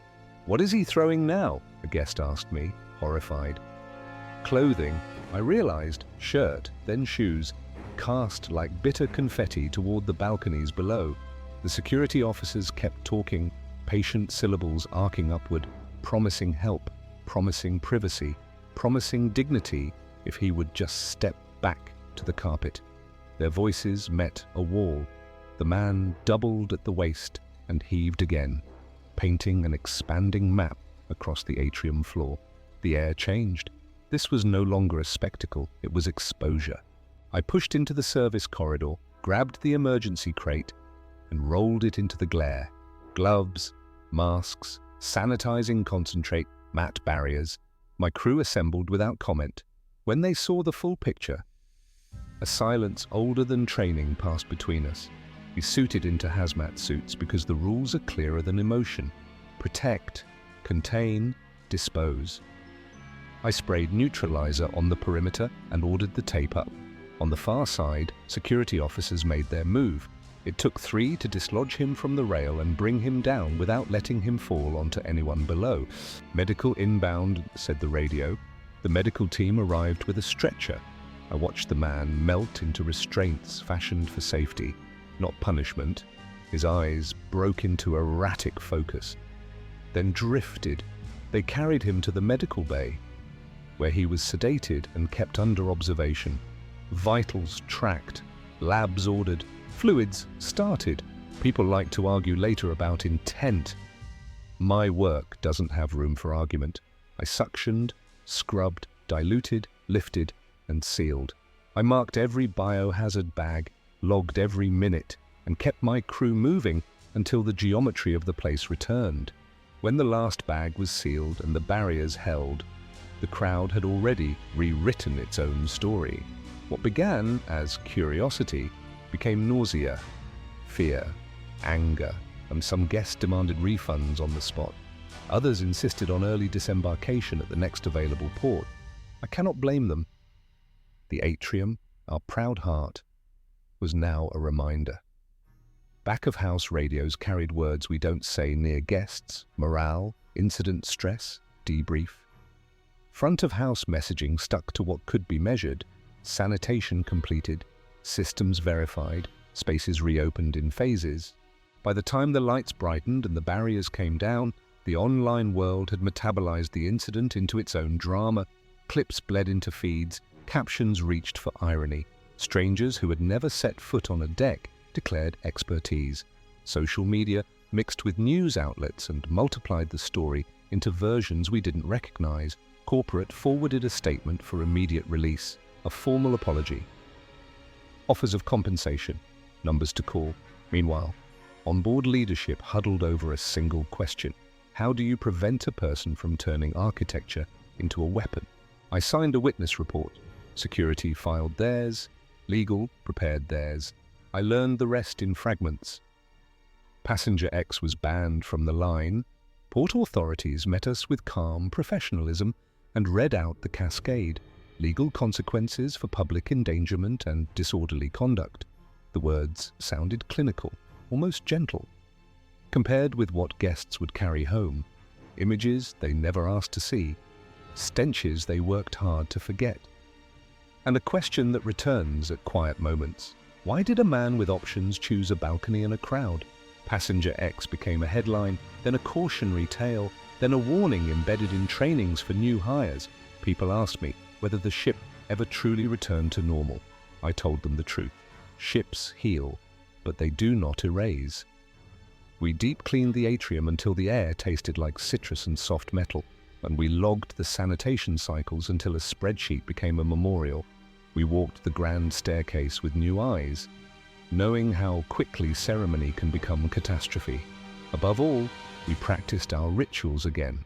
"What is he throwing now?" a guest asked me, horrified. Clothing, I realized, shirt, then shoes, cast like bitter confetti toward the balconies below. The security officers kept talking, patient syllables arcing upward, promising help, promising privacy, promising dignity if he would just step back to the carpet. Their voices met a wall. The man doubled at the waist and heaved again, painting an expanding map across the atrium floor. The air changed. This was no longer a spectacle, it was exposure. I pushed into the service corridor, grabbed the emergency crate, and rolled it into the glare. Gloves, masks, sanitizing concentrate, matte barriers. My crew assembled without comment. When they saw the full picture, a silence older than training passed between us. We suited into hazmat suits because the rules are clearer than emotion. Protect, contain, dispose. I sprayed neutralizer on the perimeter and ordered the tape up. On the far side, security officers made their move. It took 3 to dislodge him from the rail and bring him down without letting him fall onto anyone below. "Medical inbound," said the radio. The medical team arrived with a stretcher. I watched the man melt into restraints fashioned for safety, not punishment. His eyes broke into erratic focus, then drifted. They carried him to the medical bay, where he was sedated and kept under observation. Vitals tracked, labs ordered, fluids started. People like to argue later about intent. My work doesn't have room for argument. I suctioned, scrubbed, diluted, lifted, and sealed. I marked every biohazard bag, logged every minute, and kept my crew moving until the geometry of the place returned. When the last bag was sealed and the barriers held, the crowd had already rewritten its own story. What began as curiosity became nausea, fear, anger, and some guests demanded refunds on the spot. Others insisted on early disembarkation at the next available port. I cannot blame them. The atrium, our proud heart, was now a reminder. Back-of-house radios carried words we don't say near guests: morale, incident stress, debrief. Front-of-house messaging stuck to what could be measured: sanitation completed, systems verified, spaces reopened in phases. By the time the lights brightened and the barriers came down, the online world had metabolized the incident into its own drama. Clips bled into feeds, captions reached for irony. Strangers who had never set foot on a deck declared expertise. Social media mixed with news outlets and multiplied the story into versions we didn't recognize. Corporate forwarded a statement for immediate release, a formal apology. Offers of compensation, numbers to call. Meanwhile, onboard leadership huddled over a single question: how do you prevent a person from turning architecture into a weapon? I signed a witness report. Security filed theirs. Legal prepared theirs. I learned the rest in fragments. Passenger X was banned from the line. Port authorities met us with calm professionalism and read out the cascade: legal consequences for public endangerment and disorderly conduct. The words sounded clinical, almost gentle. Compared with what guests would carry home, images they never asked to see, stenches they worked hard to forget. And a question that returns at quiet moments: why did a man with options choose a balcony and a crowd? Passenger X became a headline, then a cautionary tale, then a warning embedded in trainings for new hires. People asked me whether the ship ever truly returned to normal. I told them the truth. Ships heal, but they do not erase. We deep cleaned the atrium until the air tasted like citrus and soft metal. and we logged the sanitation cycles until a spreadsheet became a memorial. We walked the grand staircase with new eyes, knowing how quickly ceremony can become catastrophe. Above all, we practiced our rituals again.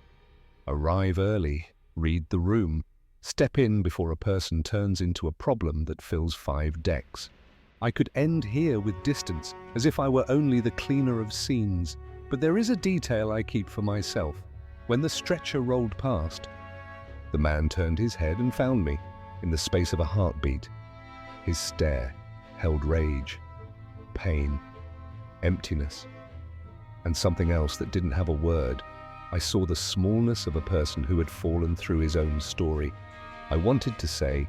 Arrive early, read the room, step in before a person turns into a problem that fills 5 decks. I could end here with distance, as if I were only the cleaner of scenes, but there is a detail I keep for myself. When the stretcher rolled past, the man turned his head and found me, in the space of a heartbeat. His stare held rage, pain, emptiness, and something else that didn't have a word. I saw the smallness of a person who had fallen through his own story. I wanted to say,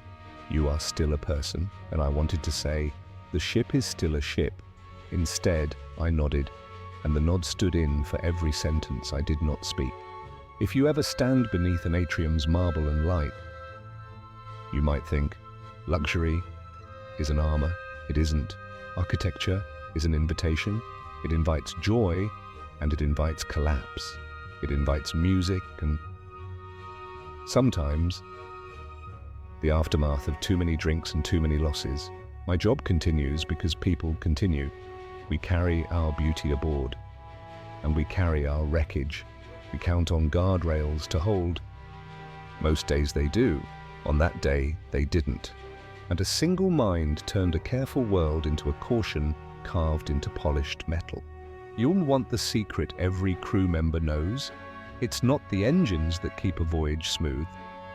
"You are still a person," and I wanted to say, "The ship is still a ship." Instead, I nodded, and the nod stood in for every sentence I did not speak. If you ever stand beneath an atrium's marble and light, you might think, luxury is an armor. It isn't. Architecture is an invitation. It invites joy, and it invites collapse. It invites music and sometimes the aftermath of too many drinks and too many losses. My job continues because people continue. We carry our beauty aboard, and we carry our wreckage. We count on guardrails to hold. Most days they do. On that day, they didn't. And a single mind turned a careful world into a caution carved into polished metal. You'll want the secret every crew member knows. It's not the engines that keep a voyage smooth.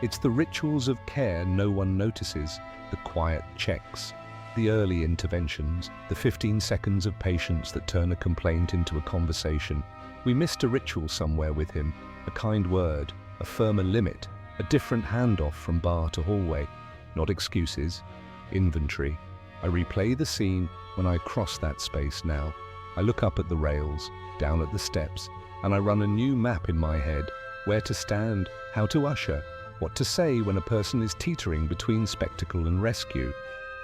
It's the rituals of care no one notices, the quiet checks, the early interventions, the 15 seconds of patience that turn a complaint into a conversation. We missed a ritual somewhere with him, a kind word, a firmer limit, a different handoff from bar to hallway. Not excuses, inventory. I replay the scene when I cross that space now. I look up at the rails, down at the steps, and I run a new map in my head, where to stand, how to usher, what to say when a person is teetering between spectacle and rescue.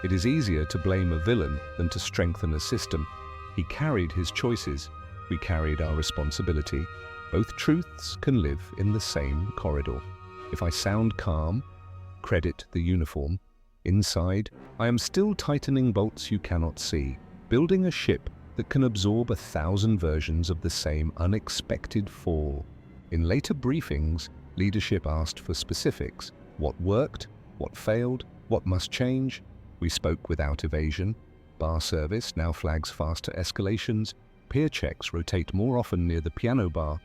It is easier to blame a villain than to strengthen a system. He carried his choices. We carried our responsibility. Both truths can live in the same corridor. If I sound calm, credit the uniform. Inside, I am still tightening bolts you cannot see, building a ship that can absorb 1,000 versions of the same unexpected fall. In later briefings, leadership asked for specifics. What worked? What failed? What must change? We spoke without evasion. Bar service now flags faster escalations. Peer checks rotate more often near the piano bar.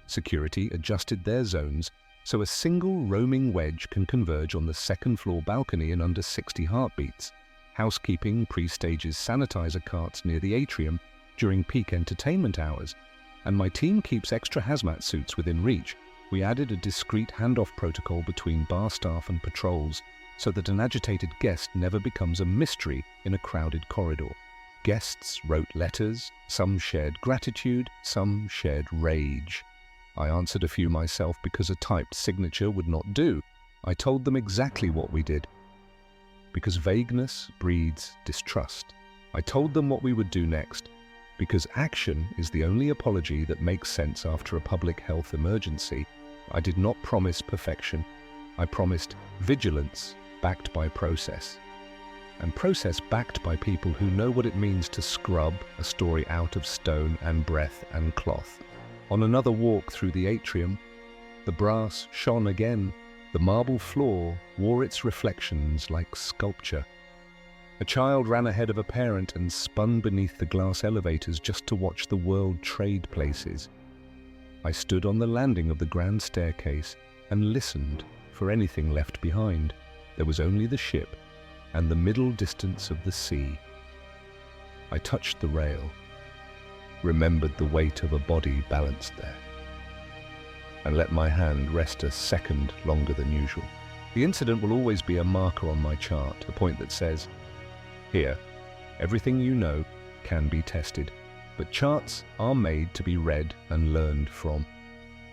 Security adjusted their zones so a single roaming wedge can converge on the second-floor balcony in under 60 heartbeats. Housekeeping pre-stages sanitizer carts near the atrium during peak entertainment hours, and my team keeps extra hazmat suits within reach. We added a discreet handoff protocol between bar staff and patrols so that an agitated guest never becomes a mystery in a crowded corridor. Guests wrote letters, some shared gratitude, some shared rage. I answered a few myself because a typed signature would not do. I told them exactly what we did, because vagueness breeds distrust. I told them what we would do next, because action is the only apology that makes sense after a public health emergency. I did not promise perfection. I promised vigilance backed by process. And process backed by people who know what it means to scrub a story out of stone and breath and cloth. On another walk through the atrium, the brass shone again. The marble floor wore its reflections like sculpture. A child ran ahead of a parent and spun beneath the glass elevators just to watch the world trade places. I stood on the landing of the grand staircase and listened for anything left behind. There was only the ship and the middle distance of the sea. I touched the rail, remembered the weight of a body balanced there, and let my hand rest a second longer than usual. The incident will always be a marker on my chart, a point that says, here, everything you know can be tested, but charts are made to be read and learned from.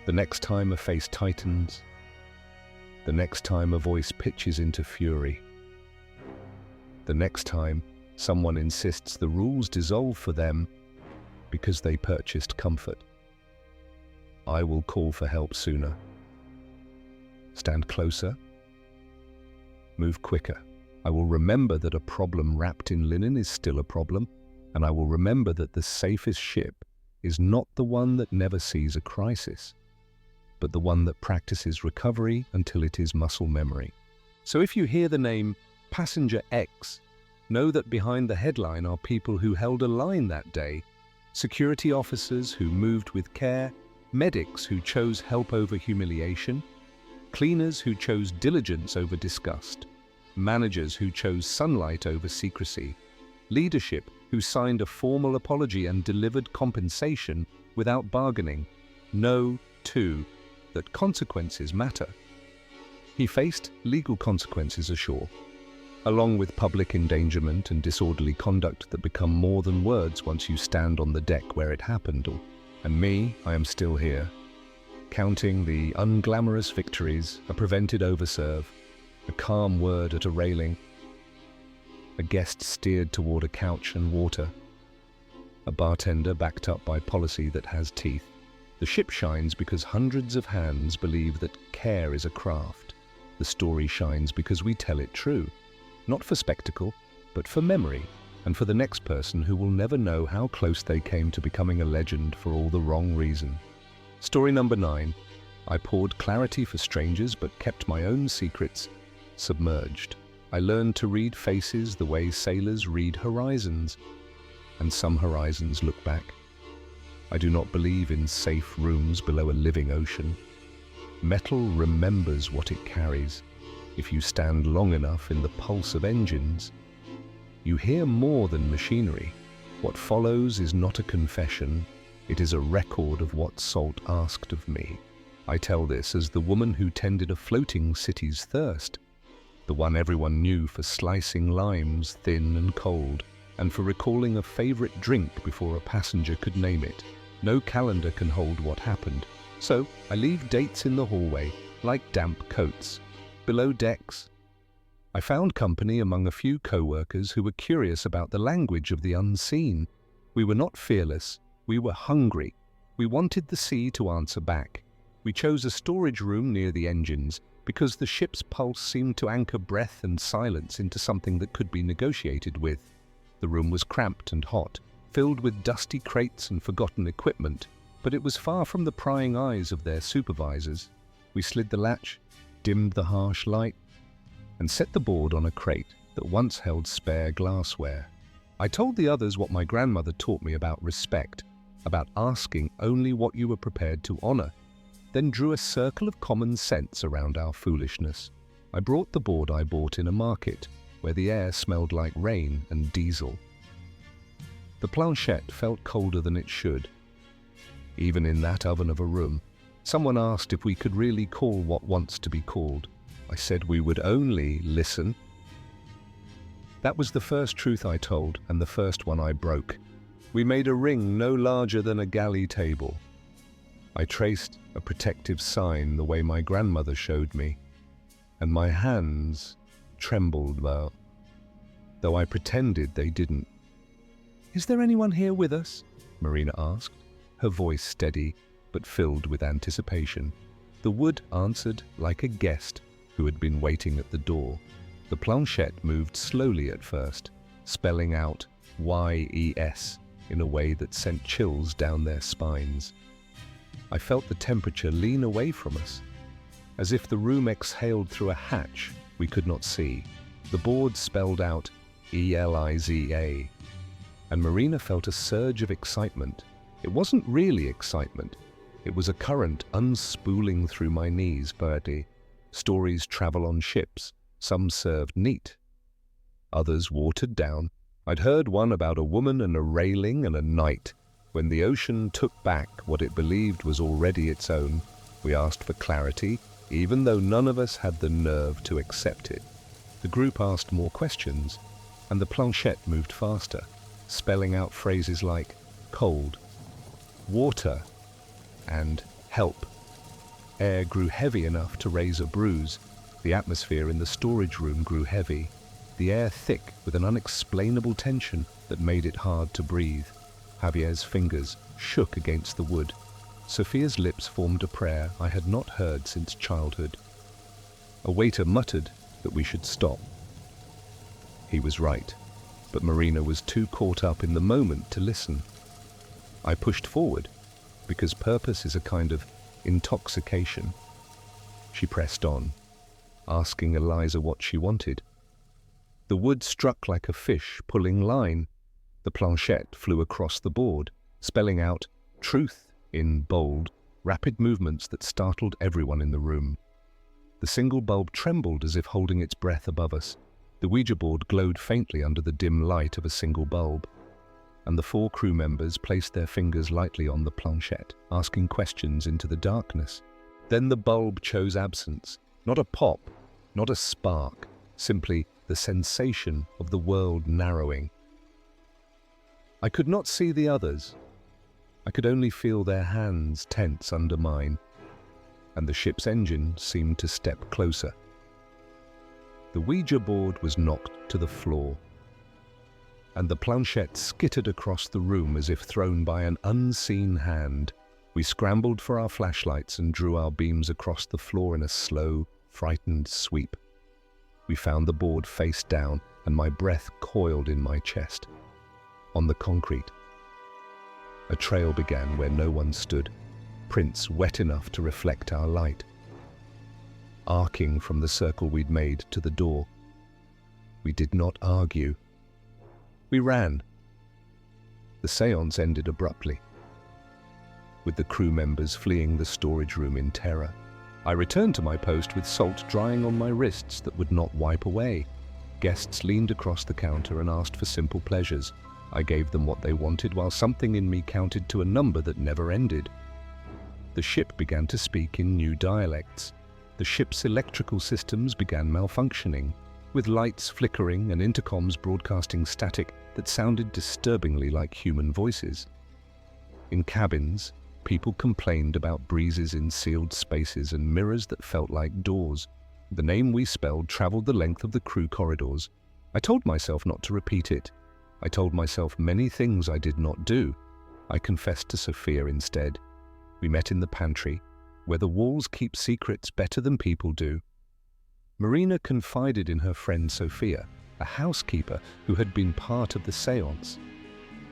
The next time a face tightens, the next time a voice pitches into fury, the next time someone insists the rules dissolve for them because they purchased comfort, I will call for help sooner Stand closer. Move quicker. I will remember that a problem wrapped in linen is still a problem, and I will remember that the safest ship is not the one that never sees a crisis, but the one that practices recovery until it is muscle memory. So if you hear the name Passenger X, know that behind the headline are people who held a line that day, security officers who moved with care, medics who chose help over humiliation, cleaners who chose diligence over disgust, managers who chose sunlight over secrecy, leadership who signed a formal apology and delivered compensation without bargaining. Know, too, that consequences matter. He faced legal consequences ashore, along with public endangerment and disorderly conduct that become more than words once you stand on the deck where it happened. And me, I am still here, counting the unglamorous victories, a prevented overserve, a calm word at a railing, a guest steered toward a couch and water, a bartender backed up by policy that has teeth. The ship shines because hundreds of hands believe that care is a craft. The story shines because we tell it true, not for spectacle, but for memory, and for the next person who will never know how close they came to becoming a legend for all the wrong reason. Story number 9. I poured clarity for strangers but kept my own secrets submerged. I learned to read faces the way sailors read horizons, and some horizons look back. I do not believe in safe rooms below a living ocean. Metal remembers what it carries. If you stand long enough in the pulse of engines, you hear more than machinery. What follows is not a confession, it is a record of what Salt asked of me. I tell this as the woman who tended a floating city's thirst, the one everyone knew for slicing limes thin and cold, and for recalling a favorite drink before a passenger could name it. No calendar can hold what happened, so I leave dates in the hallway, like damp coats. Below decks, I found company among a few co-workers who were curious about the language of the unseen. We were not fearless, we were hungry. We wanted the sea to answer back. We chose a storage room near the engines because the ship's pulse seemed to anchor breath and silence into something that could be negotiated with. The room was cramped and hot, filled with dusty crates and forgotten equipment, but it was far from the prying eyes of their supervisors. We slid the latch, dimmed the harsh light, and set the board on a crate that once held spare glassware. I told the others what my grandmother taught me about respect, about asking only what you were prepared to honor, then drew a circle of common sense around our foolishness. I brought the board I bought in a market, where the air smelled like rain and diesel. The planchette felt colder than it should. Even in that oven of a room, someone asked if we could really call what wants to be called. I said we would only listen. That was the first truth I told, and the first one I broke. We made a ring no larger than a galley table. I traced a protective sign the way my grandmother showed me, and my hands trembled though I pretended they didn't. "Is there anyone here with us?" Marina asked, her voice steady but filled with anticipation. The wood answered like a guest who had been waiting at the door. The planchette moved slowly at first, spelling out YES in a way that sent chills down their spines. I felt the temperature lean away from us, as if the room exhaled through a hatch we could not see. The board spelled out ELIZA, and Marina felt a surge of excitement. It wasn't really excitement. It was a current unspooling through my knees. Bertie. Stories travel on ships. Some served neat, others watered down. I'd heard one about a woman and a railing and a night. When the ocean took back what it believed was already its own, we asked for clarity, even though none of us had the nerve to accept it. The group asked more questions, and the planchette moved faster, spelling out phrases like cold, water, and help. Air grew heavy enough to raise a bruise. The atmosphere in the storage room grew heavy, the air thick with an unexplainable tension that made it hard to breathe. Javier's fingers shook against the wood. Sophia's lips formed a prayer I had not heard since childhood. A waiter muttered that we should stop. He was right, but Marina was too caught up in the moment to listen. I pushed forward, because purpose is a kind of intoxication. She pressed on, asking Eliza what she wanted. The wood struck like a fish pulling line. The planchette flew across the board, spelling out truth in bold, rapid movements that startled everyone in the room. The single bulb trembled as if holding its breath above us. The Ouija board glowed faintly under the dim light of a single bulb, and the 4 crew members placed their fingers lightly on the planchette, asking questions into the darkness. Then the bulb chose absence. Not a pop, not a spark, simply the sensation of the world narrowing. I could not see the others. I could only feel their hands tense under mine, and the ship's engine seemed to step closer. The Ouija board was knocked to the floor, and the planchette skittered across the room as if thrown by an unseen hand. We scrambled for our flashlights and drew our beams across the floor in a slow, frightened sweep. We found the board face down, and my breath coiled in my chest. On the concrete, a trail began where no one stood, prints wet enough to reflect our light, arcing from the circle we'd made to the door. We did not argue. We ran. The séance ended abruptly, with the crew members fleeing the storage room in terror. I returned to my post with salt drying on my wrists that would not wipe away. Guests leaned across the counter and asked for simple pleasures. I gave them what they wanted, while something in me counted to a number that never ended. The ship began to speak in new dialects. The ship's electrical systems began malfunctioning, with lights flickering and intercoms broadcasting static that sounded disturbingly like human voices. In cabins, people complained about breezes in sealed spaces and mirrors that felt like doors. The name we spelled traveled the length of the crew corridors. I told myself not to repeat it. I told myself many things I did not do. I confessed to Sophia instead. We met in the pantry, where the walls keep secrets better than people do. Marina confided in her friend Sophia, a housekeeper who had been part of the séance,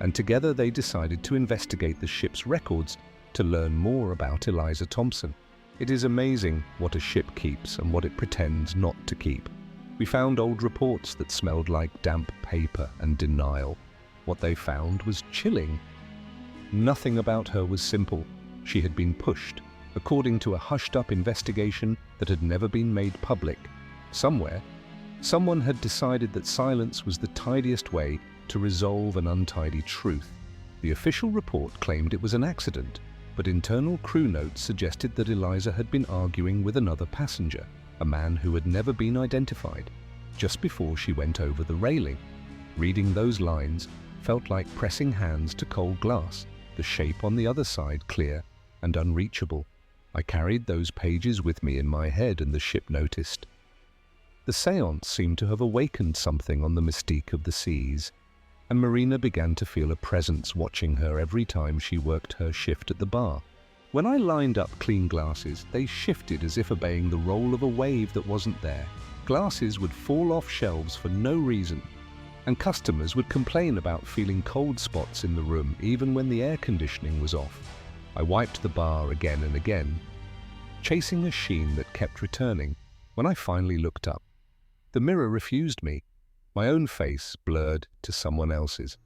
and together they decided to investigate the ship's records to learn more about Eliza Thompson. It is amazing what a ship keeps and what it pretends not to keep. We found old reports that smelled like damp paper and denial. What they found was chilling. Nothing about her was simple. She had been pushed, according to a hushed-up investigation that had never been made public. Somewhere, someone had decided that silence was the tidiest way to resolve an untidy truth. The official report claimed it was an accident, but internal crew notes suggested that Eliza had been arguing with another passenger, a man who had never been identified, just before she went over the railing. Reading those lines felt like pressing hands to cold glass, the shape on the other side clear and unreachable. I carried those pages with me in my head, and the ship noticed. The séance seemed to have awakened something on the mystique of the seas, and Marina began to feel a presence watching her every time she worked her shift at the bar. When I lined up clean glasses, they shifted as if obeying the roll of a wave that wasn't there. Glasses would fall off shelves for no reason, and customers would complain about feeling cold spots in the room even when the air conditioning was off. I wiped the bar again and again, chasing a sheen that kept returning. When I finally looked up, the mirror refused me, my own face blurred to someone else's,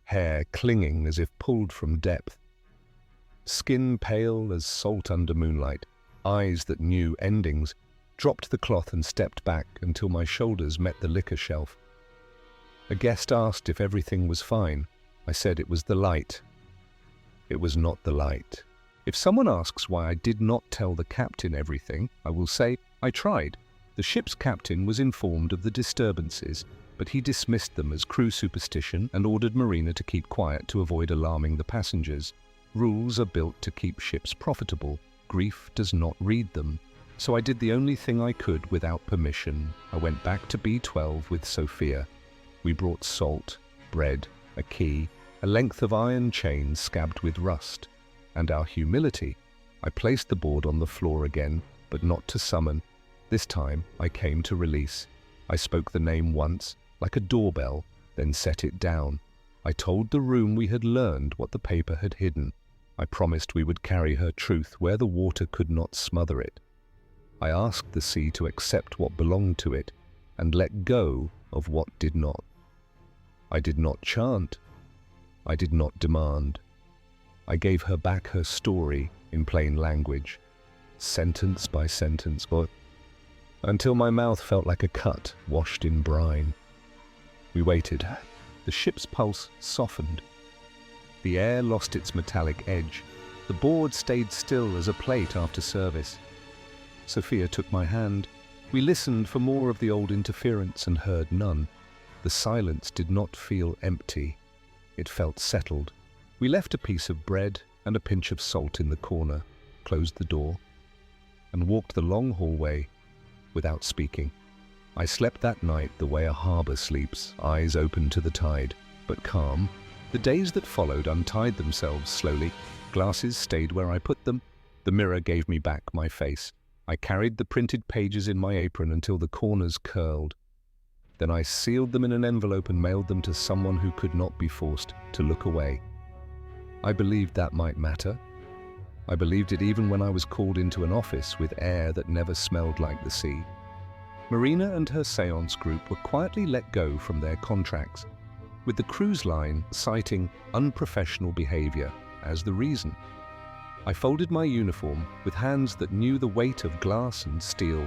hair clinging as if pulled from depth, skin pale as salt under moonlight, eyes that knew endings. Dropped the cloth and stepped back until my shoulders met the liquor shelf. A guest asked if everything was fine. I said it was the light. It was not the light. If someone asks why I did not tell the captain everything, I will say I tried. The ship's captain was informed of the disturbances, but he dismissed them as crew superstition and ordered Marina to keep quiet to avoid alarming the passengers. Rules are built to keep ships profitable. Grief does not read them. So I did the only thing I could without permission. I went back to B12 with Sophia. We brought salt, bread, a key, a length of iron chain scabbed with rust, and our humility. I placed the board on the floor again, but not to summon. This time, I came to release. I spoke the name once, like a doorbell, then set it down. I told the room we had learned what the paper had hidden. I promised we would carry her truth where the water could not smother it. I asked the sea to accept what belonged to it and let go of what did not. I did not chant. I did not demand. I gave her back her story in plain language, sentence by sentence, until my mouth felt like a cut washed in brine. We waited. The ship's pulse softened. The air lost its metallic edge. The board stayed still as a plate after service. Sophia took my hand. We listened for more of the old interference and heard none. The silence did not feel empty. It felt settled. We left a piece of bread and a pinch of salt in the corner, closed the door, and walked the long hallway without speaking. I slept that night the way a harbor sleeps, eyes open to the tide, but calm. The days that followed untied themselves slowly. Glasses stayed where I put them. The mirror gave me back my face. I carried the printed pages in my apron until the corners curled. Then I sealed them in an envelope and mailed them to someone who could not be forced to look away. I believed that might matter. I believed it even when I was called into an office with air that never smelled like the sea. Marina and her seance group were quietly let go from their contracts, with the cruise line citing unprofessional behavior as the reason. I folded my uniform with hands that knew the weight of glass and steel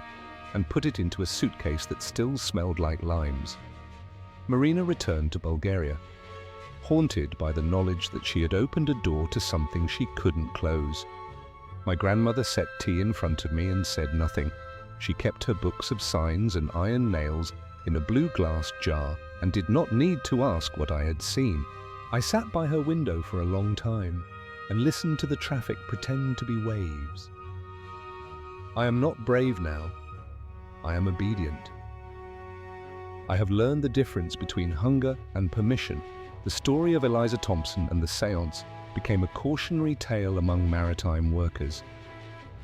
and put it into a suitcase that still smelled like limes. Marina returned to Bulgaria, haunted by the knowledge that she had opened a door to something she couldn't close. My grandmother set tea in front of me and said nothing. She kept her books of signs and iron nails in a blue glass jar and did not need to ask what I had seen. I sat by her window for a long time and listened to the traffic pretend to be waves. I am not brave now. I am obedient. I have learned the difference between hunger and permission. The story of Eliza Thompson and the seance became a cautionary tale among maritime workers,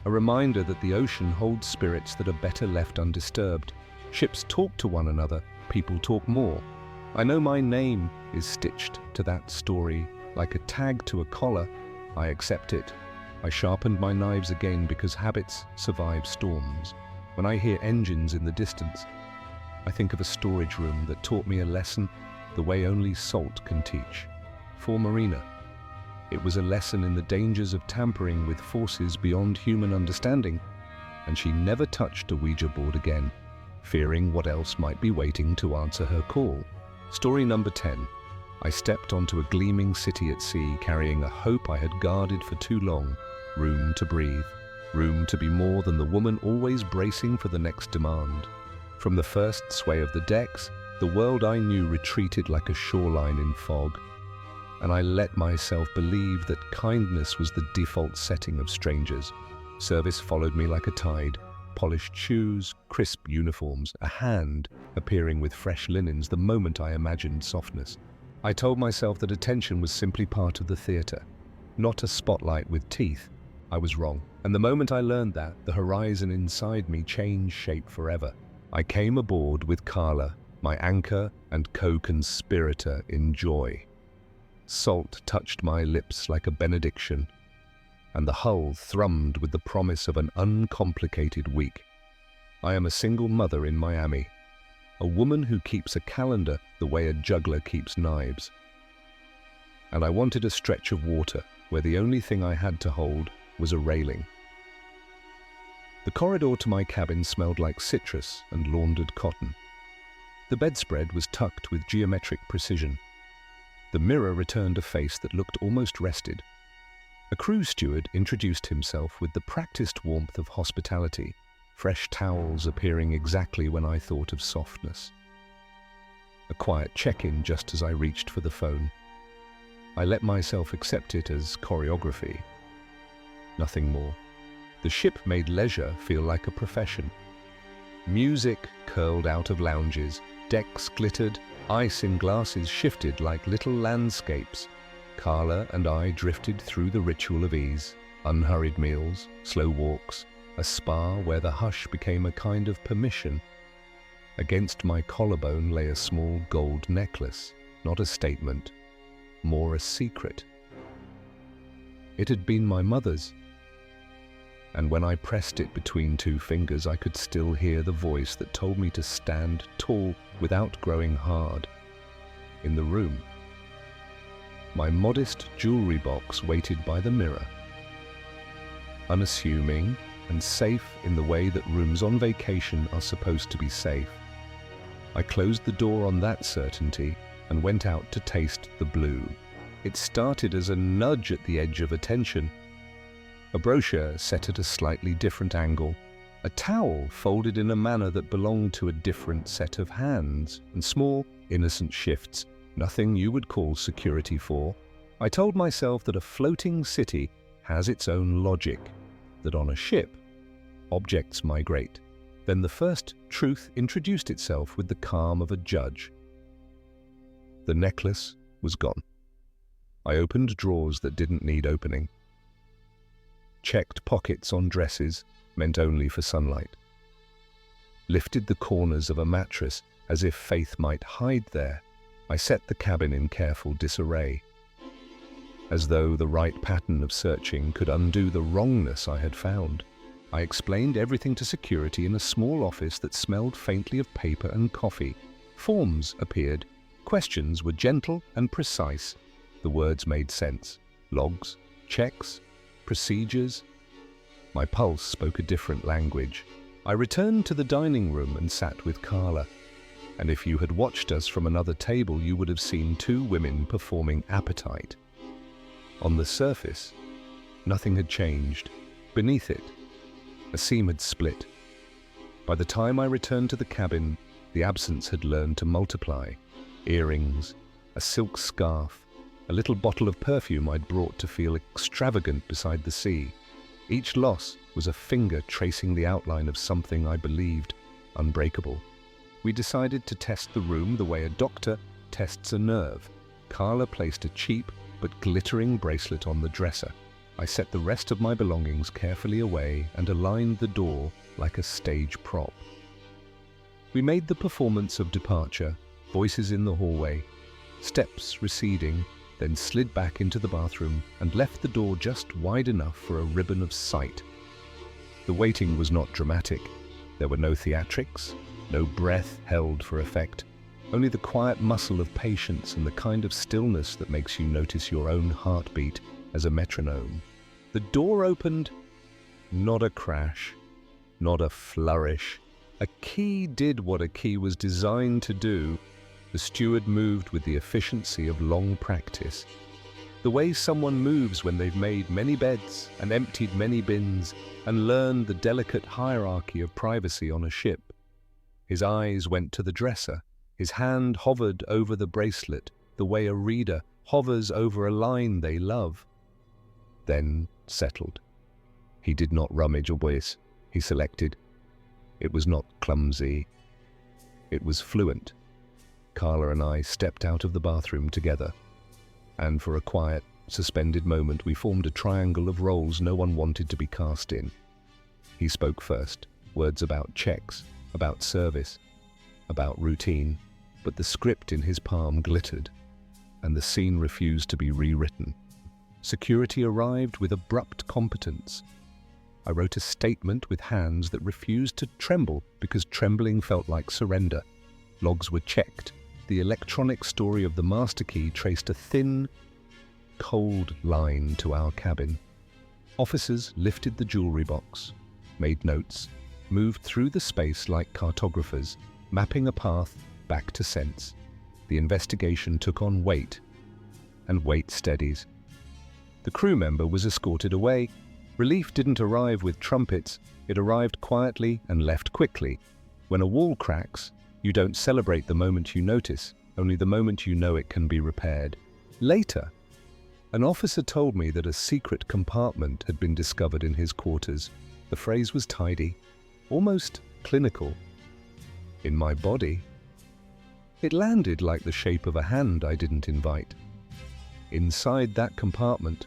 a reminder that the ocean holds spirits that are better left undisturbed. Ships talk to one another, people talk more. I know my name is stitched to that story like a tag to a collar. I accept it. I sharpened my knives again because habits survive storms. When I hear engines in the distance, I think of a storage room that taught me a lesson the way only salt can teach. For Marina, it was a lesson in the dangers of tampering with forces beyond human understanding, and she never touched a Ouija board again, fearing what else might be waiting to answer her call. Story number 10. I stepped onto a gleaming city at sea, carrying a hope I had guarded for too long. Room to breathe, room to be more than the woman always bracing for the next demand. From the first sway of the decks, the world I knew retreated like a shoreline in fog, and I let myself believe that kindness was the default setting of strangers. Service followed me like a tide. Polished shoes, crisp uniforms, a hand appearing with fresh linens the moment I imagined softness. I told myself that attention was simply part of the theater, not a spotlight with teeth. I was wrong, and the moment I learned that, the horizon inside me changed shape forever. I came aboard with Carla, my anchor and co-conspirator in joy. Salt touched my lips like a benediction, and the hull thrummed with the promise of an uncomplicated week. I am a single mother in Miami, a woman who keeps a calendar the way a juggler keeps knives. And I wanted a stretch of water where the only thing I had to hold was a railing. The corridor to my cabin smelled like citrus and laundered cotton. The bedspread was tucked with geometric precision. The mirror returned a face that looked almost rested. A crew steward introduced himself with the practiced warmth of hospitality, fresh towels appearing exactly when I thought of softness. A quiet check-in just as I reached for the phone. I let myself accept it as choreography. Nothing more. The ship made leisure feel like a profession. Music curled out of lounges, decks glittered, ice in glasses shifted like little landscapes. Carla and I drifted through the ritual of ease, unhurried meals, slow walks, a spa where the hush became a kind of permission. Against my collarbone lay a small gold necklace, not a statement, more a secret. It had been my mother's, and when I pressed it between two fingers, I could still hear the voice that told me to stand tall without growing hard. In the room, my modest jewelry box waited by the mirror, unassuming and safe in the way that rooms on vacation are supposed to be safe. I closed the door on that certainty and went out to taste the blue. It started as a nudge at the edge of attention. A brochure set at a slightly different angle, a towel folded in a manner that belonged to a different set of hands, and small, innocent shifts, nothing you would call security for. I told myself that a floating city has its own logic, that on a ship, objects migrate. Then the first truth introduced itself with the calm of a judge. The necklace was gone. I opened drawers that didn't need opening. Checked pockets on dresses meant only for sunlight. Lifted the corners of a mattress as if faith might hide there. I set the cabin in careful disarray, as though the right pattern of searching could undo the wrongness I had found. I explained everything to security in a small office that smelled faintly of paper and coffee. Forms appeared. Questions were gentle and precise. The words made sense. Logs, checks, procedures. My pulse spoke a different language. I returned to the dining room and sat with Carla. And if you had watched us from another table, you would have seen two women performing appetite. On the surface, nothing had changed. Beneath it, a seam had split. By the time I returned to the cabin, the absence had learned to multiply. Earrings, a silk scarf, a little bottle of perfume I'd brought to feel extravagant beside the sea. Each loss was a finger tracing the outline of something I believed unbreakable. We decided to test the room the way a doctor tests a nerve. Carla placed a cheap but glittering bracelet on the dresser. I set the rest of my belongings carefully away and aligned the door like a stage prop. We made the performance of departure, voices in the hallway, steps receding, then slid back into the bathroom and left the door just wide enough for a ribbon of sight. The waiting was not dramatic. There were no theatrics, no breath held for effect, only the quiet muscle of patience and the kind of stillness that makes you notice your own heartbeat as a metronome. The door opened, not a crash, not a flourish. A key did what a key was designed to do. The steward moved with the efficiency of long practice. The way someone moves when they've made many beds and emptied many bins and learned the delicate hierarchy of privacy on a ship. His eyes went to the dresser. His hand hovered over the bracelet, the way a reader hovers over a line they love. Then settled. He did not rummage or voice. He selected. It was not clumsy. It was fluent. Carla and I stepped out of the bathroom together, and for a quiet, suspended moment we formed a triangle of roles no one wanted to be cast in. He spoke first, words about checks, about service, about routine, but the script in his palm glittered, and the scene refused to be rewritten. Security arrived with abrupt competence. I wrote a statement with hands that refused to tremble because trembling felt like surrender. Logs were checked. The electronic story of the master key traced a thin, cold line to our cabin. Officers lifted the jewelry box, made notes, moved through the space like cartographers, mapping a path back to sense. The investigation took on weight, and weight steadies. The crew member was escorted away. Relief didn't arrive with trumpets, it arrived quietly and left quickly. When a wall cracks, you don't celebrate the moment you notice, only the moment you know it can be repaired. Later, an officer told me that a secret compartment had been discovered in his quarters. The phrase was tidy, almost clinical. In my body, it landed like the shape of a hand I didn't invite. Inside that compartment,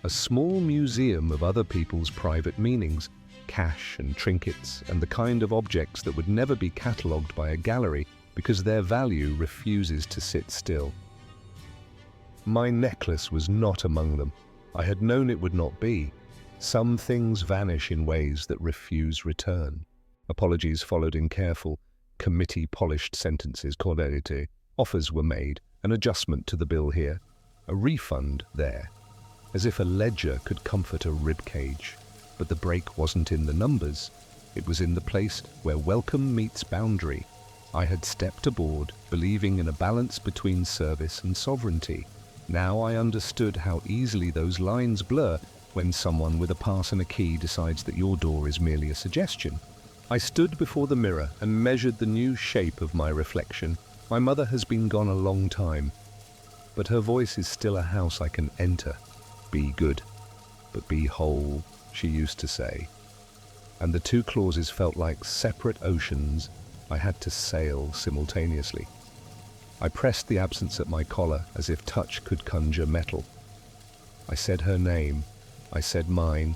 a small museum of other people's private meanings, cash and trinkets, and the kind of objects that would never be catalogued by a gallery because their value refuses to sit still. My necklace was not among them. I had known it would not be. Some things vanish in ways that refuse return. Apologies followed in careful, committee-polished sentences. Cordialité. Offers were made, an adjustment to the bill here, a refund there, as if a ledger could comfort a ribcage. But the break wasn't in the numbers. It was in the place where welcome meets boundary. I had stepped aboard, believing in a balance between service and sovereignty. Now I understood how easily those lines blur when someone with a pass and a key decides that your door is merely a suggestion. I stood before the mirror and measured the new shape of my reflection. My mother has been gone a long time, but her voice is still a house I can enter. Be good, but be whole, she used to say. And the two clauses felt like separate oceans I had to sail simultaneously. I pressed the absence at my collar as if touch could conjure metal. I said her name. I said mine.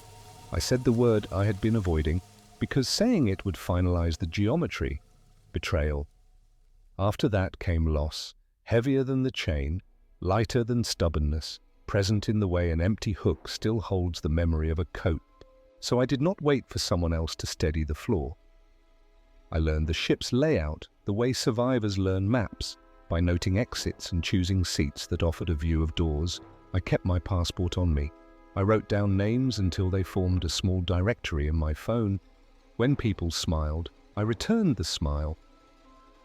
I said the word I had been avoiding, because saying it would finalize the geometry. Betrayal. After that came loss, heavier than the chain, lighter than stubbornness, present in the way an empty hook still holds the memory of a coat. So I did not wait for someone else to steady the floor. I learned the ship's layout the way survivors learn maps, by noting exits and choosing seats that offered a view of doors. I kept my passport on me. I wrote down names until they formed a small directory in my phone. When people smiled, I returned the smile,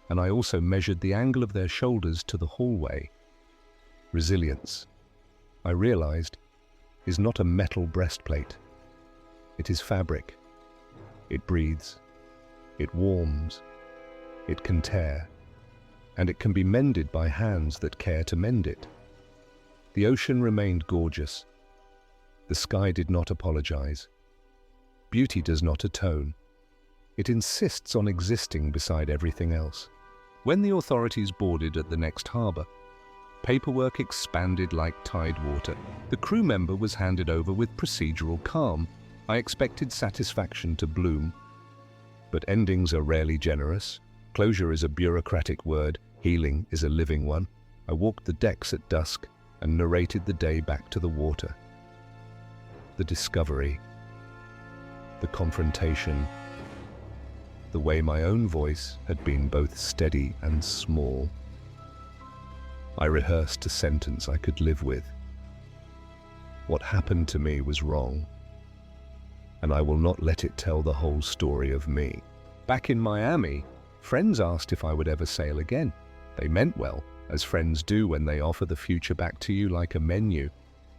and I also measured the angle of their shoulders to the hallway. Resilience, I realized, is not a metal breastplate. It is fabric. It breathes. It warms. It can tear. And it can be mended by hands that care to mend it. The ocean remained gorgeous. The sky did not apologize. Beauty does not atone. It insists on existing beside everything else. When the authorities boarded at the next harbor, paperwork expanded like tide water. The crew member was handed over with procedural calm. I expected satisfaction to bloom. But endings are rarely generous. Closure is a bureaucratic word. Healing is a living one. I walked the decks at dusk and narrated the day back to the water. The discovery, the confrontation, the way my own voice had been both steady and small. I rehearsed a sentence I could live with. What happened to me was wrong, and I will not let it tell the whole story of me. Back in Miami, friends asked if I would ever sail again. They meant well, as friends do when they offer the future back to you like a menu.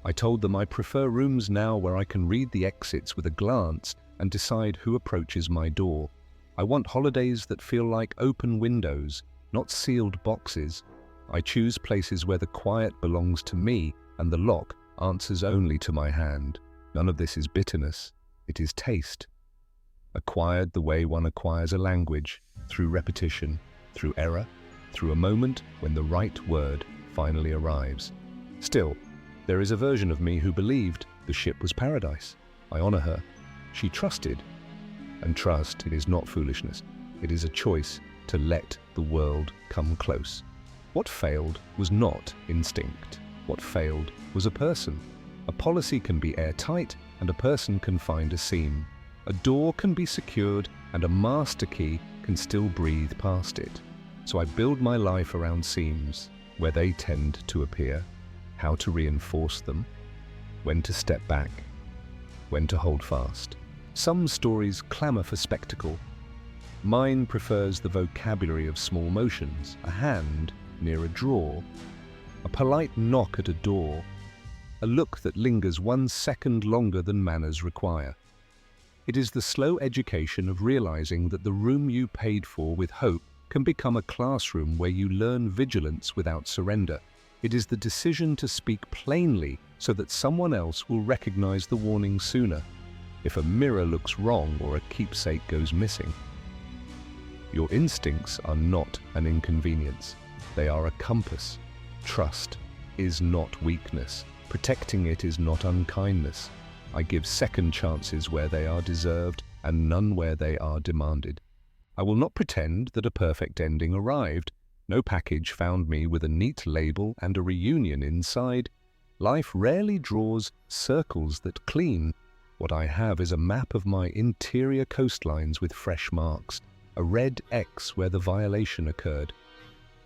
I told them I prefer rooms now where I can read the exits with a glance and decide who approaches my door. I want holidays that feel like open windows, not sealed boxes. I choose places where the quiet belongs to me and the lock answers only to my hand. None of this is bitterness. It is taste. Acquired the way one acquires a language, through repetition, through error, through a moment when the right word finally arrives. Still, there is a version of me who believed the ship was paradise. I honor her. She trusted. And trust, it is not foolishness. It is a choice to let the world come close. What failed was not instinct. What failed was a person. A policy can be airtight and a person can find a seam. A door can be secured and a master key can still breathe past it. So I build my life around seams, where they tend to appear, how to reinforce them, when to step back, when to hold fast. Some stories clamor for spectacle. Mine prefers the vocabulary of small motions, a hand near a drawer, a polite knock at a door, a look that lingers 1 second longer than manners require. It is the slow education of realizing that the room you paid for with hope can become a classroom where you learn vigilance without surrender. It is the decision to speak plainly so that someone else will recognize the warning sooner if a mirror looks wrong or a keepsake goes missing. Your instincts are not an inconvenience. They are a compass. Trust is not weakness. Protecting it is not unkindness. I give second chances where they are deserved and none where they are demanded. I will not pretend that a perfect ending arrived. No package found me with a neat label and a reunion inside. Life rarely draws circles that clean. What I have is a map of my interior coastlines with fresh marks, a red X where the violation occurred,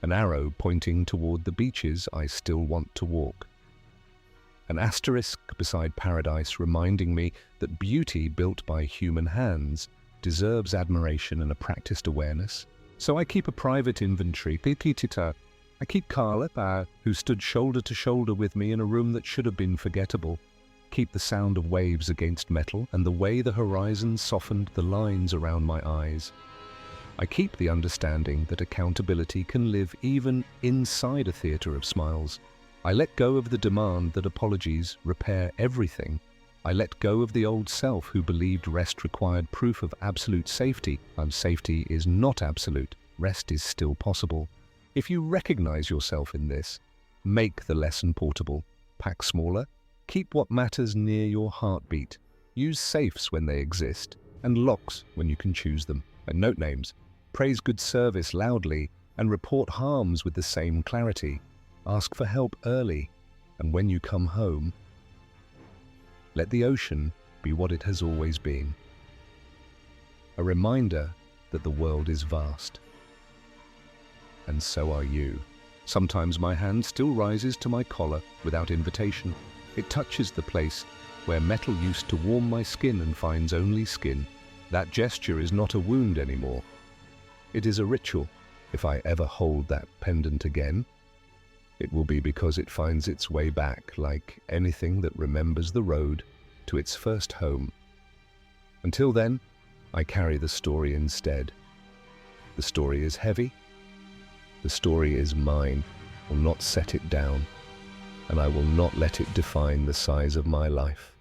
an arrow pointing toward the beaches I still want to walk, an asterisk beside paradise reminding me that beauty built by human hands deserves admiration and a practiced awareness. So I keep a private inventory. I keep Carla, who stood shoulder to shoulder with me in a room that should have been forgettable. Keep the sound of waves against metal and the way the horizon softened the lines around my eyes. I keep the understanding that accountability can live even inside a theater of smiles. I let go of the demand that apologies repair everything. I let go of the old self who believed rest required proof of absolute safety. Safety is not absolute. Rest is still possible. If you recognize yourself in this, make the lesson portable. Pack smaller. Keep what matters near your heartbeat. Use safes when they exist, and locks when you can choose them. And note names. Praise good service loudly, and report harms with the same clarity. Ask for help early, and when you come home, let the ocean be what it has always been. A reminder that the world is vast. And so are you. Sometimes my hand still rises to my collar without invitation. It touches the place where metal used to warm my skin and finds only skin. That gesture is not a wound anymore. It is a ritual. If I ever hold that pendant again, it will be because it finds its way back, like anything that remembers the road, to its first home. Until then, I carry the story instead. The story is heavy. The story is mine. I will not set it down, and I will not let it define the size of my life.